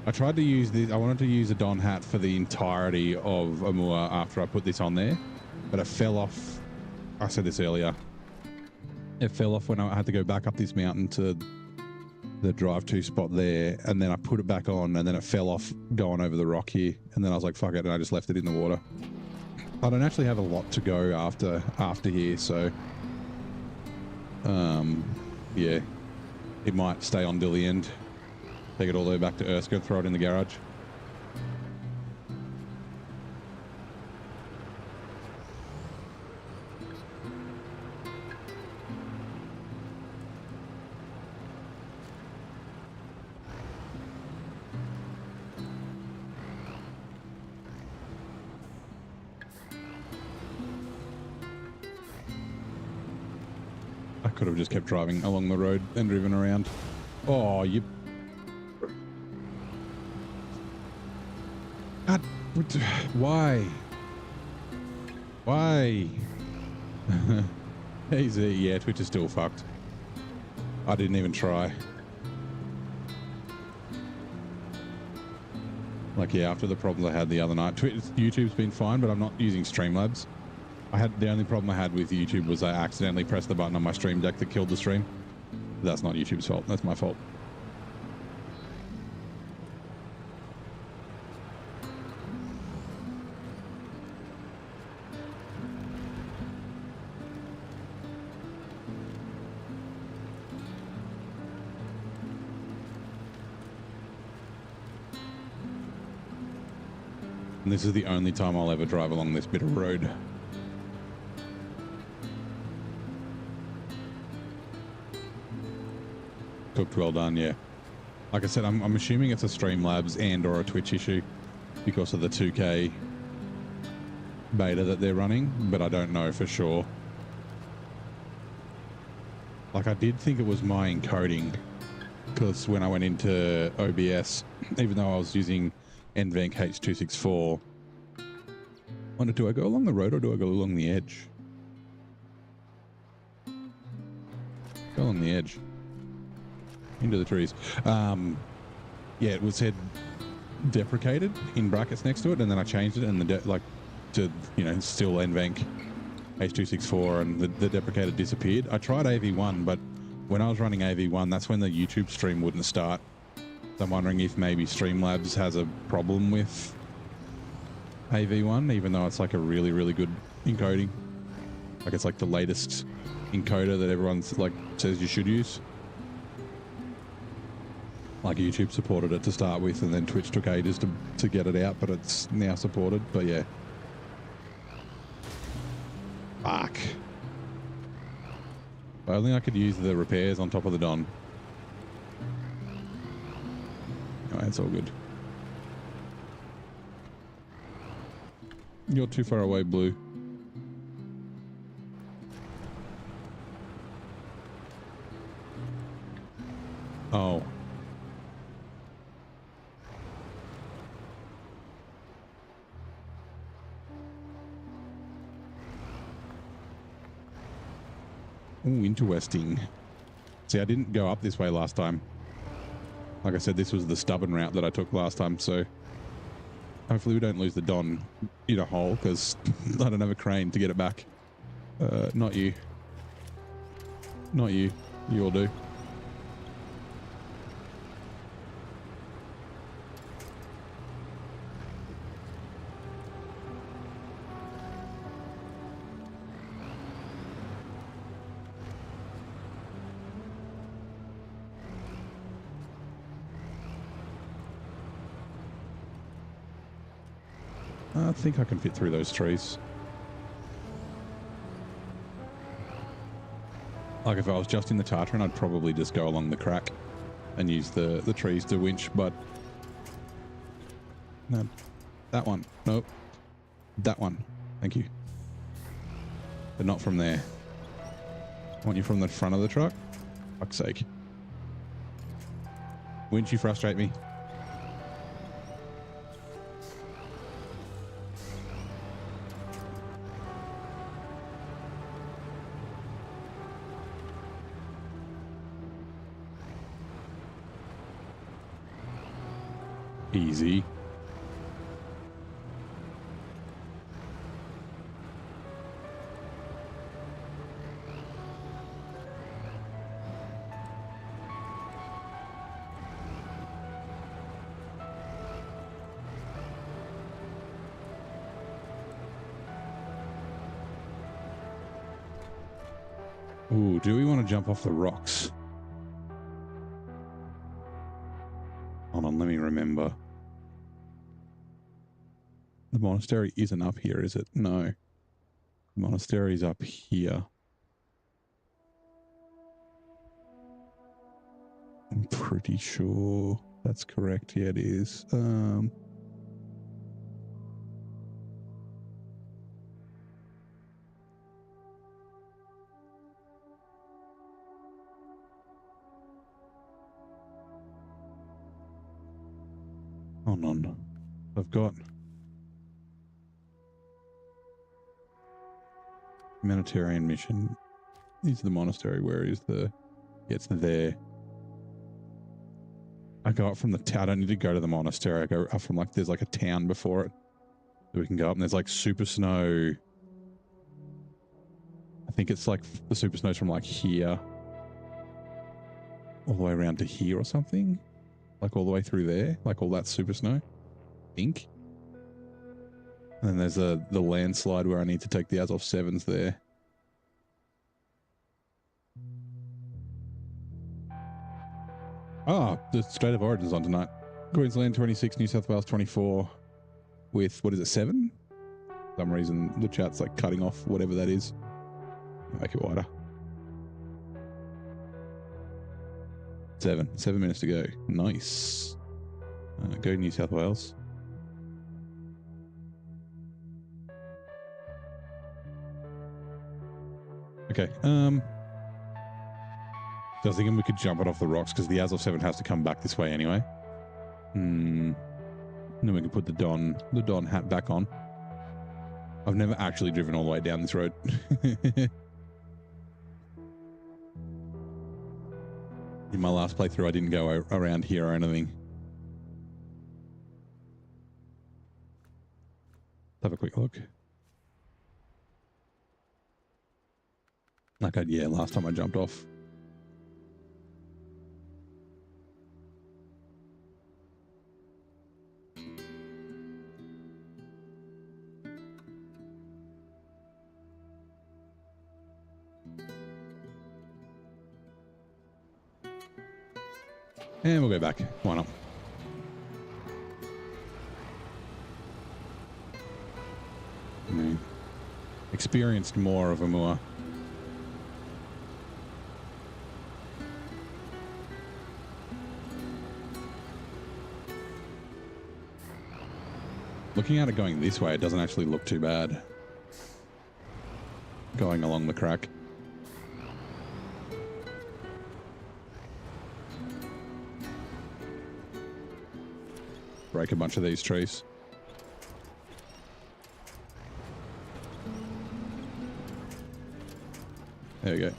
I tried to use this. I wanted to use a Don hat for the entirety of Amur after I put this on there, but it fell off. I said this earlier. It fell off when I had to go back up this mountain to the drive to spot there, and then I put it back on, and then it fell off going over the rock here, and then I was like, fuck it, and I just left it in the water. I don't actually have a lot to go after here, so yeah, it might stay on till the end. Take it all the way back to Erskine, throw it in the garage. I could have just kept driving along the road and driven around. Oh, you... God, why? Why? Easy. Yeah, Twitch is still fucked. I didn't even try. Like, yeah, after the problems I had the other night, YouTube's been fine, but I'm not using Streamlabs. The only problem I had with YouTube was I accidentally pressed the button on my stream deck that killed the stream. That's not YouTube's fault. That's my fault. And this is the only time I'll ever drive along this bit of road. Cooked well done, yeah. Like I said, I'm assuming it's a Streamlabs and or a Twitch issue because of the 2K beta that they're running, but I don't know for sure. Like, I did think it was my encoding because when I went into OBS, even though I was using NVENC H264, I wondered, do I go along the road or do I go along the edge? Go along the edge. Into the trees. Yeah, it was said deprecated in brackets next to it, and then I changed it, and to still NVENC H264, and the deprecated disappeared. I tried AV1, but when I was running AV1, that's when the YouTube stream wouldn't start. So I'm wondering if maybe Streamlabs has a problem with AV1, even though it's like a really, really good encoding. Like, it's like the latest encoder that everyone's like says you should use. Like, YouTube supported it to start with, and then Twitch took ages to get it out, but it's now supported. But yeah. Fuck. If only I could use the repairs on top of the Don. Anyway, it's all good. You're too far away, Blue. Oh. Ooh, interesting. See, I didn't go up this way last time. Like I said, this was the stubborn route that I took last time, so hopefully we don't lose the Don in a hole, because I don't have a crane to get it back. Not you. Not you. You all do. I think I can fit through those trees. Like if I was just in the Tartarin, I'd probably just go along the crack and use the trees to winch, but no, that one, nope, that one, thank you. But not from there. I want you from the front of the truck. Fuck's sake. Winch, you frustrate me. Easy. Ooh, do we want to jump off the rocks? Hold on, let me remember. The monastery isn't up here, is it? No. The monastery's up here. I'm pretty sure that's correct. Yeah, it is. Oh no. I've got humanitarian mission. Is the monastery. Where is the... Yeah, it's there. I go up from the town. I don't need to go to the monastery. I go up from like, there's like a town before it that we can go up, and there's like super snow. I think it's like the super snow's from like here all the way around to here or something. Like all the way through there, like all that super snow. I think. And then there's the landslide where I need to take the Azov 7s there. Ah, the State of Origin's on tonight. Queensland 26, New South Wales 24 with, what is it, 7? For some reason the chat's like cutting off whatever that is. Make it wider. 7 minutes to go. Nice. Go New South Wales. Okay. So I was thinking we could jump it off the rocks because the Azov 7 has to come back this way anyway. And then we can put the Don hat back on. I've never actually driven all the way down this road. In my last playthrough, I didn't go around here or anything. Let's have a quick look. Like yeah, last time I jumped off. And we'll go back. Why not? I mean, experienced more of Amur. Looking at it going this way, it doesn't actually look too bad. Going along the crack. Break a bunch of these trees. There we go.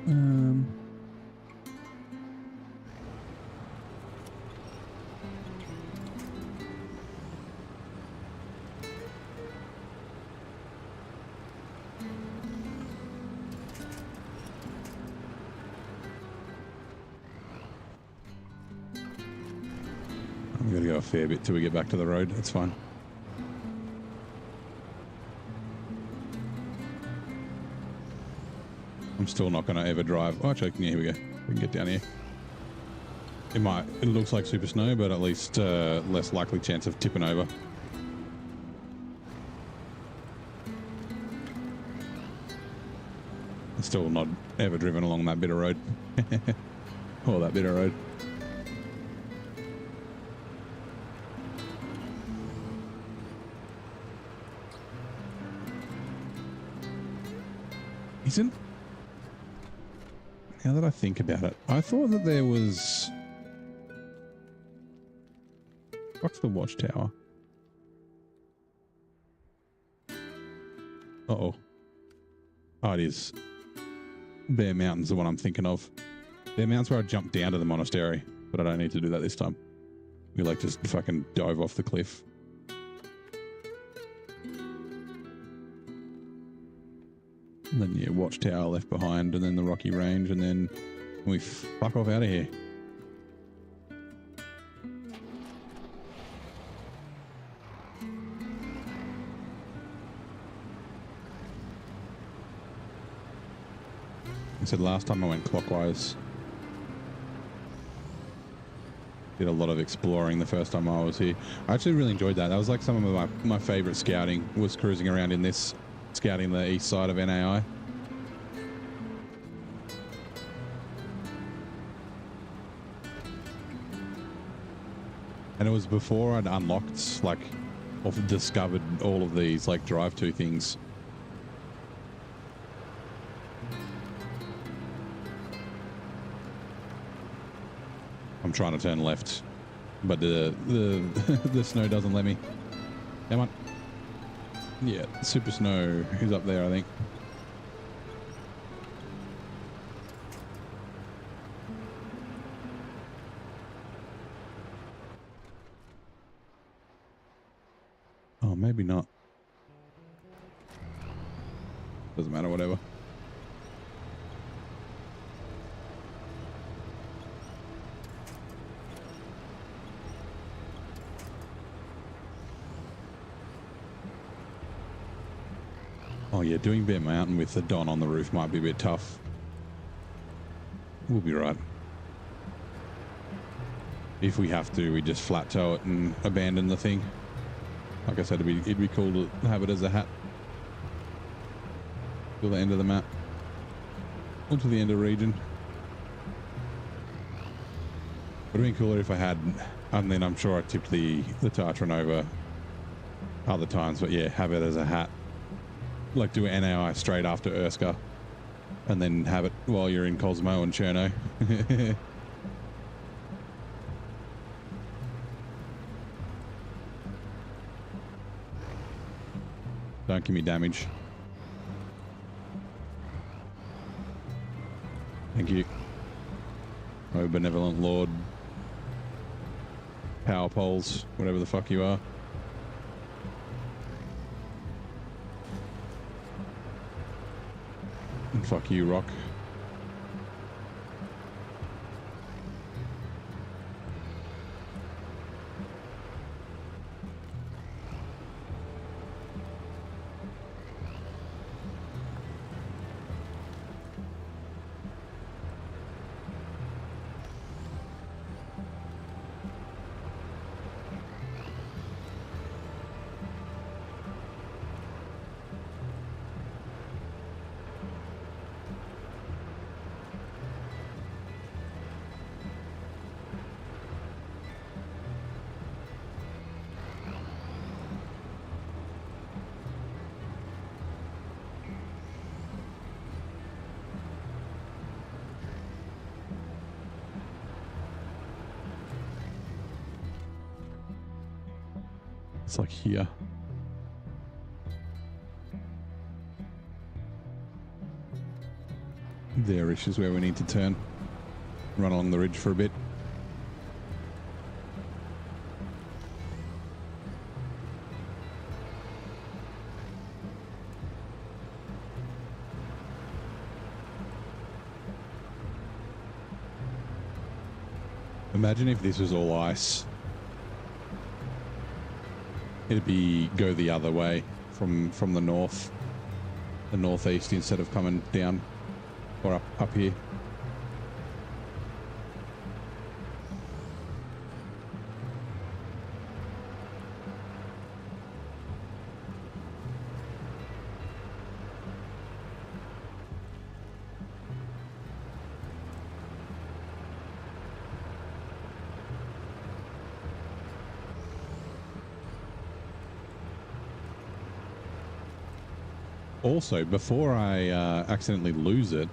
I'm going to go a fair bit till we get back to the road. That's fine. I'm still not going to ever drive. Oh, actually, yeah, here we go. We can get down here. It looks like super snow, but at least less likely chance of tipping over. Still not ever driven along that bit of road. Or that bit of road. Isn't? Now that I think about it, I thought that there was... What's the watchtower? Uh-oh. Oh, it is. Bear Mountain's the one I'm thinking of. Bear Mountain's where I jumped down to the monastery, but I don't need to do that this time. We like just fucking dove off the cliff. And then, yeah, watchtower left behind, and then the rocky range, and then we fuck off out of here. I said last time I went clockwise. Did a lot of exploring the first time I was here. I actually really enjoyed that. That was like some of my favorite scouting was cruising around in this, scouting the east side of NAI. And it was before I'd unlocked, like, or discovered all of these, like, drive-to things. I'm trying to turn left, but the the snow doesn't let me. Come on. Yeah, super snow is up there, I think. Oh, maybe not. Doesn't matter, whatever. Oh yeah, doing Bear Mountain with the Don on the roof might be a bit tough. We'll be right. If we have to, we just flat tow it and abandon the thing. Like I said, it'd be cool to have it as a hat. To the end of the map. Or to the end of the region. Would have been cooler if I had, and then I'm sure I tipped the Tartarin over other times, but yeah, have it as a hat. Like do an NAI straight after Urska, and then have it while you're in Cosmo and Cherno. Don't give me damage. Thank you. Oh, benevolent Lord. Power poles, whatever the fuck you are. And fuck you, Rock. It's like here. There-ish is where we need to turn. Run along the ridge for a bit. Imagine if this was all ice. It'd be go the other way from the north, the northeast, instead of coming down or up here. Also, before I accidentally lose it,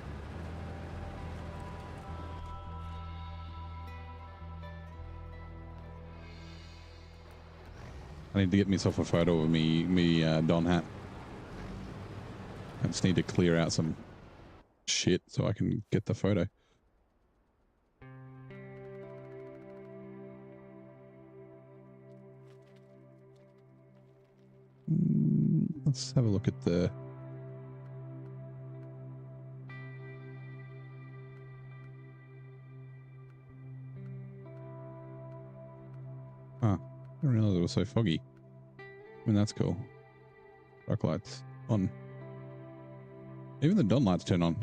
I need to get myself a photo of me Don hat. I just need to clear out some shit so I can get the photo. Let's have a look at the... Huh. I didn't realize it was so foggy. I mean, that's cool. Dark lights on. Even the dawn lights turn on.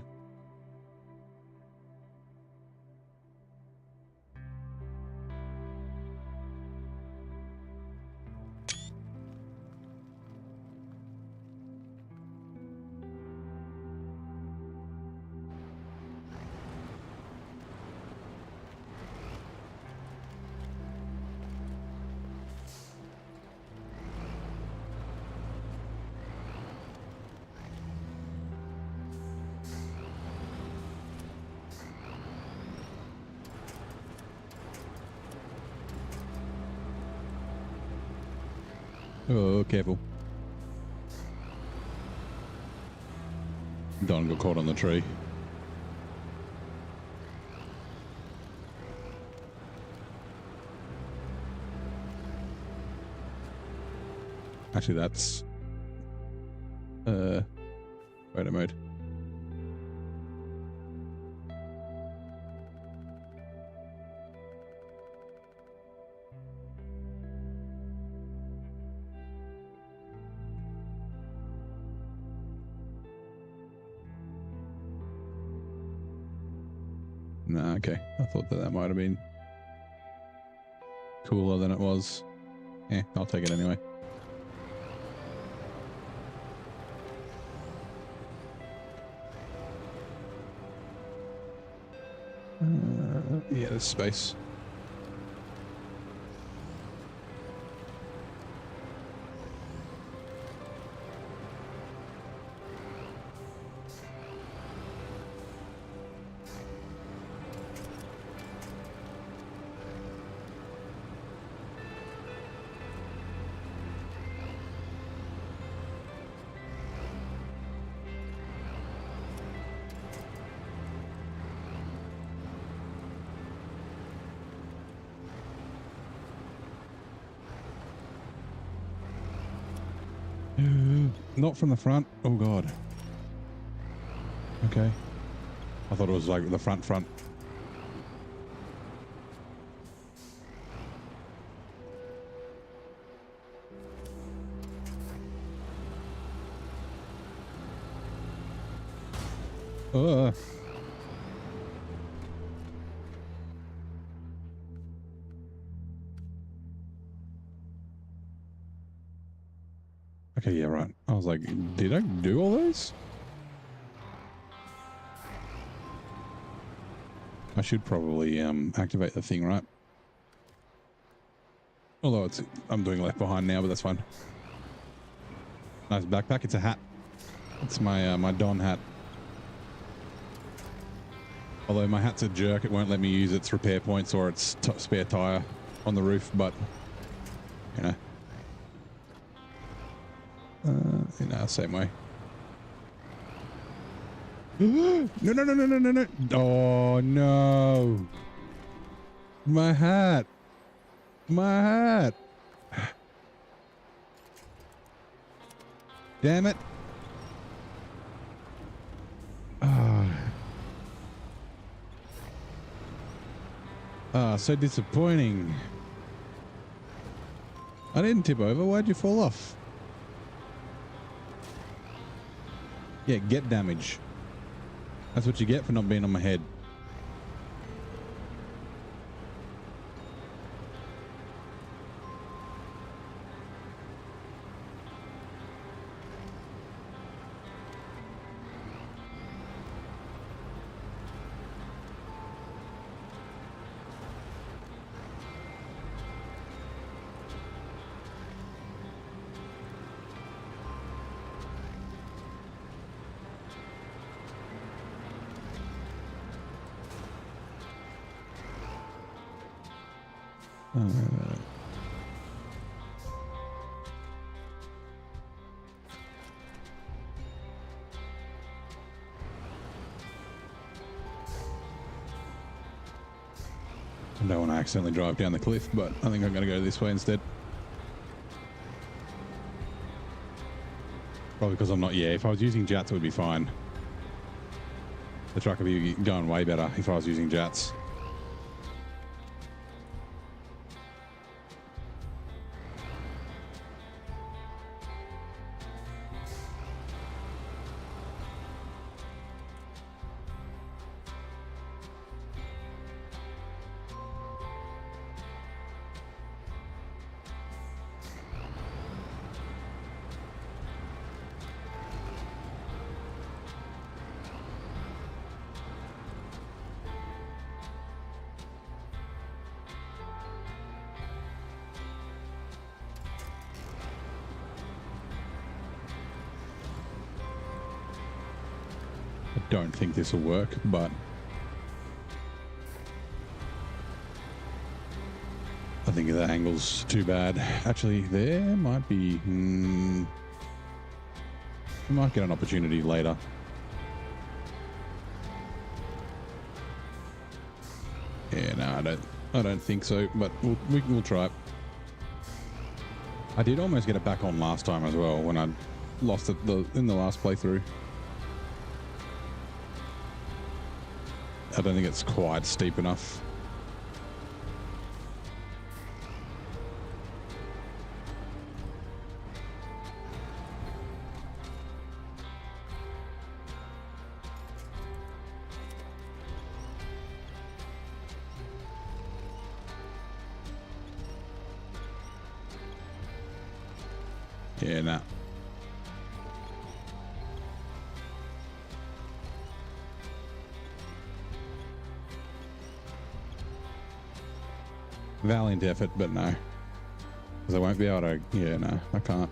Oh, careful. Don got caught on the tree. Actually, that's photo mode. Nah, okay. I thought that might have been cooler than it was. Yeah, I'll take it anyway. Yeah, there's space. Not from the front. Oh god. Okay. I thought it was like the front. Okay, yeah, right. I was like, did I do all those? I should probably activate the thing, right? Although I'm doing left behind now, but that's fine. Nice backpack. It's a hat. It's my my Don hat. Although my hat's a jerk, it won't let me use its repair points or its spare tire on the roof, but you know. Same way. No, no, no, no, no, no, no. Oh, no. My hat. My hat. Damn it. So disappointing. I didn't tip over. Why'd you fall off? Yeah, get damage. That's what you get for not being on my head. I don't want to accidentally drive down the cliff, but I think I'm going to go this way instead. Probably because I'm not, yeah, if I was using jats, it would be fine. The truck would be going way better if I was using jats. I don't think this will work, but I think the angle's too bad. Actually, there might be... we might get an opportunity later. Yeah, no, I don't think so, but we'll try it. I did almost get it back on last time as well when I lost it in the last playthrough. I don't think it's quite steep enough. Yeah, nah. Valiant effort, but no. Because I won't be able to... Yeah, no, I can't.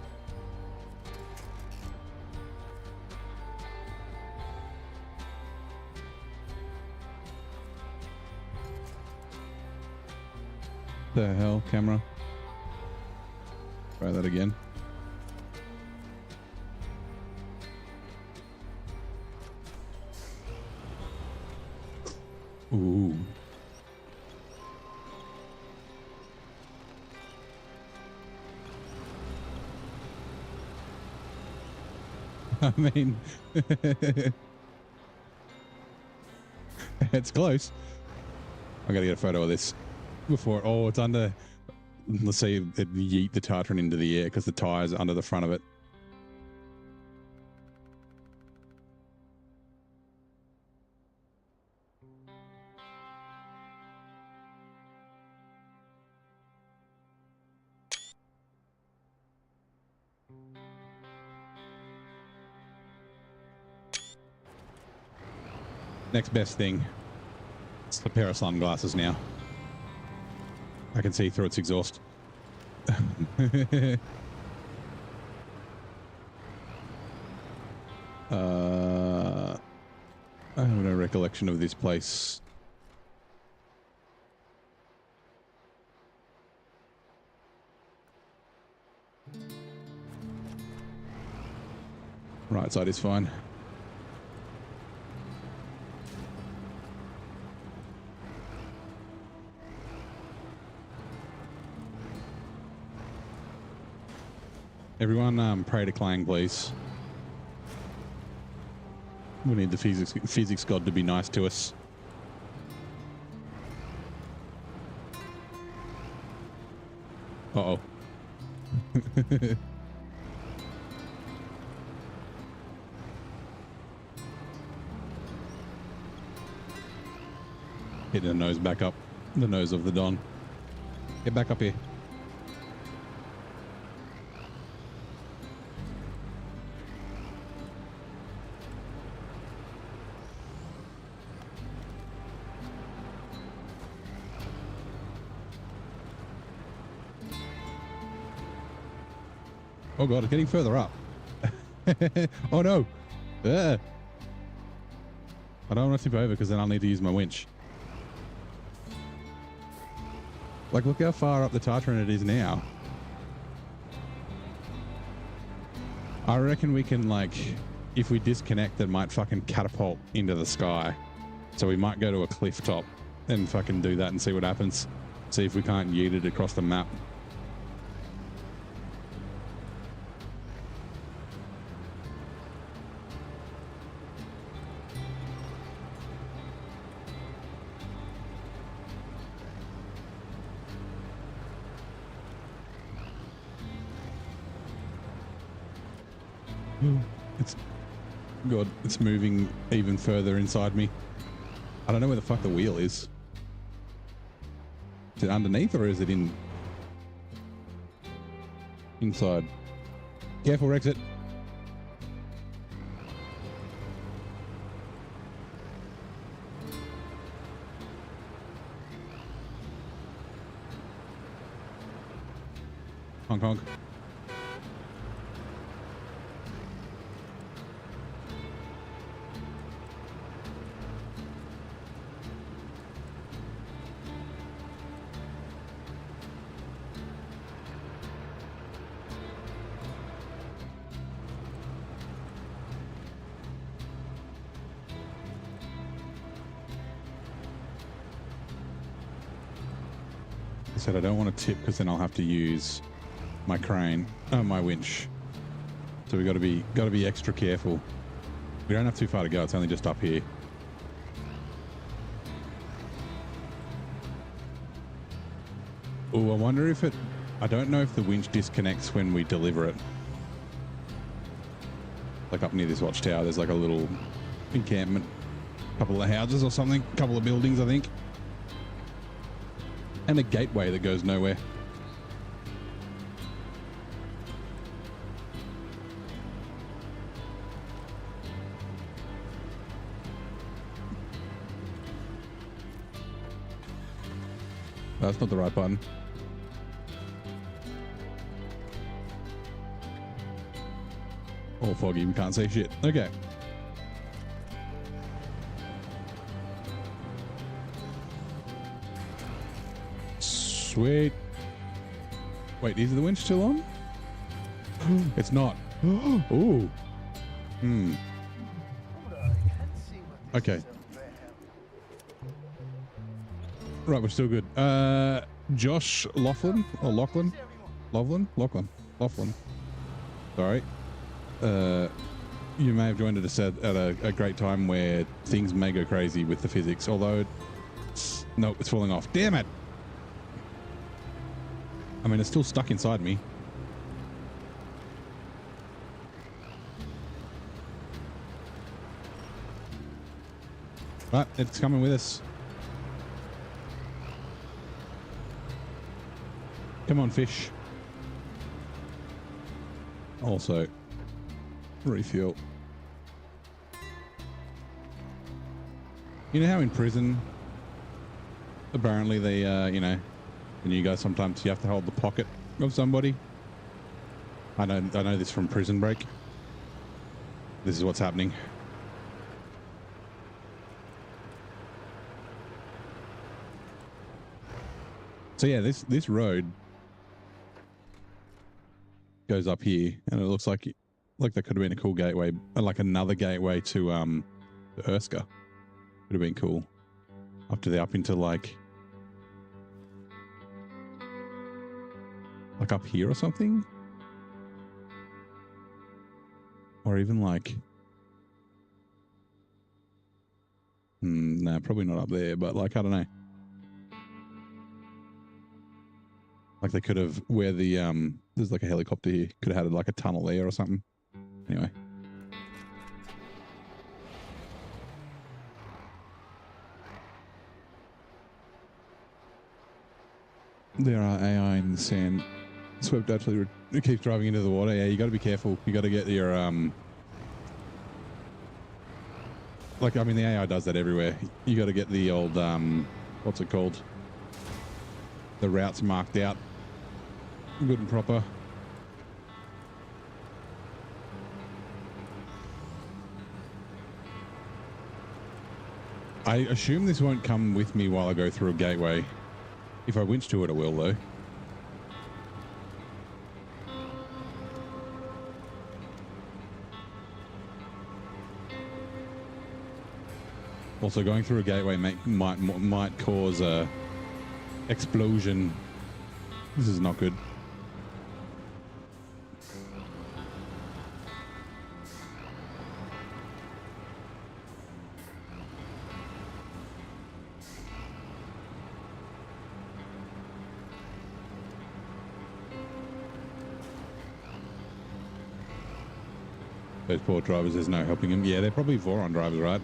The hell, camera? Try that again. Ooh. I mean, it's close. I gotta get a photo of this before. Oh, it's under. Let's see it yeet the Tartarin into the air because the tire's under the front of it. Next best thing. It's a pair of sunglasses now. I can see through its exhaust. I have no recollection of this place. Right side is fine. Everyone, pray to Clang, please. We need the physics god to be nice to us. Uh-oh. Hit the nose back up. The nose of the Don. Get back up here. Oh god, it's getting further up. Oh no. I don't want to tip over because then I'll need to use my winch. Like, look how far up the Tartarin it is now. I reckon we can, like, if we disconnect, it might fucking catapult into the sky. So we might go to a cliff top and fucking do that and see what happens. See if we can't yeet it across the map. God, it's moving even further inside me. I don't know where the fuck the wheel is. Is it underneath or is it inside? Careful, exit. Honk honk. I said I don't want to tip because then I'll have to use my crane, my winch. So we got to be extra careful. We don't have too far to go. It's only just up here. Oh, I wonder if I don't know if the winch disconnects when we deliver it. Like up near this watchtower, there's like a little encampment, couple of houses or something, couple of buildings, I think. And a gateway that goes nowhere. That's not the right button. All foggy, we can't see shit. Okay. Sweet. Wait, is the winch still on? It's not. Ooh. Okay. Right, we're still good. Josh Laughlin or Lachlan? Laughlin. Sorry. You may have joined us at a great time where things may go crazy with the physics, although no, it's falling off. Damn it. I mean, it's still stuck inside me. But it's coming with us. Come on, fish. Also, refuel. You know how in prison, apparently they, you know, and you guys sometimes you have to hold the pocket of somebody. I know this from Prison Break. This is what's happening. So yeah, this road goes up here, and it looks like that could have been a cool gateway, like another gateway to Urska. Would have been cool. Up into like up here or something. Or even like, nah, probably not up there, but like, I don't know. Like they could have, where the, there's like a helicopter here, could have had like a tunnel there or something. Anyway. There are AI in the sand. Swept actually keeps driving into the water. Yeah, you got to be careful. You got to get your, like, I mean, the AI does that everywhere. You got to get the old, what's it called? The routes marked out good and proper. I assume this won't come with me while I go through a gateway. If I winch to it, it will, though. Also, going through a gateway might cause a explosion. This is not good. Those poor drivers, there's no helping them. Yeah, they're probably Voron drivers, right?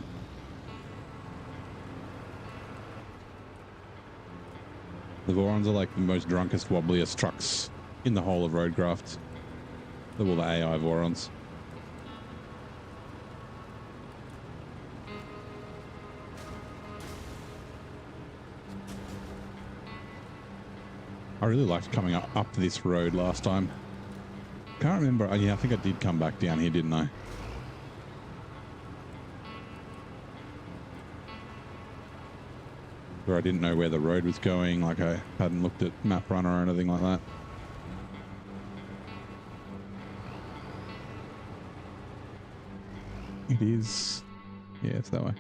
The Vorons are like the most drunkest, wobbliest trucks in the whole of Roadcraft. They're all the AI Vorons. I really liked coming up this road last time. Can't remember. Oh, yeah, I think I did come back down here, didn't I? Where I didn't know where the road was going, like I hadn't looked at Map Runner or anything like that. It is. Yeah, it's that way.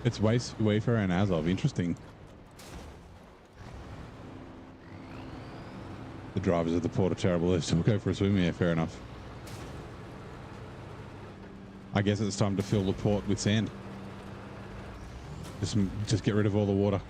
It's Wayfarer and Azov. Interesting. The drivers at the port are terrible. They still go for a swim. Yeah, fair enough. I guess it's time to fill the port with sand. Just get rid of all the water.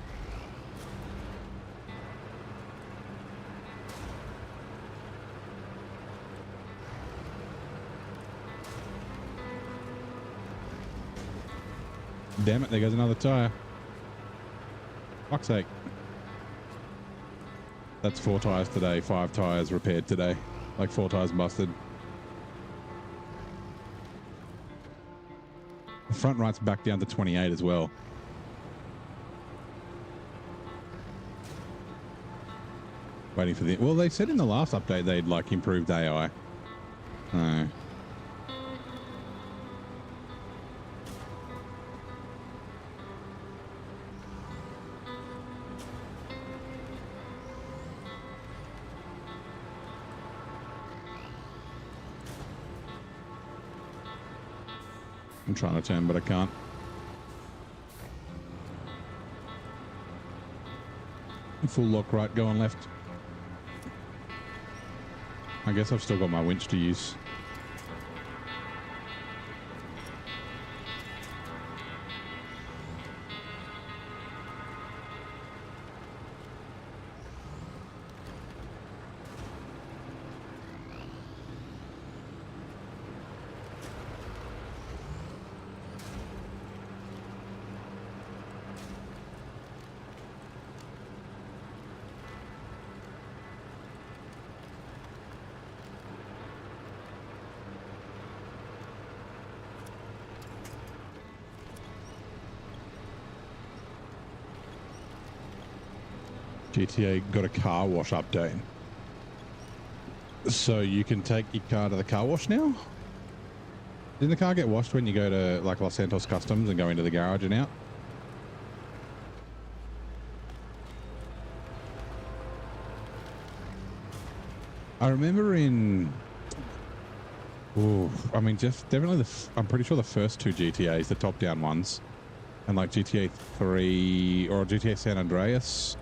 Damn it, there goes another tire. Fuck's sake. That's 4 tires today, 5 tires repaired today. Like 4 tires busted. The front right's back down to 28 as well. Waiting for the... Well, they said in the last update they'd like improved AI. No. I'm trying to turn, but I can't. Full lock right, going left. I guess I've still got my winch to use. GTA got a car wash update. So you can take your car to the car wash now? Didn't the car get washed when you go to like Los Santos Customs and go into the garage and out? I remember in Ooh, I mean, just definitely I'm pretty sure the first two GTAs, the top-down ones, and like GTA 3 or GTA San Andreas,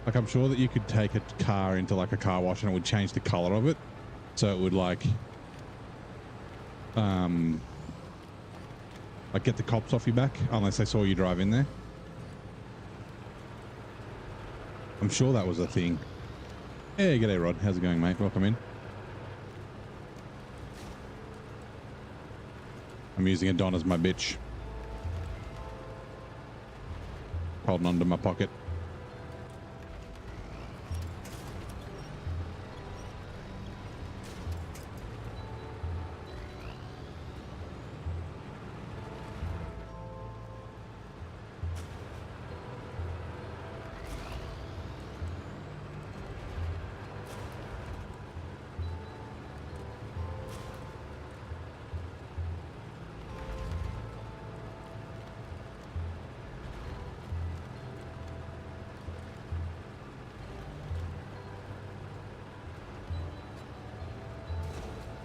like I'm sure that you could take a car into like a car wash and it would change the color of it, so it would like get the cops off your back unless they saw you drive in there. I'm sure that was a thing. Yeah, g'day Rod. How's it going, mate? Welcome in. I'm using a Don as my bitch. Holding onto my pocket.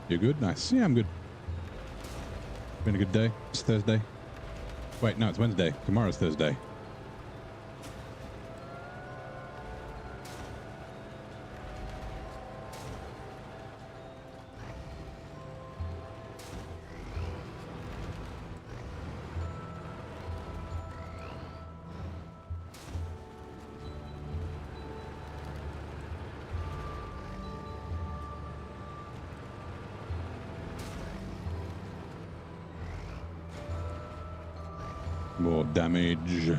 You're good? Nice. Yeah, I'm good. Been a good day. It's Thursday. Wait, no, it's Wednesday. Tomorrow's Thursday. More damage.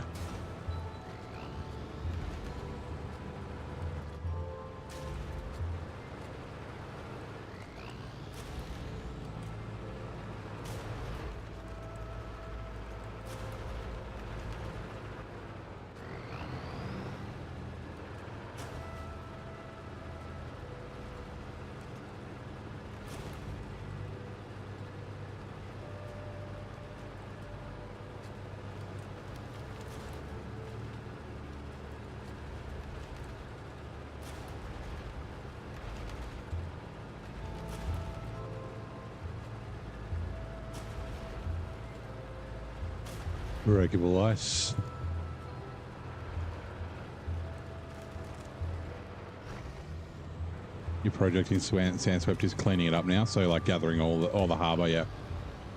Breakable ice. Your project in Sandswept is cleaning it up now, so like gathering all the harbour, yeah,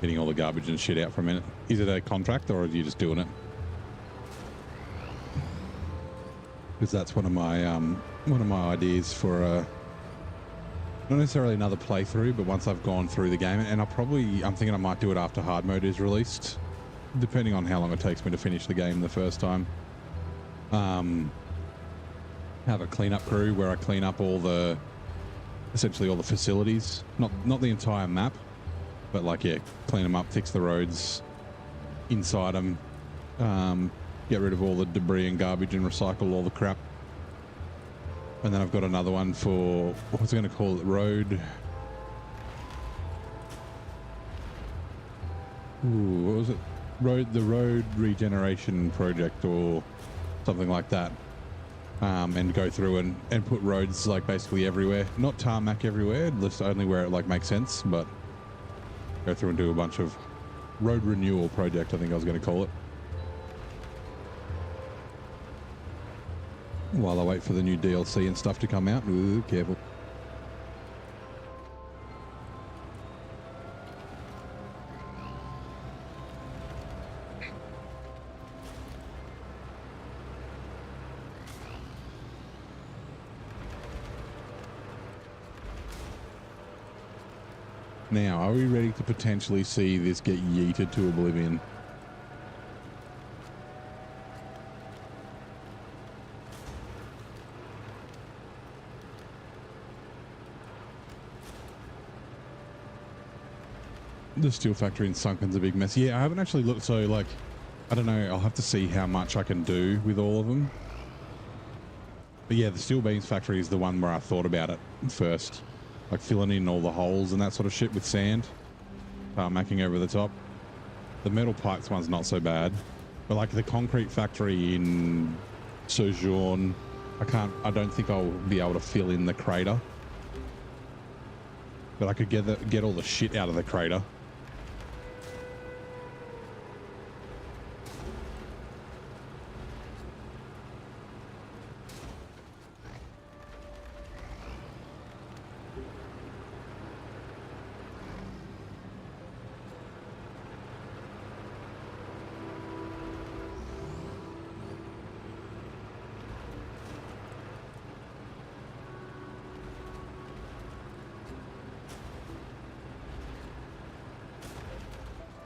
getting all the garbage and shit out for a minute. Is it a contract or are you just doing it? Because that's one of my ideas for not necessarily another playthrough, but once I've gone through the game, and I'm thinking I might do it after hard mode is released, depending on how long it takes me to finish the game the first time. Have a cleanup crew where I clean up essentially all the facilities, not the entire map, but like, yeah, clean them up, fix the roads inside them, get rid of all the debris and garbage and recycle all the crap. And then I've got another one for, what's I going to call it, what was it? The road regeneration project or something like that. And go through and put roads like basically everywhere, not tarmac everywhere, just only where it like makes sense, but go through and do a bunch of road renewal project, I think I was going to call it. While I wait for the new DLC and stuff to come out. Ooh, careful. Now, are we ready to potentially see this get yeeted to oblivion? The steel factory in Sunken's a big mess. Yeah, I haven't actually looked, so like, I don't know, I'll have to see how much I can do with all of them. But yeah, the steel beams factory is the one where I thought about it first. Like filling in all the holes and that sort of shit with sand. Macking over the top. The metal pipes one's not so bad. But like the concrete factory in Sojourn, I don't think I'll be able to fill in the crater. But I could get all the shit out of the crater.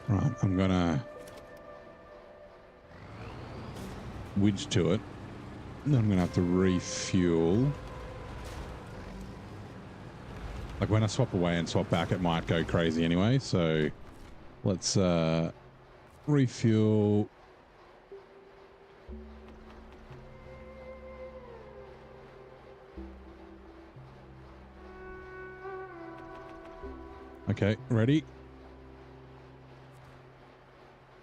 Right, I'm gonna wedge to it. Then I'm gonna have to refuel. Like when I swap away and swap back, it might go crazy anyway. So let's refuel. Okay, ready?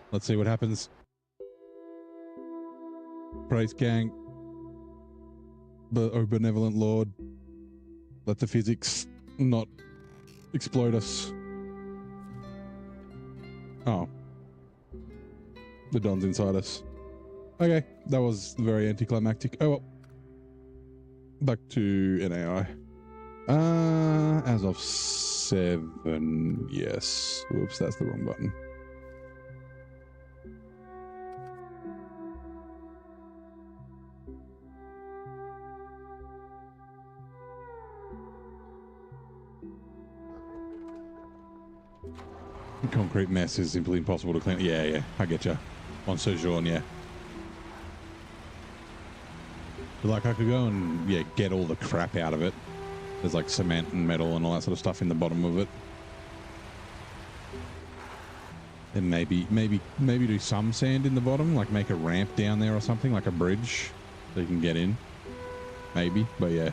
Let's see what happens. Praise gang. Oh, benevolent Lord. Let the physics not explode us. Oh. The Don's inside us. Okay, that was very anticlimactic. Oh well. Back to NAI. As of 7, yes. Whoops, that's the wrong button. Concrete mess is simply impossible to clean. Yeah, I get you. On Sojourn, yeah. But like I could go and get all the crap out of it. There's like cement and metal and all that sort of stuff in the bottom of it. And maybe do some sand in the bottom, like make a ramp down there or something, like a bridge, so you can get in. Maybe, but yeah.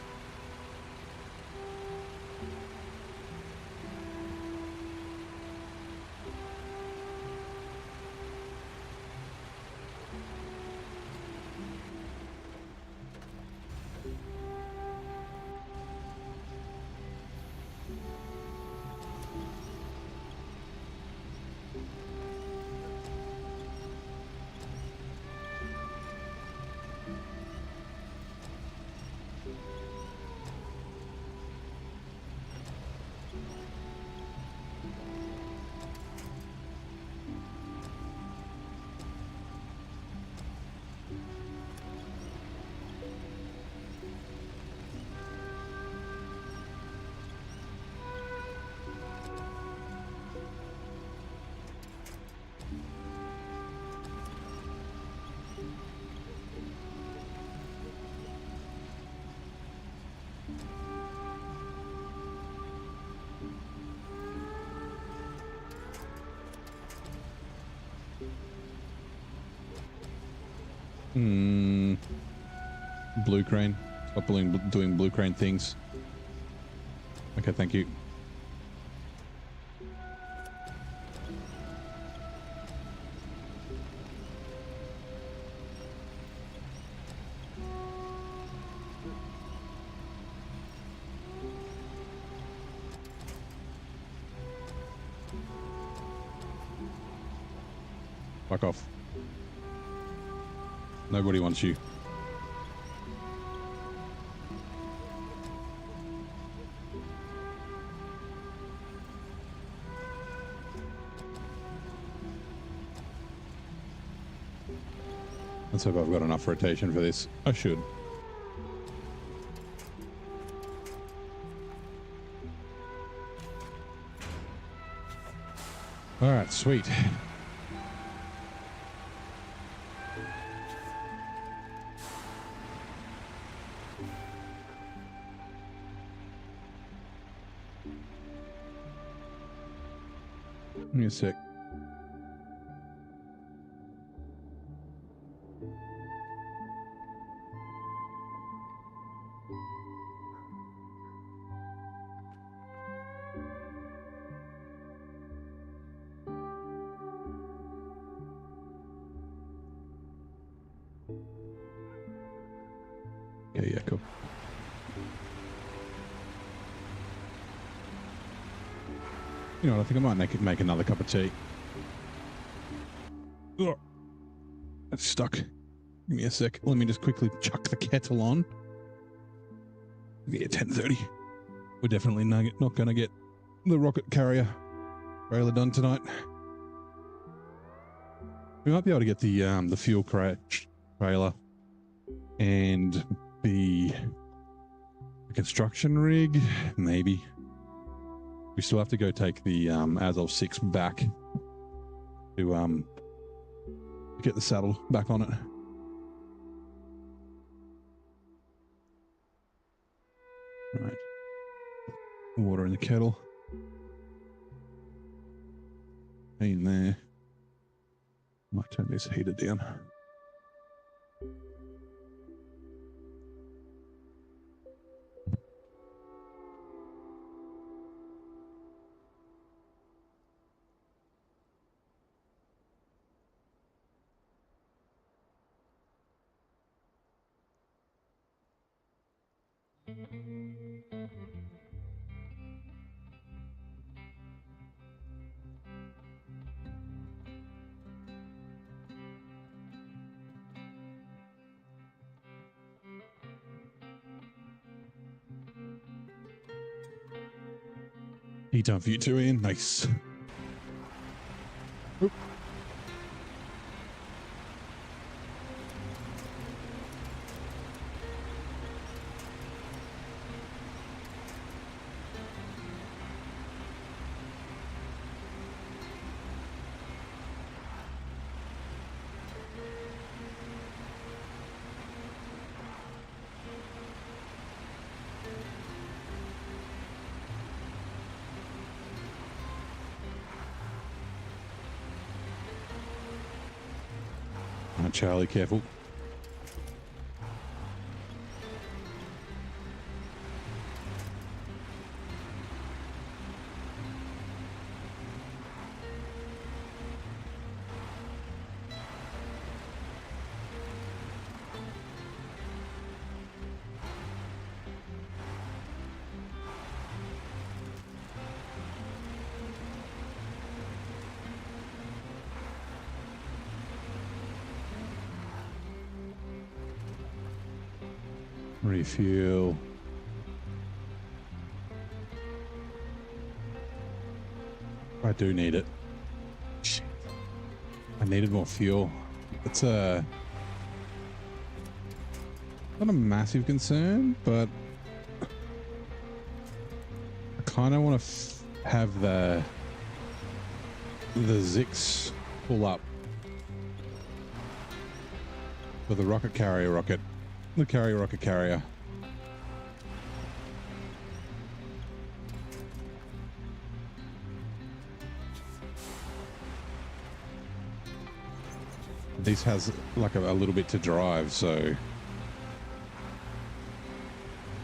Blue crane. Stop doing blue crane things. Okay, thank you. Fuck off. Nobody wants you. Let's hope I've got enough rotation for this. I should. All right, sweet. Give me a sec. Okay, yeah, cool. You know what? I think I might make another cup of tea. Ugh. It's stuck. Give me a sec. Let me just quickly chuck the kettle on. Yeah, 10:30. We're definitely not going to get the rocket carrier trailer done tonight. We might be able to get the fuel trailer and the construction rig, maybe. We still have to go take the Azov 6 back to get the saddle back on it. Right. Water in the kettle. In there. Might turn this heater down. Heat time for you too, Ian. Nice. Oop. Charlie, careful. Refuel. I do need it. Shit. I needed more fuel. It's not a massive concern, but I kind of want to have the Zix pull up for the rocket carrier rocket. The carrier rocket carrier. This has like a little bit to drive, so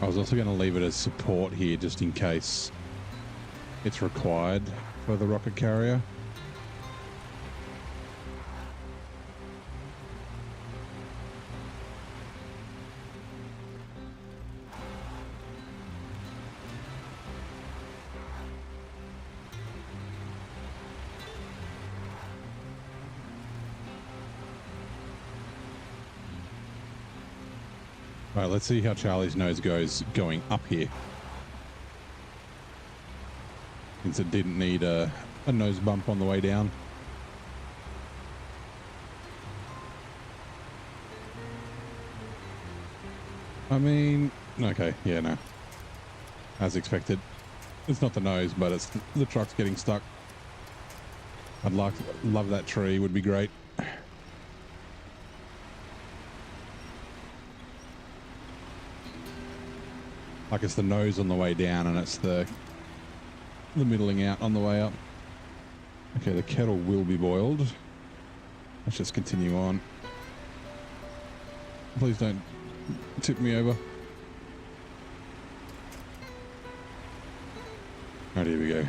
I was also going to leave it as support here just in case it's required for the rocket carrier. All right, let's see how Charlie's nose goes going up here. Since it didn't need a nose bump on the way down. I mean, okay, yeah, no. As expected. It's not the nose, but it's the truck's getting stuck. I'd love that tree, would be great. Like it's the nose on the way down and it's the middling out on the way up. Okay, the kettle will be boiled. Let's just continue on. Please don't tip me over. Right, here we go.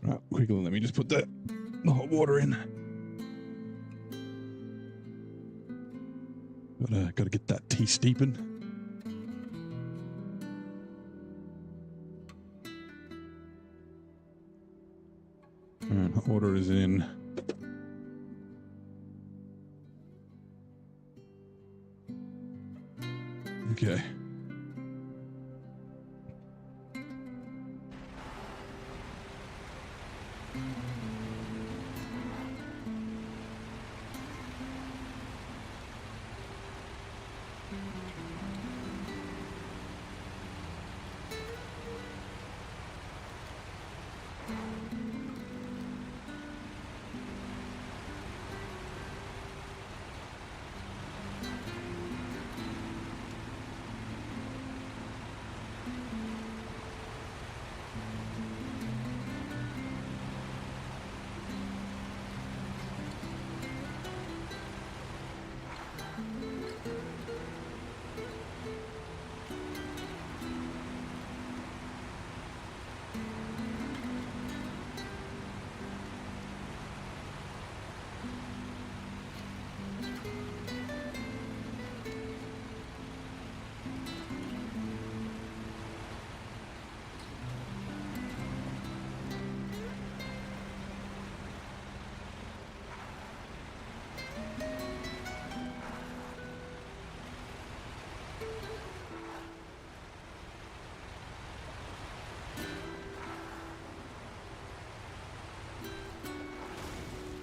Right, quickly, let me just put the hot water in. Gotta get that tea steeping. Alright, hot water is in. Okay.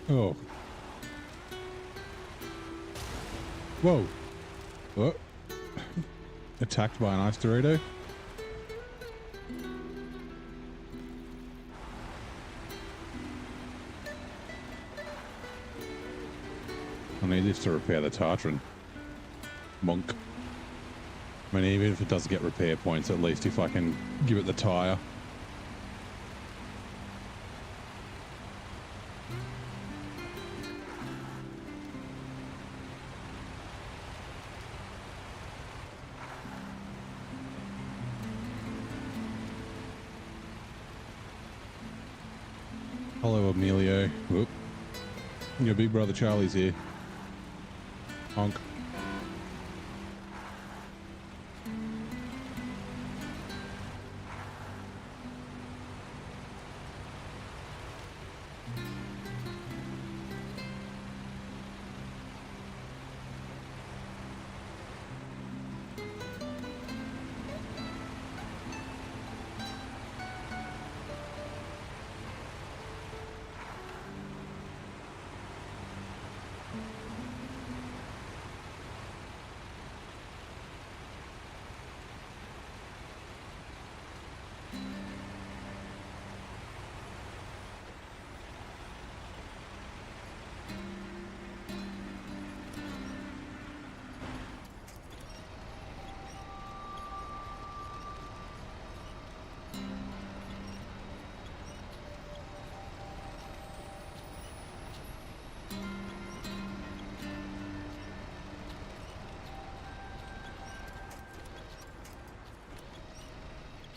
Oh. Whoa. What? Attacked by an ice Dorito? I need this to repair the Tartarin. Monk. I mean, even if it doesn't get repair points, at least if I can give it the tire. Hello, Emilio. Whoop. Your big brother Charlie's here. Honk.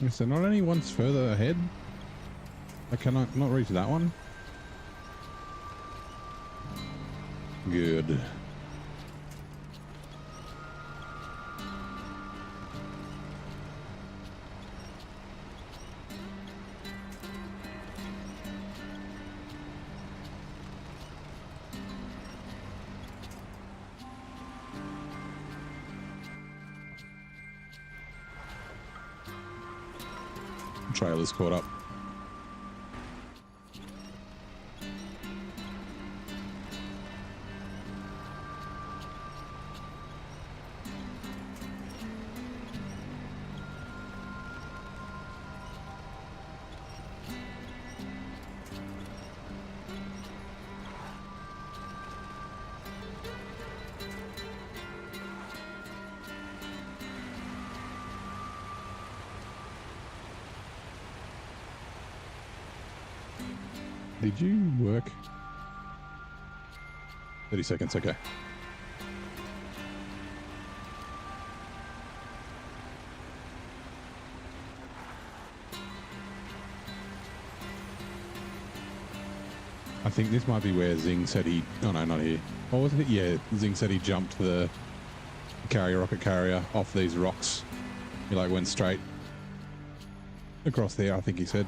Is there not any ones further ahead? I cannot not reach that one. Good. Trailer's caught up. Did you work? 30 seconds, okay. I think this might be where Zing said he... Oh, no, not here. Or wasn't it? Yeah, Zing said he jumped the rocket carrier off these rocks. He, like, went straight across there, I think he said.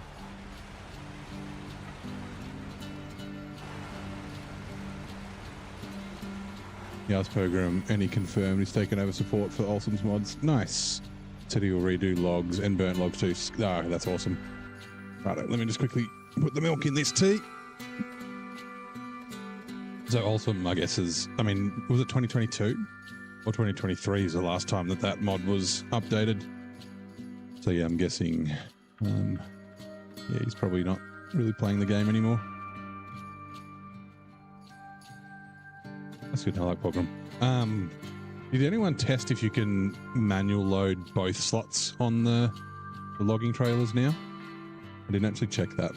Yas Program, and he confirmed he's taken over support for Olsen's mods. Nice. Said he will redo logs and burnt logs too. Oh, that's awesome. Right, let me just quickly put the milk in this tea. So Olsen, I guess, is... I mean, was it 2022? Or 2023 is the last time that that mod was updated. So yeah, I'm guessing... yeah, he's probably not really playing the game anymore. That's good. I like Pokemon. Did anyone test if you can manual load both slots on the logging trailers now? I didn't actually check that.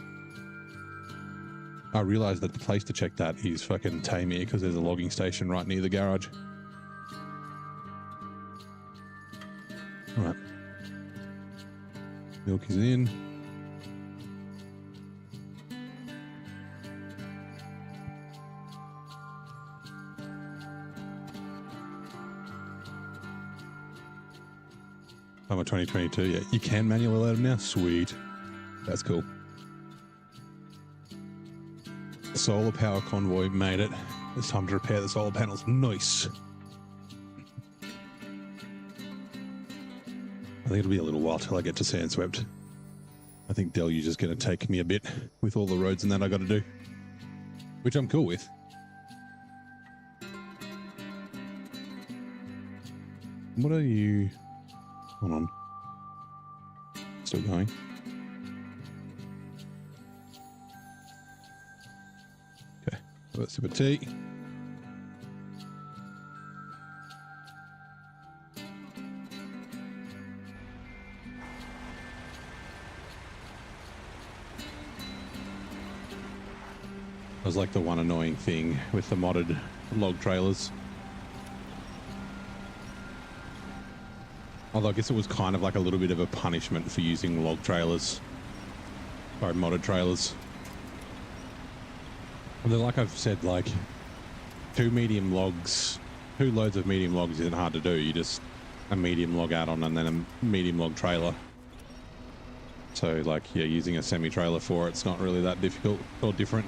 I realized that the place to check that is fucking Tamir because there's a logging station right near the garage. All right. Milk is in. Summer 2022, yeah. You can manually load them now? Sweet. That's cool. Solar power convoy made it. It's time to repair the solar panels. Nice. I think it'll be a little while till I get to Sandswept. I think Deluge is going to take me a bit with all the roads and that I got to do, which I'm cool with. What are you... Hold on. Still going. Okay. Have a sip of tea. That was like the one annoying thing with the modded log trailers. Although I guess it was kind of like a little bit of a punishment for using log trailers. Or modded trailers. Although like I've said, like two loads of medium logs isn't hard to do. You just a medium log add-on and then a medium log trailer. So like, yeah, using a semi-trailer for it's not really that difficult or different.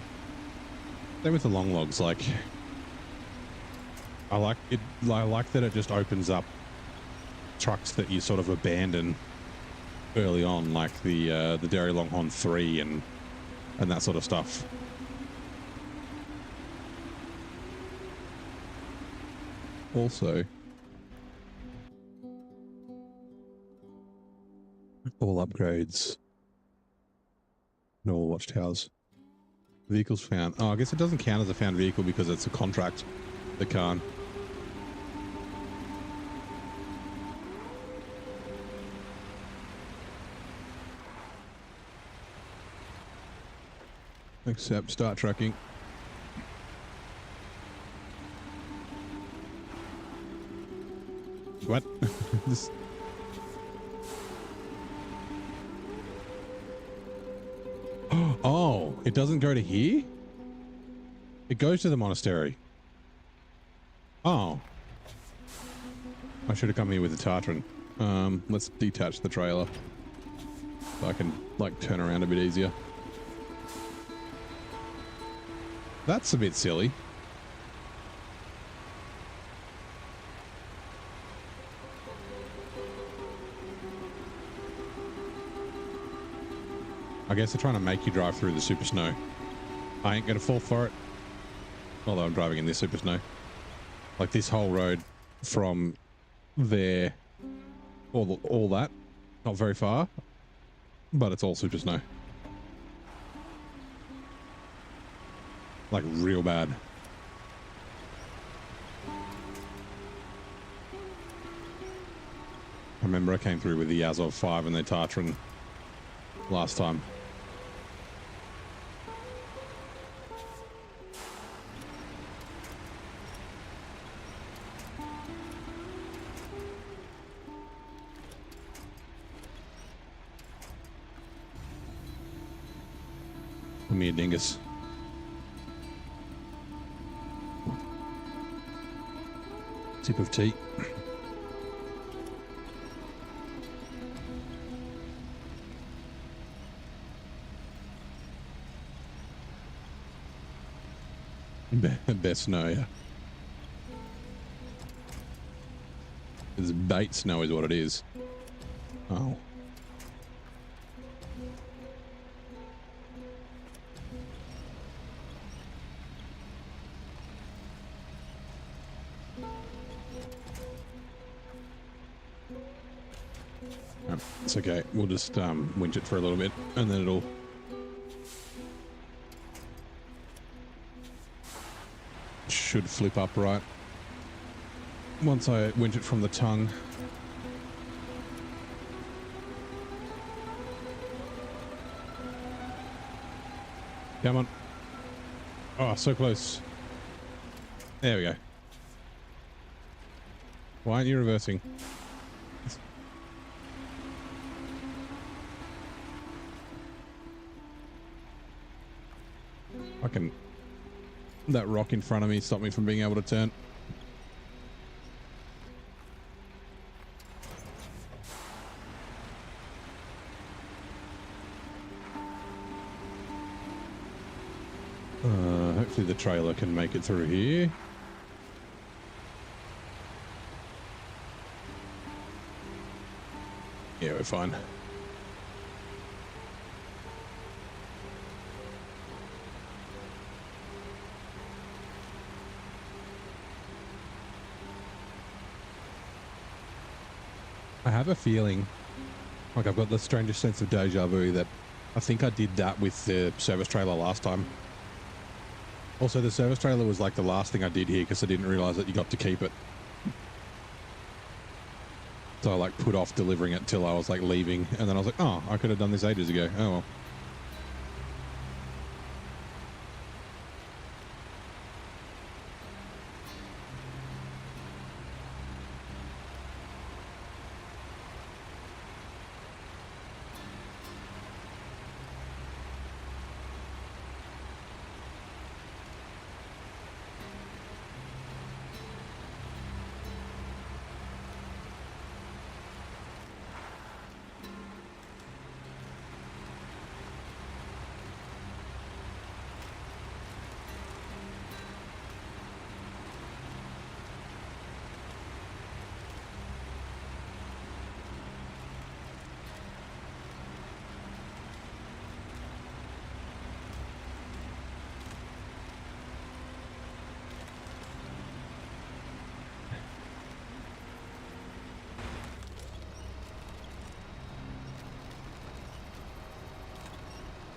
Same with the long logs, like I like that it just opens up trucks that you sort of abandon early on, like the Dairy Longhorn 3 and that sort of stuff. Also, all upgrades and all watchtowers. Vehicles found. Oh, I guess it doesn't count as a found vehicle because it's a contract. The car. Except start tracking. What? This... Oh, it doesn't go to here? It goes to the monastery. Oh. I should have come here with the Tartarin. Let's detach the trailer so I can, like, turn around a bit easier. That's a bit silly. I guess they're trying to make you drive through the super snow. I ain't gonna fall for it. Although I'm driving in this super snow. Like this whole road from there, all that, not very far, but it's all super snow. Like real bad. I remember I came through with the Yazov 5 and the Tartarin last time. Give me a dingus. Sip of tea. Best snow, yeah. It's bait snow is what it is. Oh. It's okay. We'll just winch it for a little bit and then it'll should flip upright once I winch it from the tongue. Come on. Oh, so close. There we go. Why aren't you reversing? Fucking that rock in front of me stopped me from being able to turn. Hopefully the trailer can make it through here. Yeah, we're fine. I have a feeling, like I've got the strangest sense of deja vu that I think I did that with the service trailer last time. Also, the service trailer was like the last thing I did here because I didn't realize that you got to keep it. So I like put off delivering it till I was like leaving, and then I was like, oh, I could have done this ages ago. Oh well.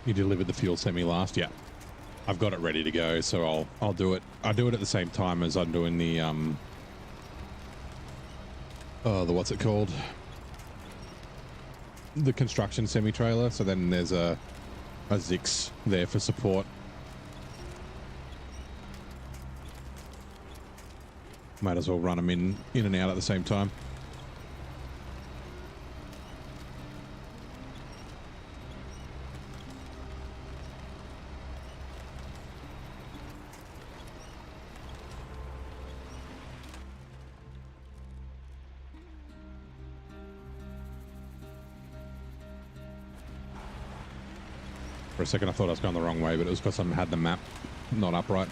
You delivered the fuel semi last, yeah. I've got it ready to go, so I'll do it. I'll do it at the same time as I'm doing the the what's it called? The construction semi trailer. So then there's a Zix there for support. Might as well run them in and out at the same time. For a second I thought I was going the wrong way, but it was because I had the map not upright.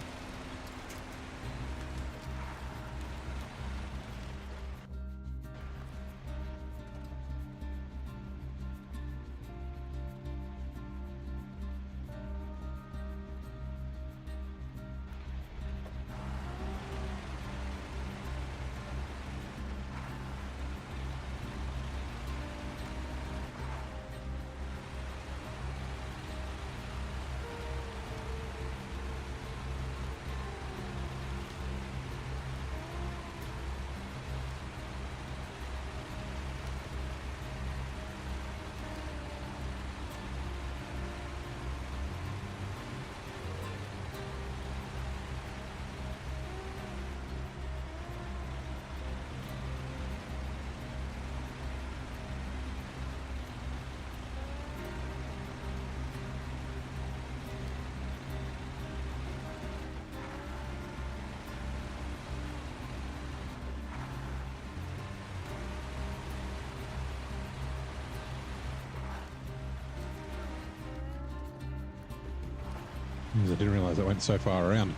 I didn't realize it went so far around.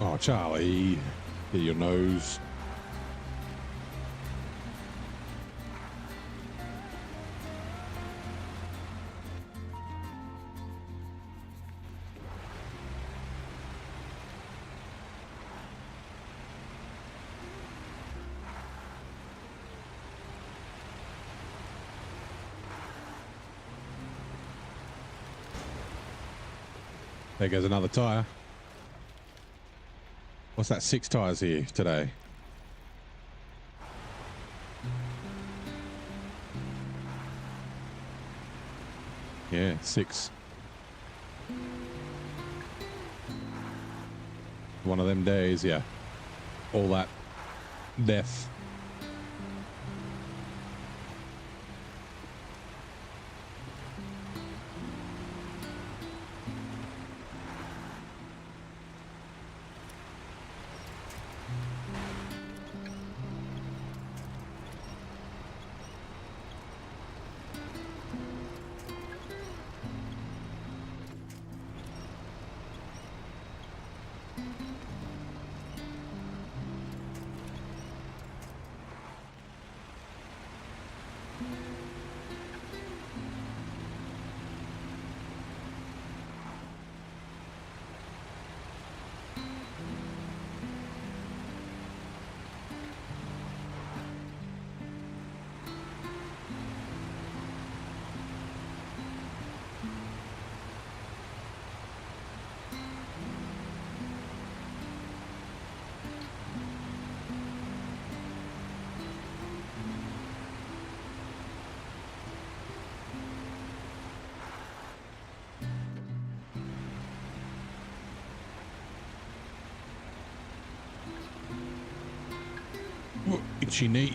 Oh, Charlie, get your nose. There goes another tire. What's that? 6 tires here today. Yeah, 6. One of them days, yeah. All that death. Oh, itchy knee.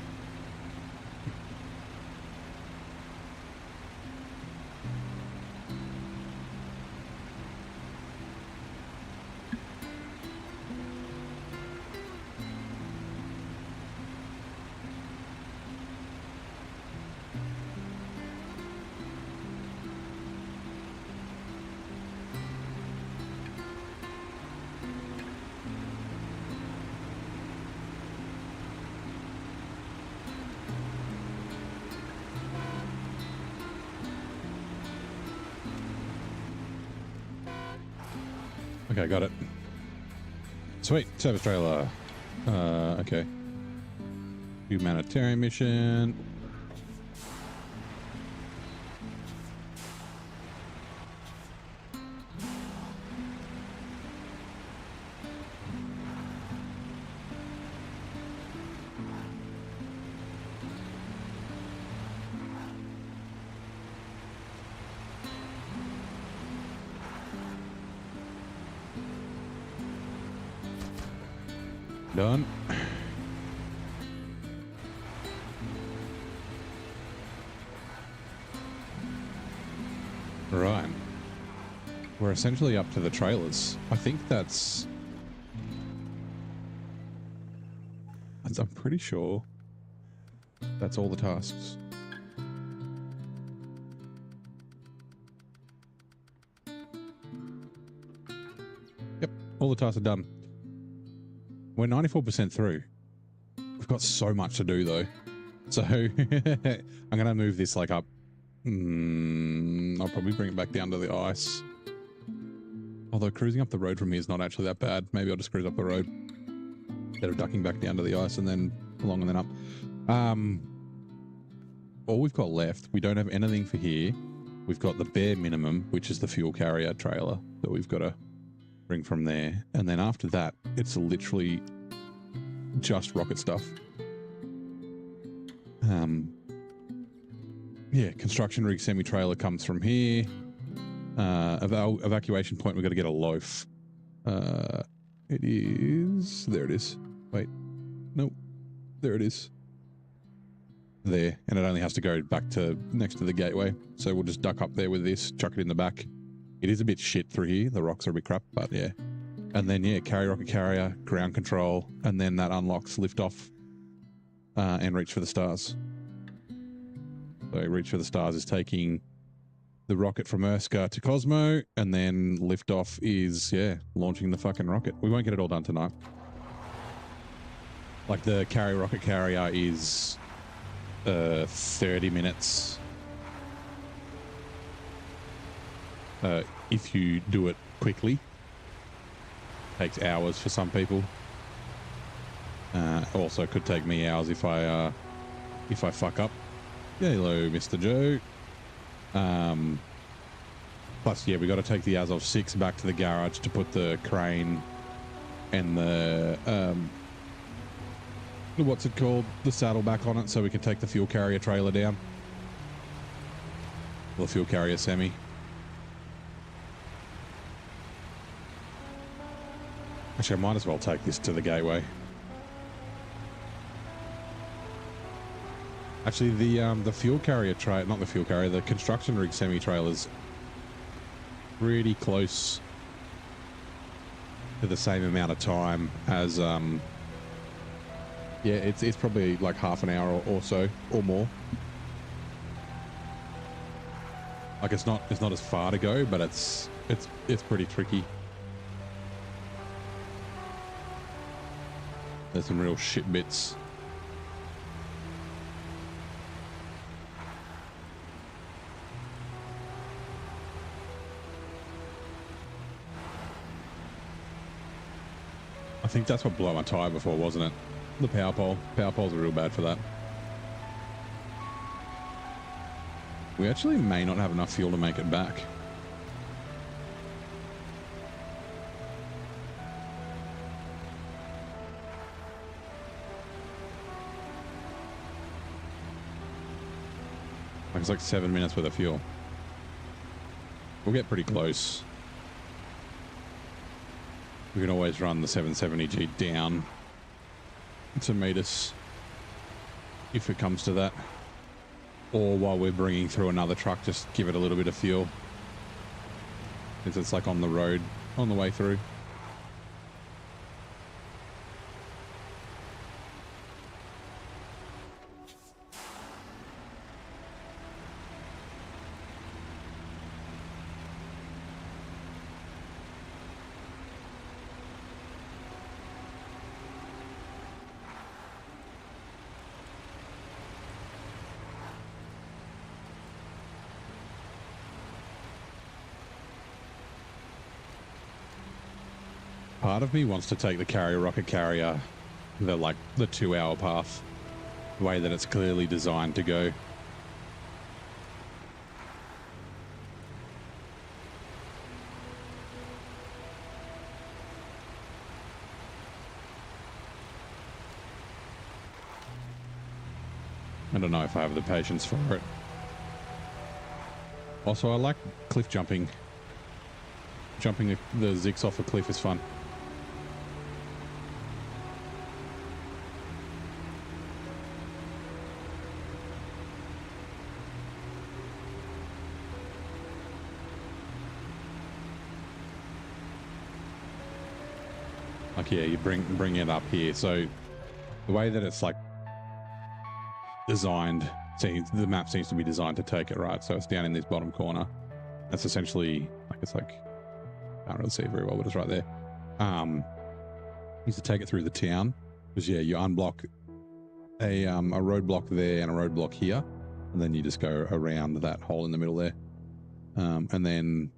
Okay, got it. Sweet, service trailer. Okay. Humanitarian mission. Done. Right. We're essentially up to the trailers. I think that's I'm pretty sure that's all the tasks. Yep, all the tasks are done. We're 94% through. We've got so much to do though. So I'm going to move this like up. I'll probably bring it back down to the ice. Although cruising up the road from here is not actually that bad. Maybe I'll just cruise up the road instead of ducking back down to the ice and then along and then up. All we've got left, we don't have anything for here. We've got the bare minimum, which is the fuel carrier trailer that we've got to bring from there. And then after that, it's literally just rocket stuff. Yeah, construction rig semi-trailer comes from here. Evacuation point, we've got to get a loaf. It is... There it is. Wait. Nope. There it is. There. And it only has to go back to next to the gateway. So we'll just duck up there with this, chuck it in the back. It is a bit shit through here. The rocks are a bit crap, but yeah. And then, yeah, carry rocket carrier, ground control, and then that unlocks lift off and reach for the stars. So reach for the stars is taking the rocket from Urska to Cosmo, and then lift off is, yeah, launching the fucking rocket. We won't get it all done tonight. Like the carry rocket carrier is 30 minutes. If you do it quickly. Takes hours for some people. Also could take me hours if I fuck up. Yeah, hello, Mr. Joe. Plus, yeah, we got to take the Azov 6 back to the garage to put the crane and the what's it called? The saddle back on it, so we can take the fuel carrier trailer down. Or the fuel carrier semi. Actually, I might as well take this to the gateway. Actually, the fuel carrier trailer, not the fuel carrier, the construction rig semi-trailer's pretty close to the same amount of time as, yeah, it's probably like half an hour or so, or more. Like it's not as far to go, but it's pretty tricky. There's some real shit bits. I think that's what blew my tire before, wasn't it? The power pole. Power poles are real bad for that. We actually may not have enough fuel to make it back. It's like 7 minutes worth of fuel. We'll get pretty close. We can always run the 770G down to meet us if it comes to that. Or while we're bringing through another truck, just give it a little bit of fuel. Because it's like on the road, on the way through. Part of me wants to take the carrier rocket carrier, the 2-hour path, the way that it's clearly designed to go. I don't know if I have the patience for it. Also, I like cliff jumping. Jumping the Zix off a cliff is fun. Like, yeah, you bring it up here. So the way that it's like designed, the map seems to be designed to take it, right? So it's down in this bottom corner. That's essentially like, it's like, I can't really see it very well, but it's right there. Used to take it through the town because, yeah, you unblock a roadblock there and a roadblock here, and then you just go around that hole in the middle there. And then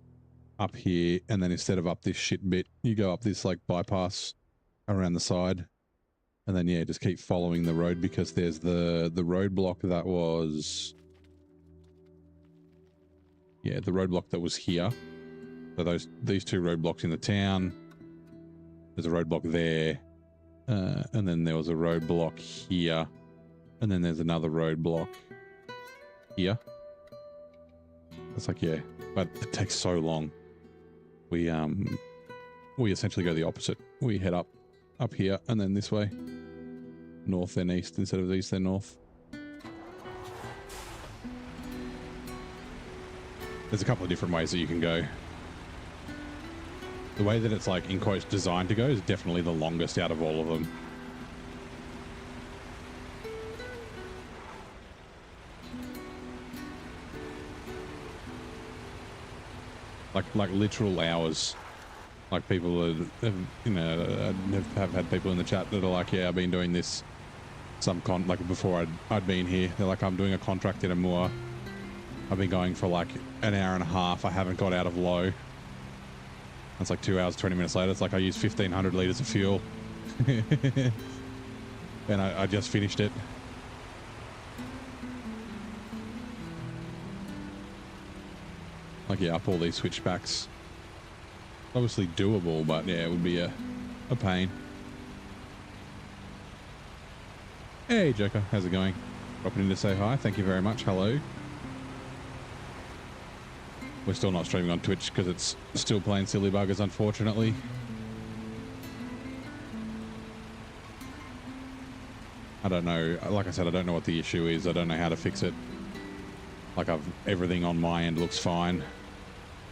up here, and then instead of up this shit bit, you go up this like bypass around the side, and then, yeah, just keep following the road because there's the roadblock that was, yeah, the roadblock that was here. So these two roadblocks in the town, there's a roadblock there, And then there was a roadblock here. And then there's another roadblock here. It's like, yeah, but it takes so long. We essentially go the opposite. We head up here and then this way. North then east instead of east then north. There's a couple of different ways that you can go. The way that it's like in quotes designed to go is definitely the longest out of all of them. Like literal hours. Like people have, you know, have had people in the chat that are like, yeah, I've been doing this like before I'd been here. They're like, I'm doing a contract in Amur. I've been going for like an hour and a half. I haven't got out of low. It's like 2 hours, 20 minutes later. It's like I used 1,500 liters of fuel. And I just finished it. Like, yeah, up all these switchbacks. Obviously doable, but yeah, it would be a pain. Hey, Joker, how's it going? Dropping in to say hi. Thank you very much. Hello. We're still not streaming on Twitch because it's still playing silly buggers, unfortunately. I don't know. Like I said, I don't know what the issue is. I don't know how to fix it. Like everything on my end looks fine.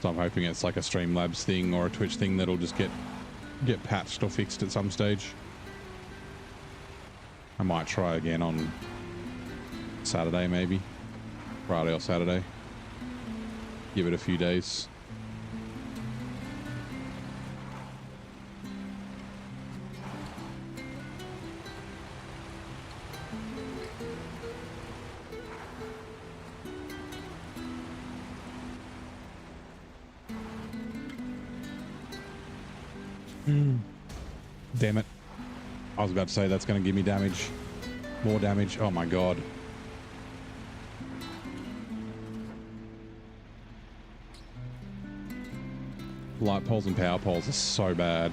So I'm hoping it's like a Streamlabs thing or a Twitch thing that'll just get patched or fixed at some stage. I might try again on Saturday, maybe. Friday or Saturday. Give it a few days. Damn it. I was about to say that's going to give me damage. More damage. Oh my god. Light poles and power poles are so bad.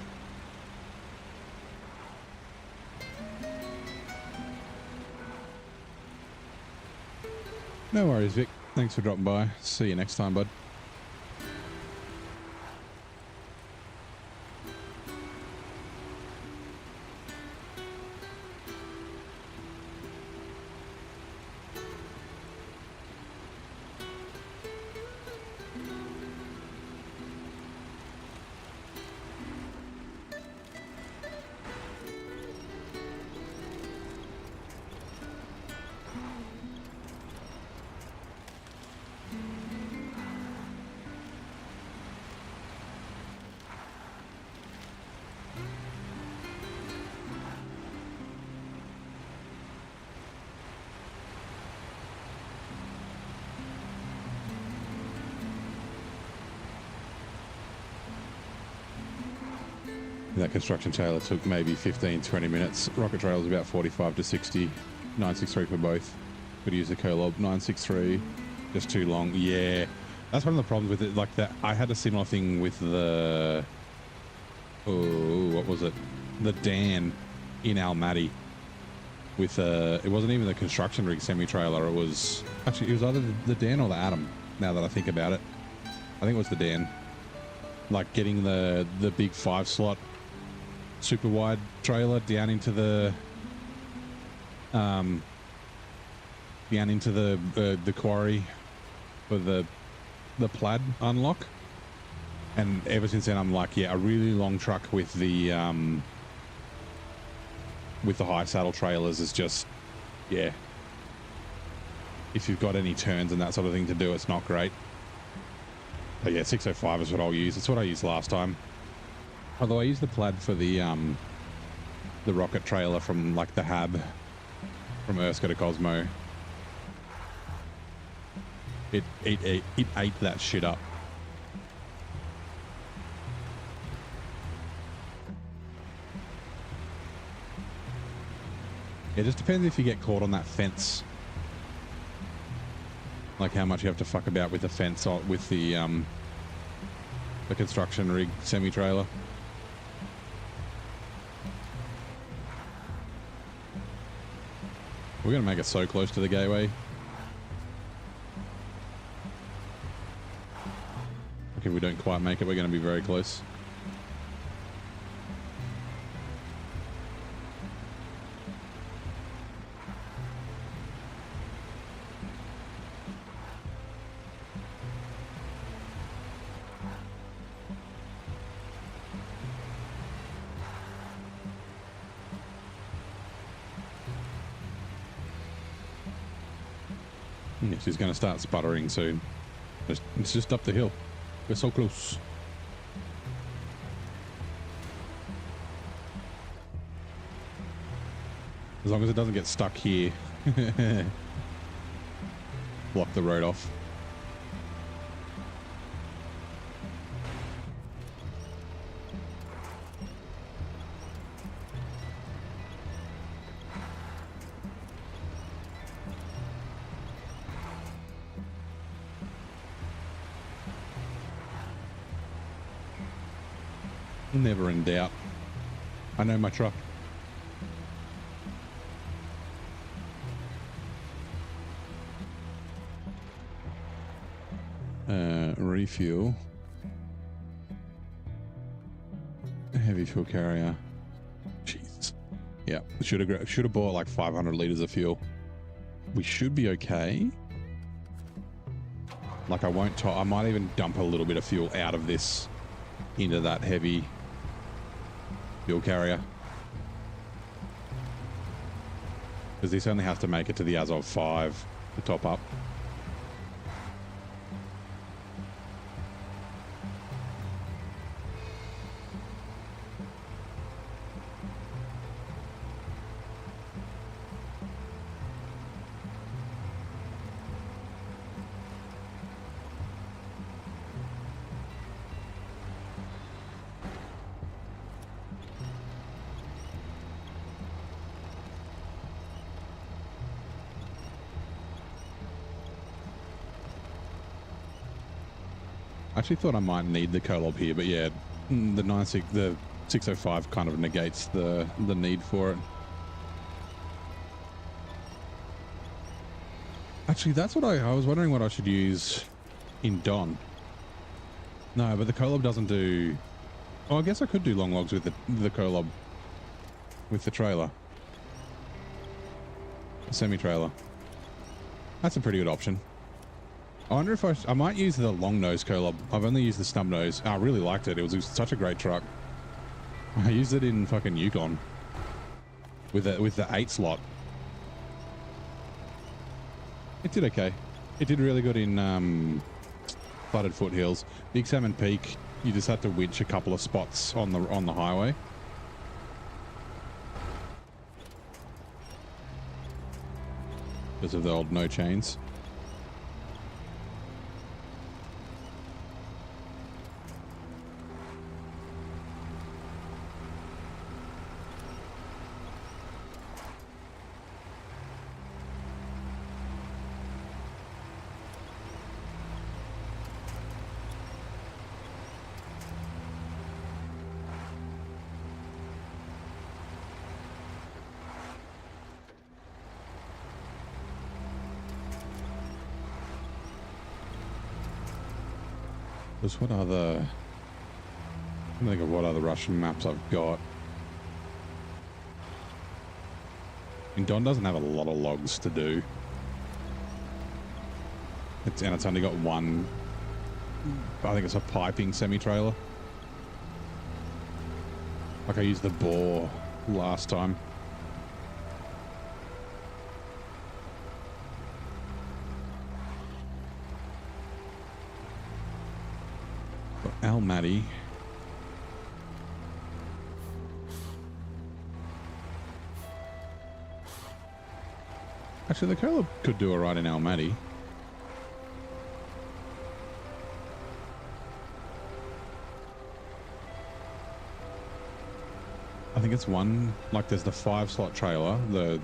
No worries, Vic. Thanks for dropping by. See you next time, bud. That construction trailer took maybe 15-20 minutes. Rocket trail is about 45 to 60. 963 for both. Could use the Colob 963. Just too long. Yeah, that's one of the problems with it. Like that, I had a similar thing with the what was it? The Dan in Almaty. With it wasn't even the construction rig semi trailer. It was actually either the Dan or the Atom. Now that I think about it, I think it was the Dan. Like getting the big 5-slot. Super wide trailer down into the quarry for the plaid unlock, and ever since then I'm like, yeah, a really long truck with the high saddle trailers is just, yeah, if you've got any turns and that sort of thing to do, it's not great. But yeah, 605 is what I'll use. It's what I used last time. Although I use the plaid for the rocket trailer from like the Hab from Erskine to Cosmo. It ate that shit up. It just depends if you get caught on that fence. Like how much you have to fuck about with the fence or with the construction rig semi-trailer. We're going to make it so close to the gateway. Okay, we don't quite make it. We're going to be very close. She's going to start sputtering soon. It's just up the hill. We're so close. As long as it doesn't get stuck here. Block the road off. Never in doubt. I know my truck. Refuel. Heavy fuel carrier. Jesus. Yeah, should have bought like 500 liters of fuel. We should be okay. Like I might even dump a little bit of fuel out of this into that heavy fuel carrier, because this only has to make it to the Azov 5 to top up. I actually thought I might need the Kolob here, but yeah, the 605 kind of negates the need for it. Actually, that's what I was wondering what I should use in Don. No, but the Kolob doesn't do... Oh, I guess I could do long logs with the Kolob with the trailer. The semi-trailer. That's a pretty good option. I wonder if I might use the long nose Kolob. I've only used the snub nose. I really liked it. It was such a great truck. I used it in fucking Yukon with the 8 slot. It did okay. It did really good in flooded foothills. Big Salmon Peak, you just had to winch a couple of spots on the highway. Because of the old no chains. What other... I'm trying to think of what other Russian maps I've got. And Don doesn't have a lot of logs to do. And it's only got one... I think it's a piping semi-trailer. Like I used the bore last time. Almaty. Actually, the Kolob could do alright in Almaty. I think it's one, like there's the 5 slot trailer, the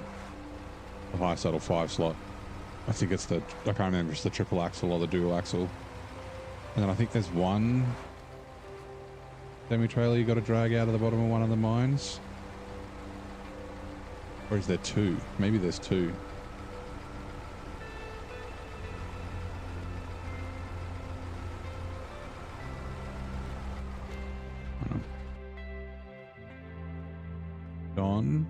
high saddle 5 slot. I think it's I can't remember if it's the triple axle or the dual axle. And then I think there's one semi-trailer you got to drag out of the bottom of one of the mines. Or is there 2? Maybe there's 2. on.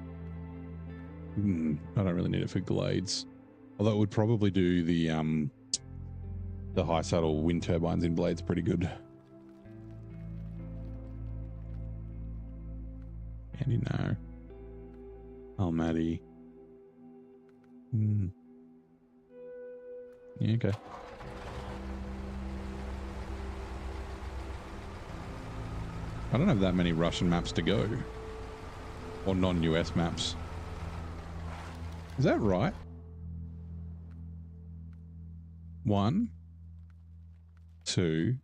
I don't really need it for glades. Although it would probably do the high saddle wind turbines in blades pretty good. Andy, no. Oh, Maddie. Yeah, okay. I don't have that many Russian maps to go. Or non-US maps. Is that right? 1, 2,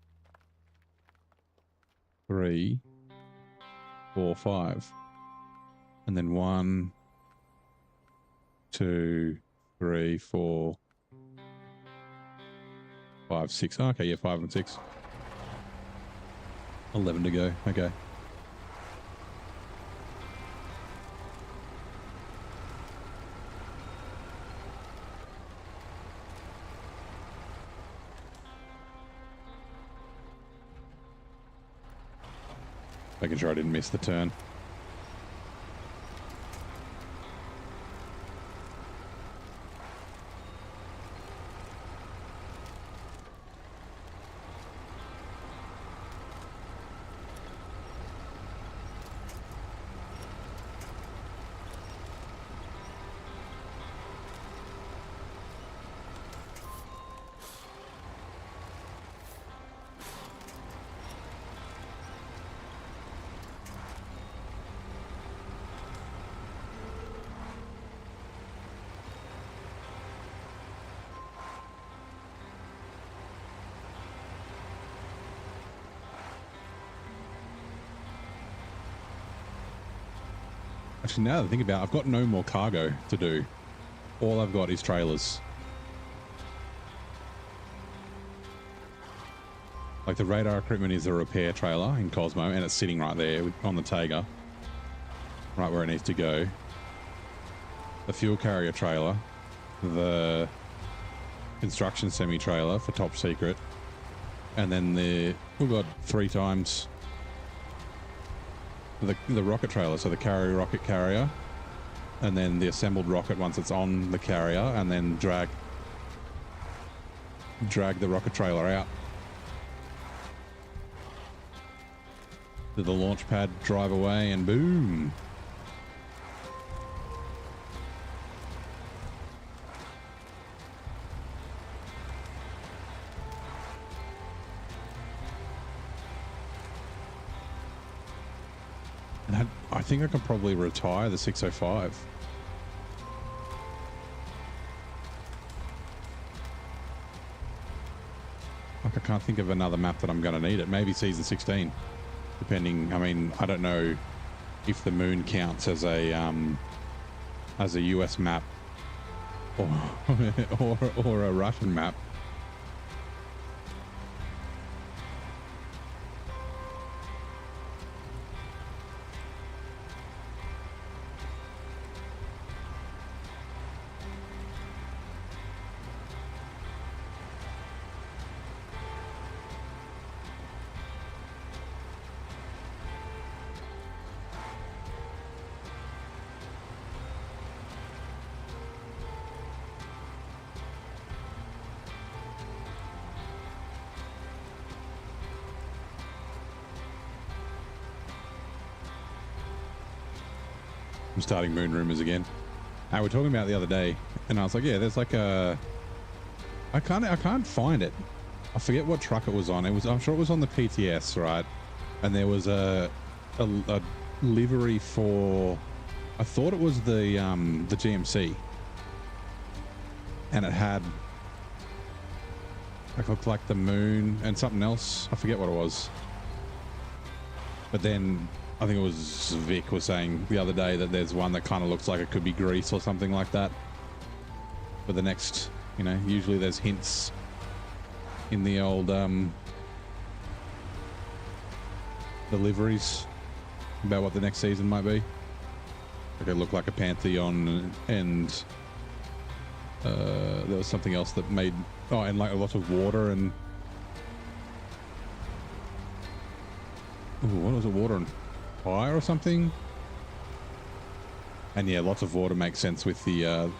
3, 4, 5. And then 1, 2, 3, 4, 5, 6. Oh, okay, yeah, 5 and 6. 11 to go. Okay. Making sure I didn't miss the turn. Actually, now that I think about it, I've got no more cargo to do. All I've got is trailers. Like the radar equipment is a repair trailer in Cosmo, and it's sitting right there on the Taiga, right where it needs to go. The fuel carrier trailer, the construction semi-trailer for top secret, and then we've got 3 times the rocket trailer, so the carrier rocket carrier, and then the assembled rocket once it's on the carrier, and then drag the rocket trailer out to the launch pad, drive away, and boom. And I think I can probably retire the 605. Like, I can't think of another map that I'm going to need it. Maybe season 16, depending. I mean, I don't know if the moon counts as a US map or a Russian map. I'm starting moon rumors again. I were talking about it the other day, and I was like, yeah, there's like I can't find it. I forget what truck it was on. I'm sure it was on the PTS, right? And there was a livery for, I thought it was the GMC, and it had looked like the moon and something else. I forget what it was. But then I think it was Vic was saying the other day that there's one that kind of looks like it could be Greece or something like that. But the next, usually there's hints in the old deliveries about what the next season might be. Like it looked like a Pantheon, and there was something else that made, and like a lot of water and, what was it, water and fire or something? And yeah, lots of water makes sense with the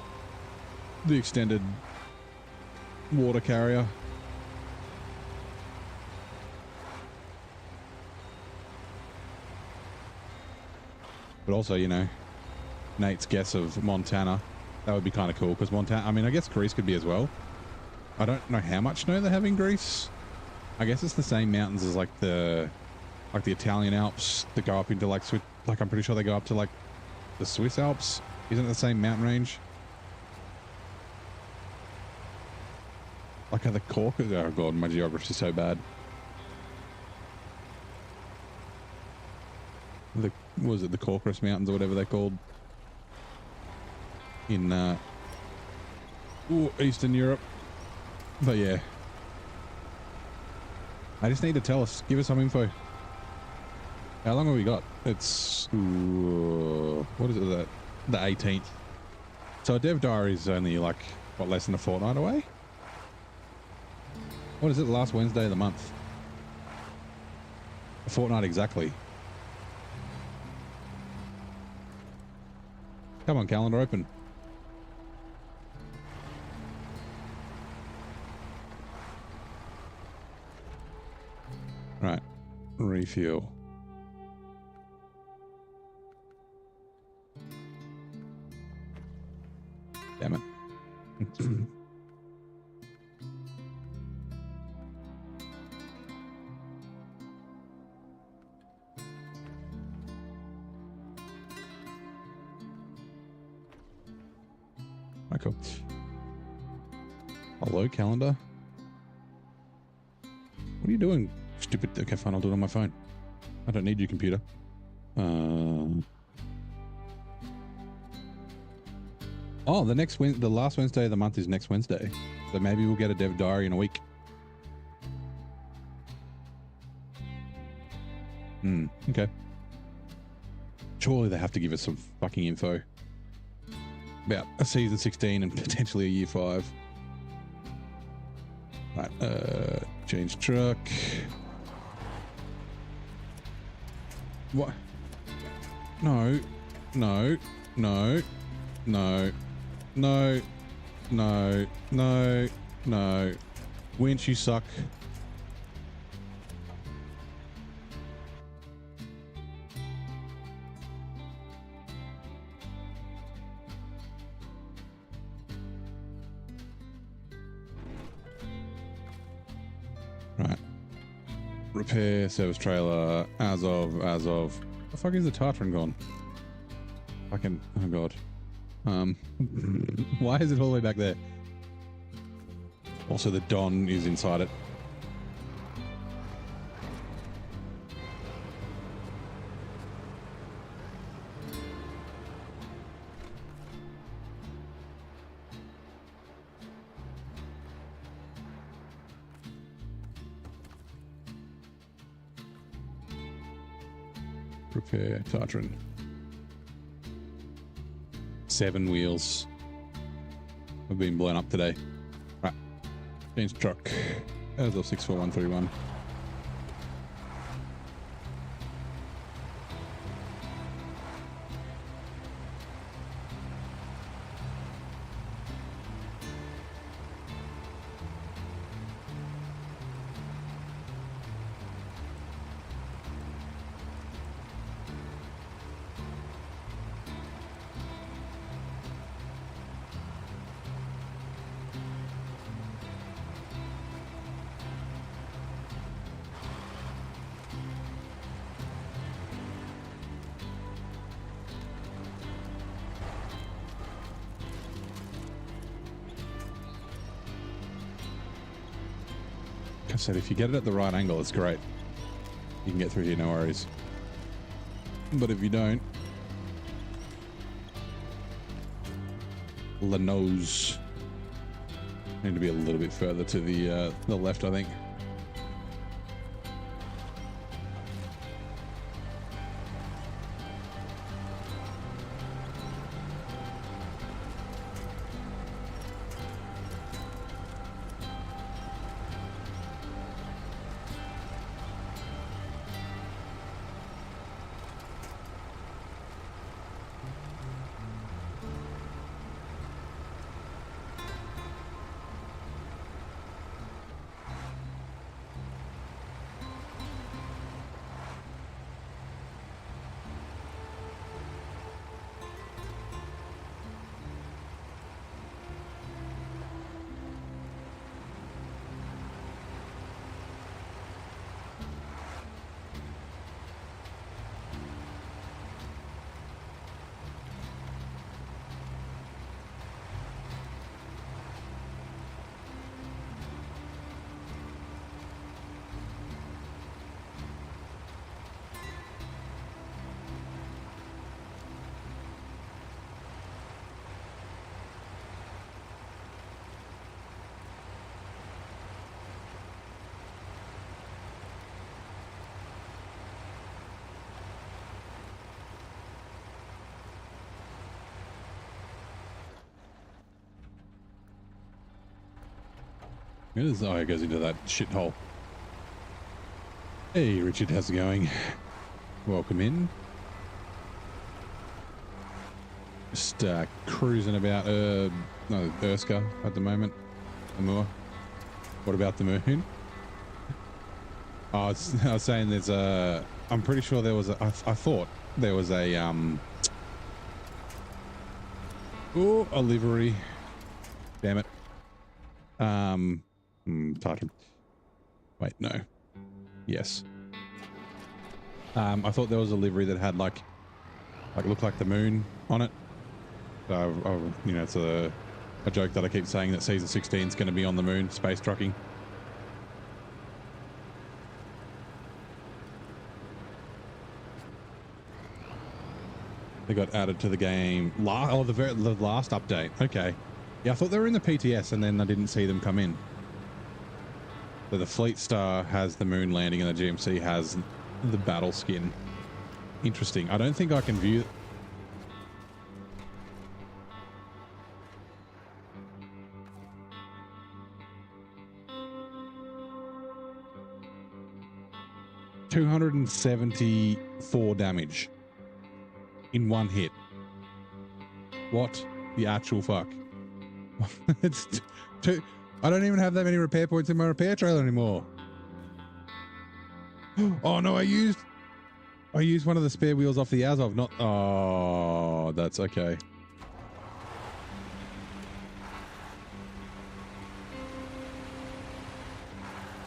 extended water carrier. But also, you know, Nate's guess of Montana, that would be kind of cool because Montana, I mean, I guess Greece could be as well. I don't know how much snow they have in Greece. I guess it's the same mountains as like the Italian Alps that go up into like I'm pretty sure they go up to like the Swiss Alps. Isn't it the same mountain range? Like how the Caucasus, oh god, my geography is so bad. What was it, the Caucasus Mountains or whatever they're called in Eastern Europe. But yeah, I just need to tell us, give us some info. How long have we got? It's what is it, the 18th. So a dev diary is only like what, less than a fortnight away. What is it, the last Wednesday of the month? A fortnight exactly. Come on, calendar, open. Right, refuel. Damn it. Cool. Hello, calendar. What are you doing, stupid? Okay, fine, I'll do it on my phone. I don't need your computer. Oh, the last Wednesday of the month is next Wednesday. So maybe we'll get a dev diary in a week. Okay. Surely they have to give us some fucking info about a season 16 and potentially a year 5. Right, change truck. What? No, no, no, no, no, no, no, no. Winch, you suck. Repair service trailer as of the fuck is the Tartarin gone? Fucking, oh god. Why is it all the way back there? Also the Don is inside it. Repair Tartarin. 7 wheels have been blown up today. Right. Change truck as of 64131. Said if you get it at the right angle, it's great. You can get through here, no worries. But if you don't, the nose need to be a little bit further to the left, I think. It is. Oh, it goes into that shithole. Hey, Richard, how's it going? Welcome in. Just cruising about no, Urska at the moment. Amur. What about the moon? I was saying there's a... I'm pretty sure there was a... I thought there was a... Oh, a livery. Damn it. Tartarin. Wait, no. Yes. I thought there was a livery that had like looked like the moon on it. So, you know, it's a joke that I keep saying that season 16 is going to be on the moon, space trucking. They got added to the game. The last update. Okay. Yeah, I thought they were in the PTS and then I didn't see them come in. So the Fleet Star has the moon landing and the GMC has the battle skin. Interesting. I don't think I can view... $274 damage in one hit. What the actual fuck? It's two. I don't even have that many repair points in my repair trailer anymore. Oh no, I used one of the spare wheels off the Azov, not... Oh, that's okay.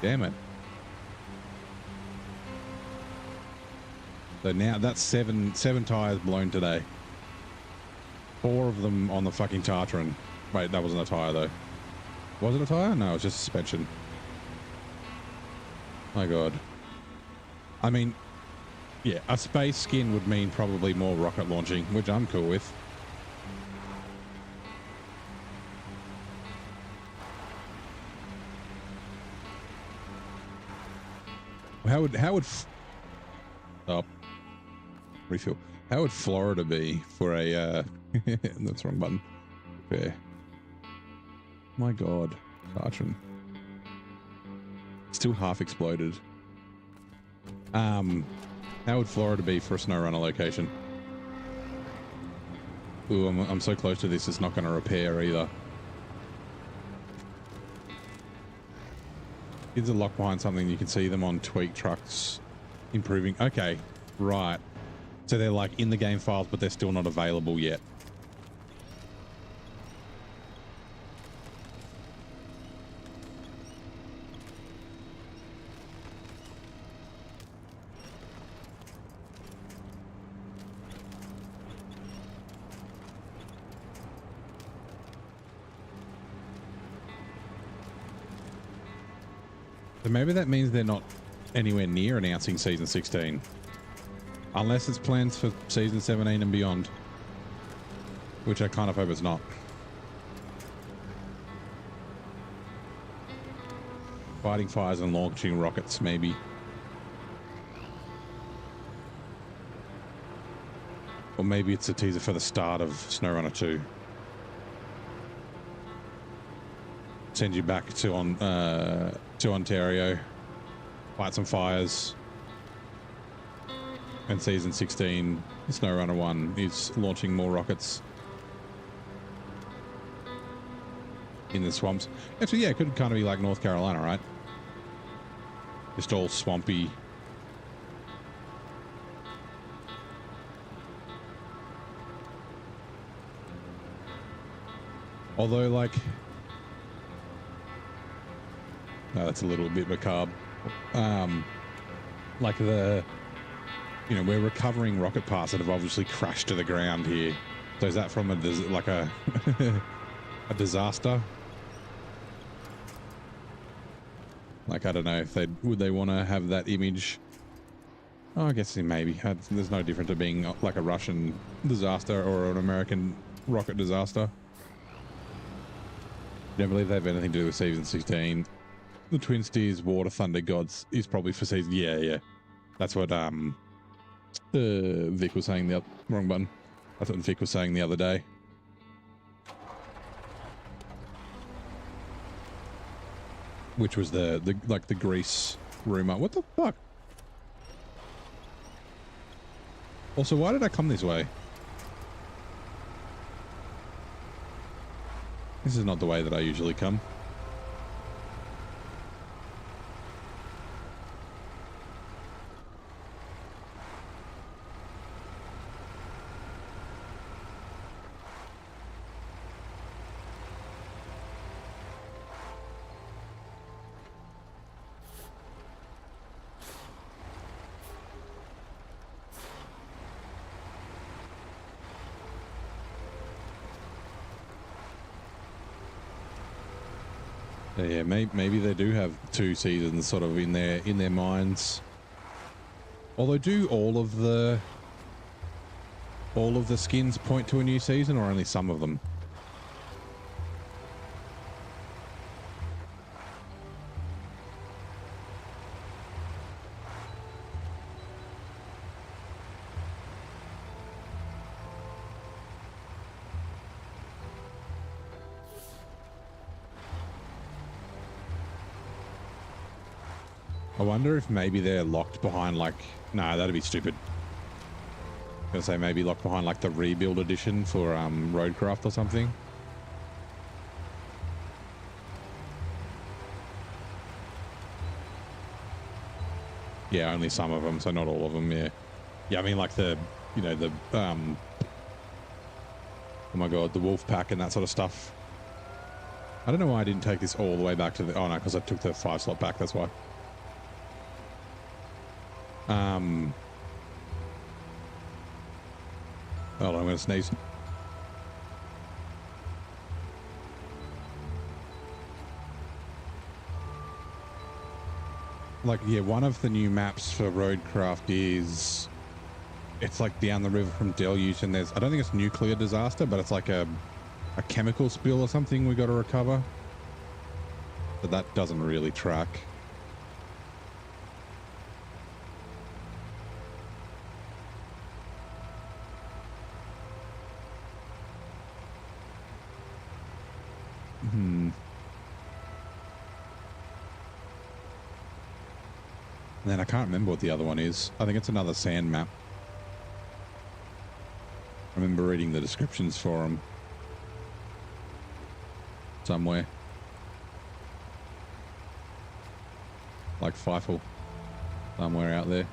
Damn it. So now that's seven tires blown today. 4 of them on the fucking Tartarin. Wait, that wasn't a tire though. Was it a tire? No, it was just suspension. My God. I mean, yeah, a space skin would mean probably more rocket launching, which I'm cool with. How would stop. Refill. How would Florida be for a that's the wrong button. Fair. My God. Tartarin. Still half exploded. How would Florida be for a SnowRunner location? Ooh, I'm so close to this, it's not going to repair either. Kids are locked behind something. You can see them on tweak trucks improving. Okay, right. So they're like in the game files, but they're still not available yet. So maybe that means they're not anywhere near announcing season 16. Unless it's plans for season 17 and beyond. Which I kind of hope it's not. Fighting fires and launching rockets, maybe. Or maybe it's a teaser for the start of SnowRunner 2. Send you back to Ontario, fight some fires, and season 16, SnowRunner 1 is launching more rockets in the swamps. Actually, yeah, it could kind of be like North Carolina, right? Just all swampy. Although, like... No, that's a little bit macabre. Like the... You know, we're recovering rocket parts that have obviously crashed to the ground here. So is that from a a disaster? Like, I don't know if would they want to have that image. Oh, I guess maybe. There's no different to being like a Russian disaster or an American rocket disaster. Don't believe they have anything to do with season 16. The Twin Steers Water Thunder Gods is probably for season... Yeah. That's what Vic was saying wrong button. That's what Vic was saying the other day. which was the like the Greece rumor. What the fuck? Also, why did I come this way? This is not the way that I usually come. Yeah, maybe they do have 2 seasons sort of in their minds. Although, do all of the skins point to a new season, or only some of them? I wonder if maybe they're locked behind, like, no, that'd be stupid. I was gonna say maybe locked behind like the rebuild edition for Roadcraft or something. Yeah, only some of them, so not all of them. Yeah, yeah. I mean, like the, you know, the oh my god, the wolf pack and that sort of stuff. I don't know why I didn't take this all the way back to the. Oh no, because I took the 5-slot pack. That's why. Hold on, I'm gonna sneeze. Like, yeah, one of the new maps for Roadcraft is, it's like down the river from Deluge, and there's, I don't think it's nuclear disaster, but it's like a chemical spill or something we got to recover. But that doesn't really track. And then I can't remember what the other one is. I think it's another sand map. I remember reading the descriptions for them somewhere. Like Feifel, somewhere out there.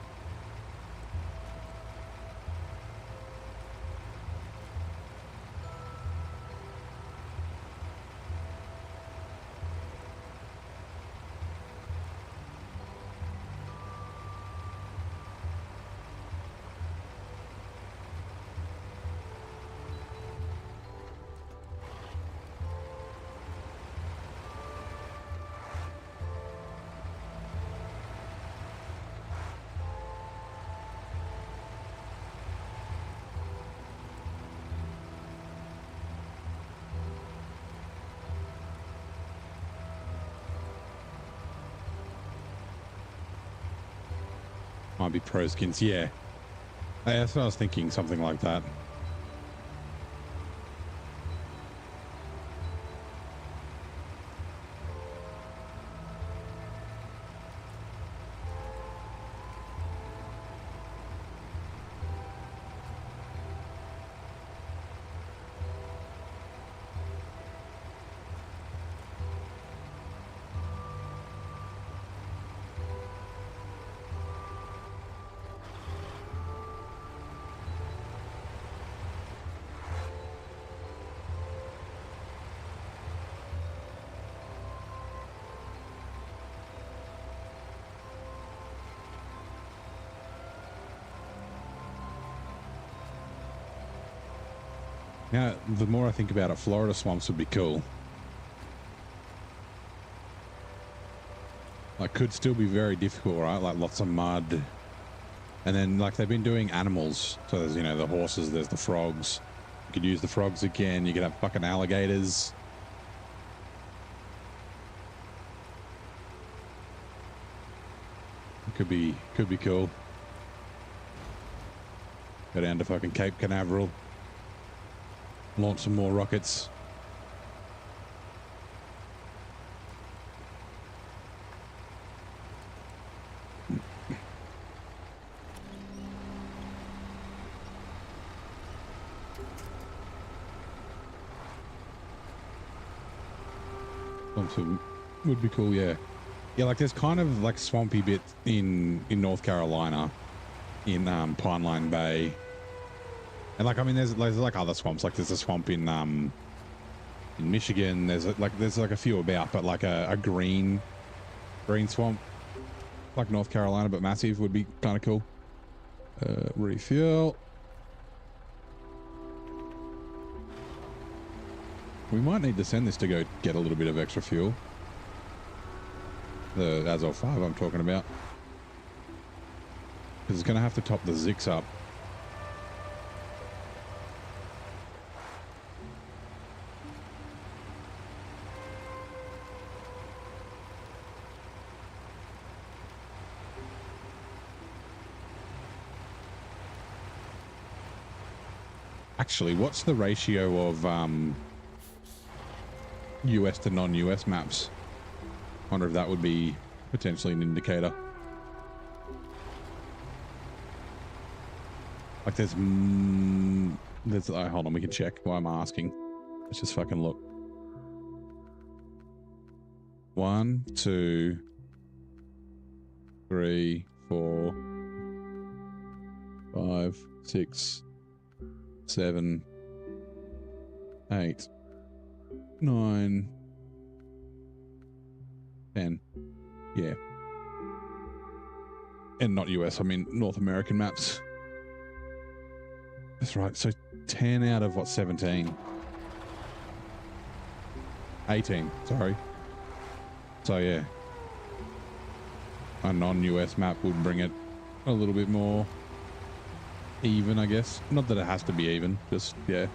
Might be pro skins, yeah. That's what I was thinking, something like that. Now, the more I think about it, Florida swamps would be cool. Like, could still be very difficult, right? Like, lots of mud. And then, like, they've been doing animals. So there's, you know, the horses, there's the frogs. You could use the frogs again. You could have fucking alligators. It could be cool. Go down to fucking Cape Canaveral. Launch some more rockets. swamps would be cool. Yeah. Yeah, like there's kind of like swampy bits in North Carolina, in Pineline Bay, and like I mean there's like other swamps. Like there's a swamp in Michigan. There's like a few about, but like a green swamp like North Carolina, but massive, would be kind of cool. Refuel. We might need to send this to go get a little bit of extra fuel. The Azov 5 I'm talking about. Because it's going to have to top the Zix up. Actually, what's the ratio of US to non-US maps? Wonder if that would be potentially an indicator. Like there's hold on, we can check. Why am I asking? Let's just fucking look. 1, 2, 3, 4, 5, 6, 7, 8, 9, 10. Yeah. And not US, I mean North American maps. That's right. So 10 out of what, 17? 18, sorry. So yeah. A non-US map would bring it a little bit more even, I guess. Not that it has to be even, just, yeah.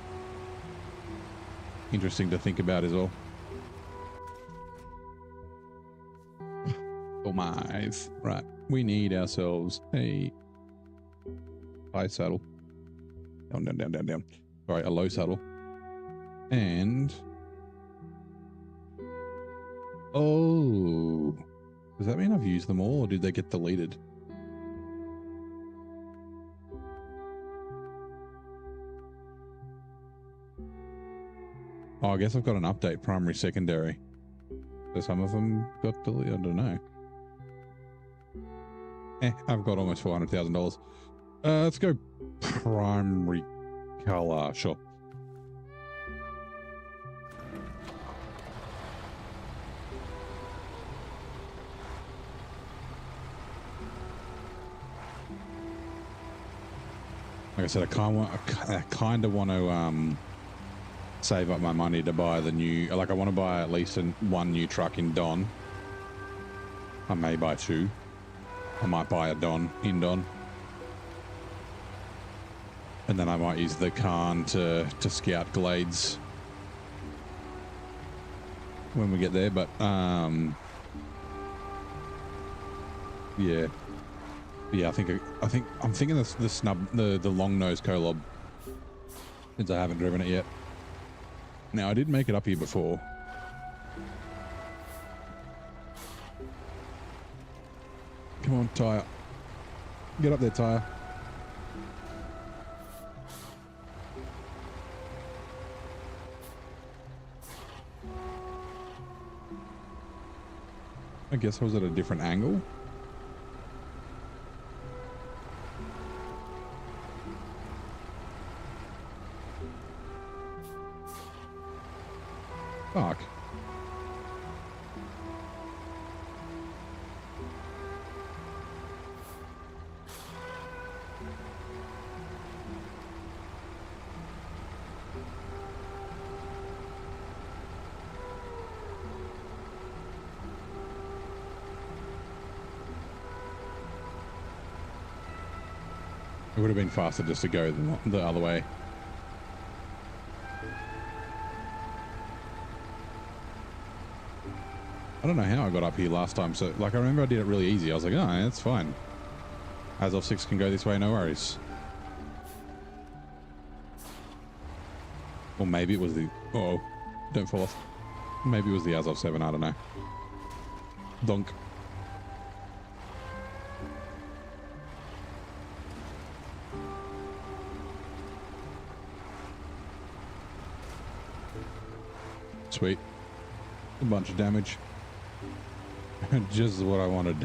Interesting to think about as well. Oh my. Right. We need ourselves a high saddle. Down, down, down, down, down. Sorry, a low saddle. And... oh. Does that mean I've used them all, or did they get deleted? Oh, I guess I've got an update, primary, secondary. So some of them got deleted, I don't know. I've got almost $400,000. Let's go primary color, sure. Like I said, I kind of want to save up my money to buy the new, like I want to buy at least one new truck in Don. I may buy 2. I might buy a Don in Don. And then I might use the Khan to scout glades when we get there, but yeah. Yeah, I'm thinking the long nose Kolob, since I haven't driven it yet. Now I did make it up here before. Come on, Tyre. Get up there, Tyre. I guess I was at a different angle. Fuck. It would have been faster just to go the other way. I don't know how I got up here last time. So, like, I remember I did it really easy. I was like, oh, that's fine. Azov 6 can go this way, no worries. Or maybe it was the... oh, don't fall off. Maybe it was the Azov 7, I don't know. Donk. Sweet. A bunch of damage. Just what I wanted.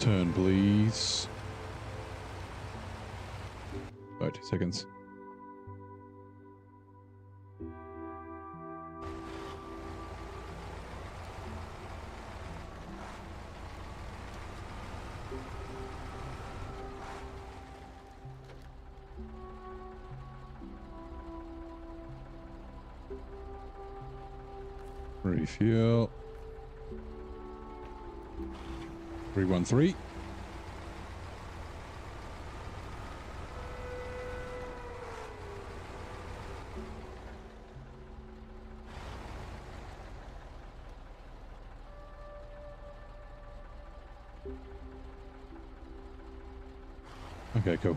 Turn, please. 30 seconds. Refuel. 313. Okay, cool.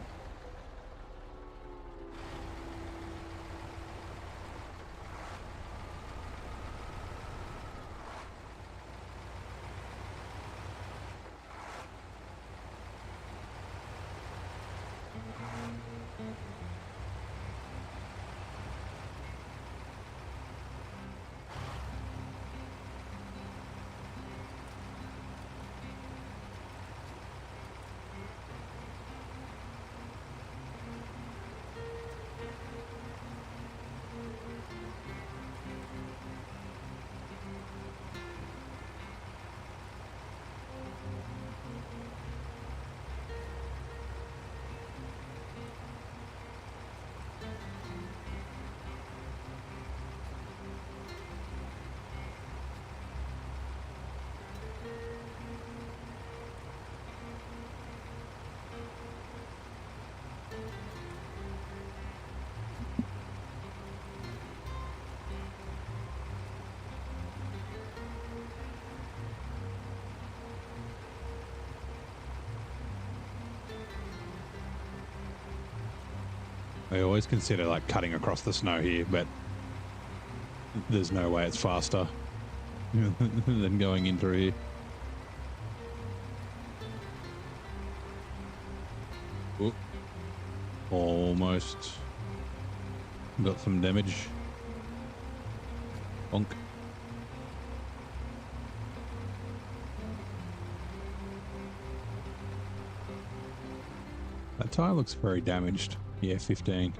I always consider like cutting across the snow here, but there's no way it's faster than going in through here. Oop. Almost got some damage. Bonk. That tire looks very damaged. Yeah, 15.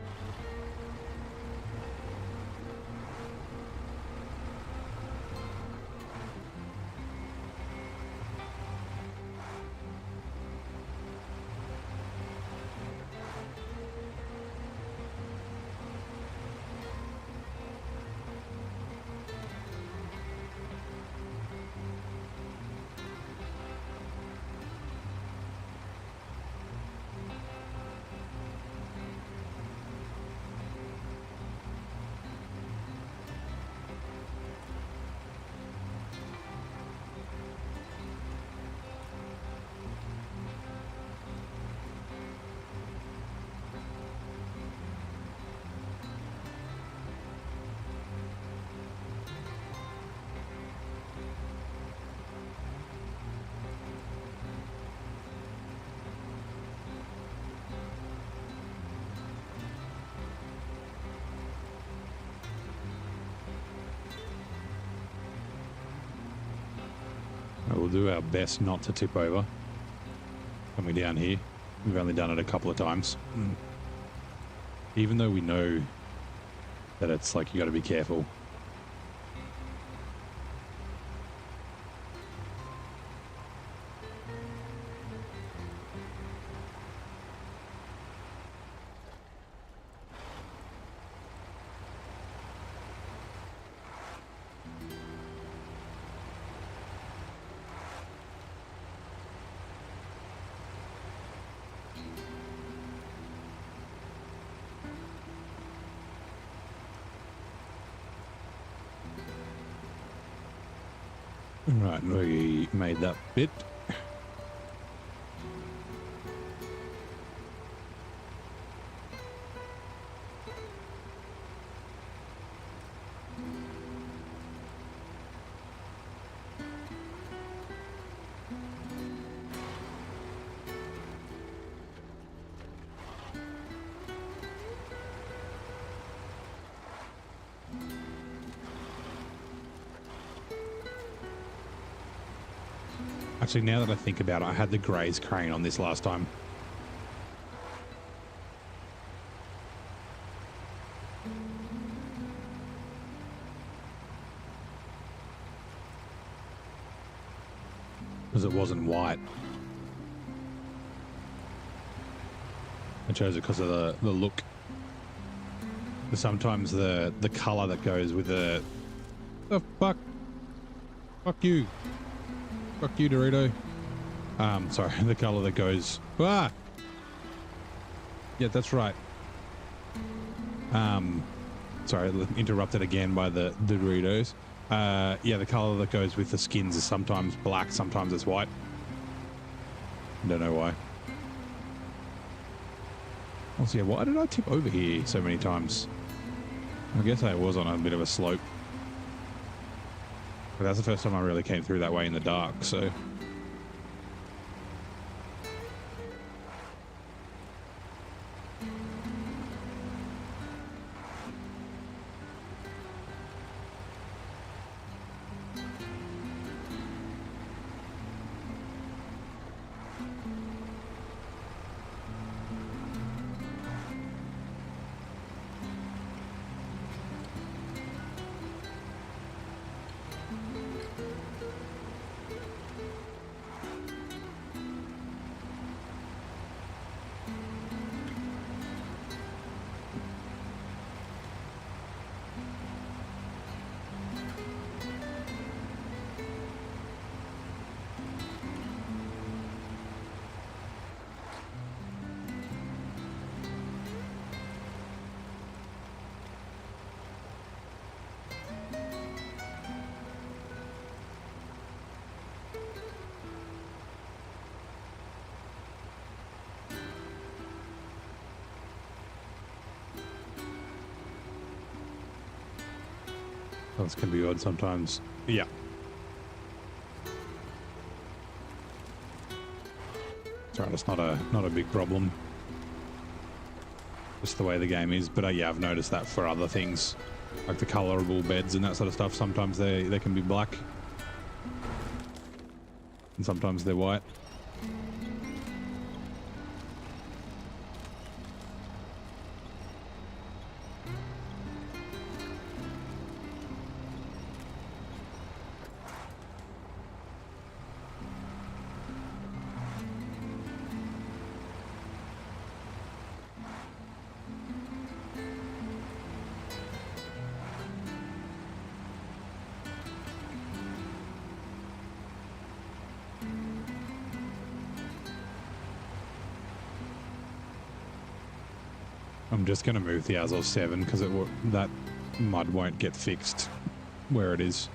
We'll do our best not to tip over coming down here. We've only done it a couple of times. Even though we know that it's like you got to be careful. Right, we made that bit. Actually, now that I think about it, I had the Graze crane on this last time. Because it wasn't white. I chose it because of the look. Sometimes the color that goes with the fuck you Dorito. Sorry, the color that goes yeah, that's right. Sorry, interrupted again by the Doritos. Yeah, the color that goes with the skins is sometimes black, sometimes it's white. I don't know why. Also, yeah, why did I tip over here so many times? I guess I was on a bit of a slope. But that's the first time I really came through that way in the dark, so... This can be odd sometimes. Yeah. Sorry, that's not a big problem. Just the way the game is. But yeah, I've noticed that for other things, like the colorable beds and that sort of stuff. Sometimes they can be black, and sometimes they're white. I'm just going to move the Azov 7 because that mud won't get fixed where it is.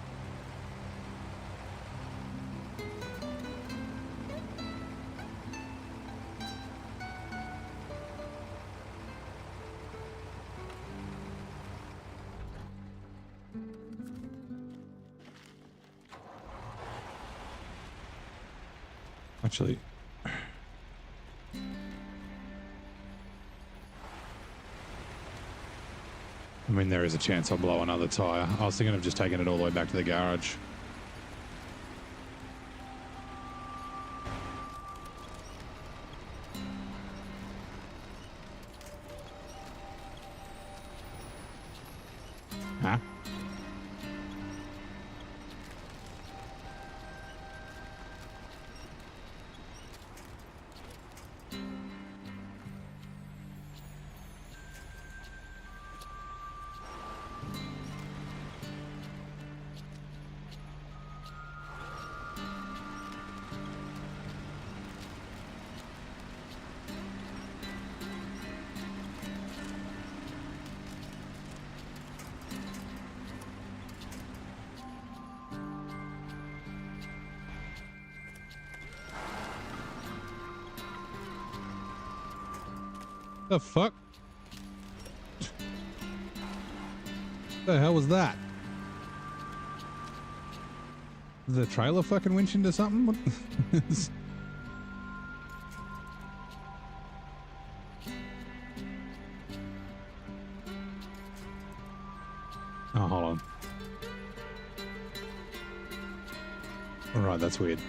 Actually... I mean, there is a chance I'll blow another tyre. I was thinking of just taking it all the way back to the garage. Huh? The fuck? The hell was that? The trailer fucking winch into something? What? Oh, hold on. All right, that's weird.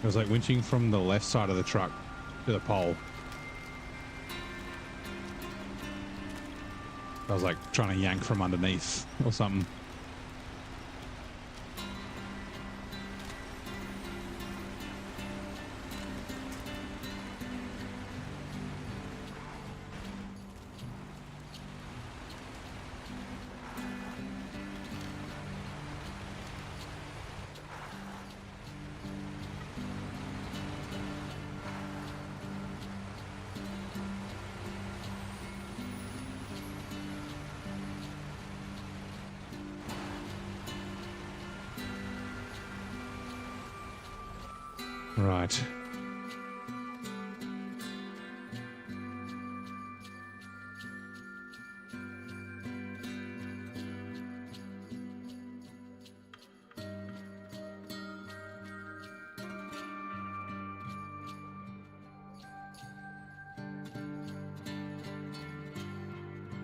was like winching from the left side of the truck to the pole. I was like trying to yank from underneath or something. Right.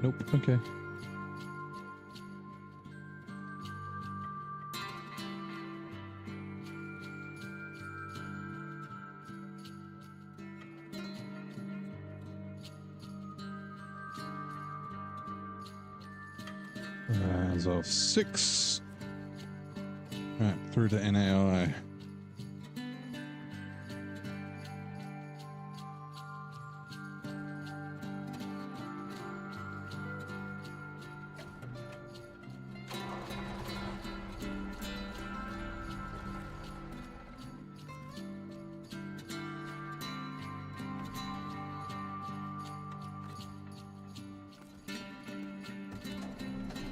Nope. Okay. As of 6. Right, through to NAIU.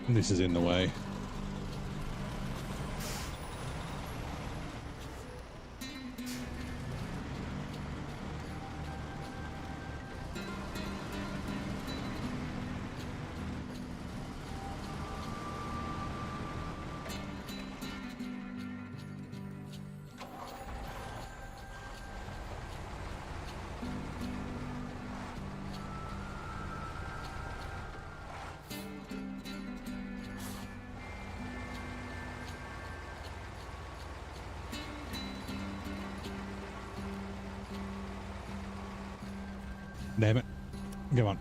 This is in the way. Damn it. Come on.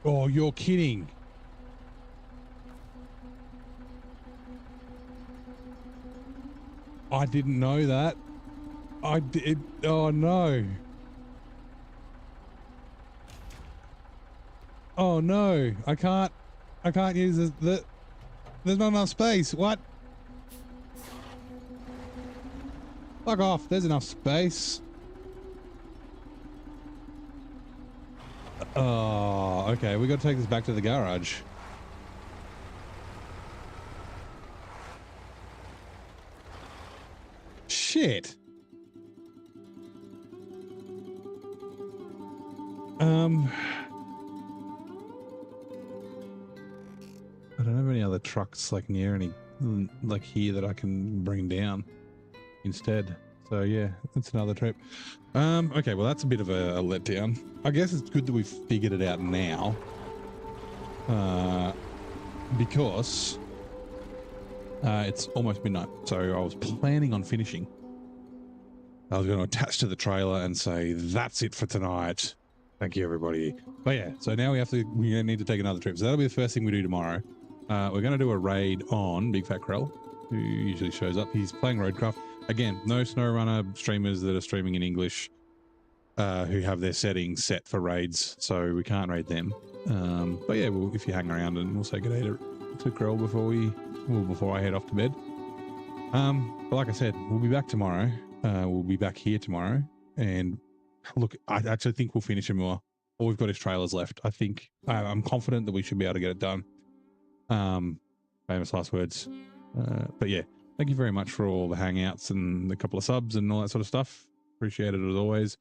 Oh, you're kidding. I didn't know that. I did. Oh no. Oh no. I can't use this. There's not enough space. What? Fuck off. There's enough space. Oh, okay. We got to take this back to the garage. Shit. I don't have any other trucks like near any like here that I can bring down instead. So yeah, that's another trip. Okay, well that's a bit of a letdown. I guess it's good that we've figured it out now. Because it's almost midnight, so I was planning on finishing. I was going to attach to the trailer and say, that's it for tonight. Thank you, everybody. But yeah, so now we need to take another trip. So that'll be the first thing we do tomorrow. We're going to do a raid on Big Fat Krell, who usually shows up. He's playing Roadcraft. Again, no SnowRunner streamers that are streaming in English who have their settings set for raids, so we can't raid them. But yeah, if you hang around, and we'll say good day to Krell before I head off to bed. But like I said, we'll be back tomorrow. We'll be back here tomorrow, and look, I actually think we'll finish him more. All we've got is trailers left. I think I'm confident that we should be able to get it done. Famous last words. But yeah, thank you very much for all the hangouts and the couple of subs and all that sort of stuff. Appreciate it as always.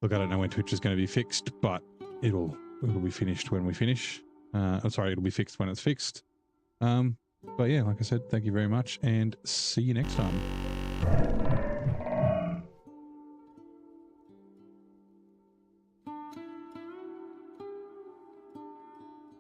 Look, I don't know when Twitch is going to be fixed, but it'll be finished when we finish. I'm sorry, it'll be fixed when it's fixed. But yeah, like I said, thank you very much and see you next time.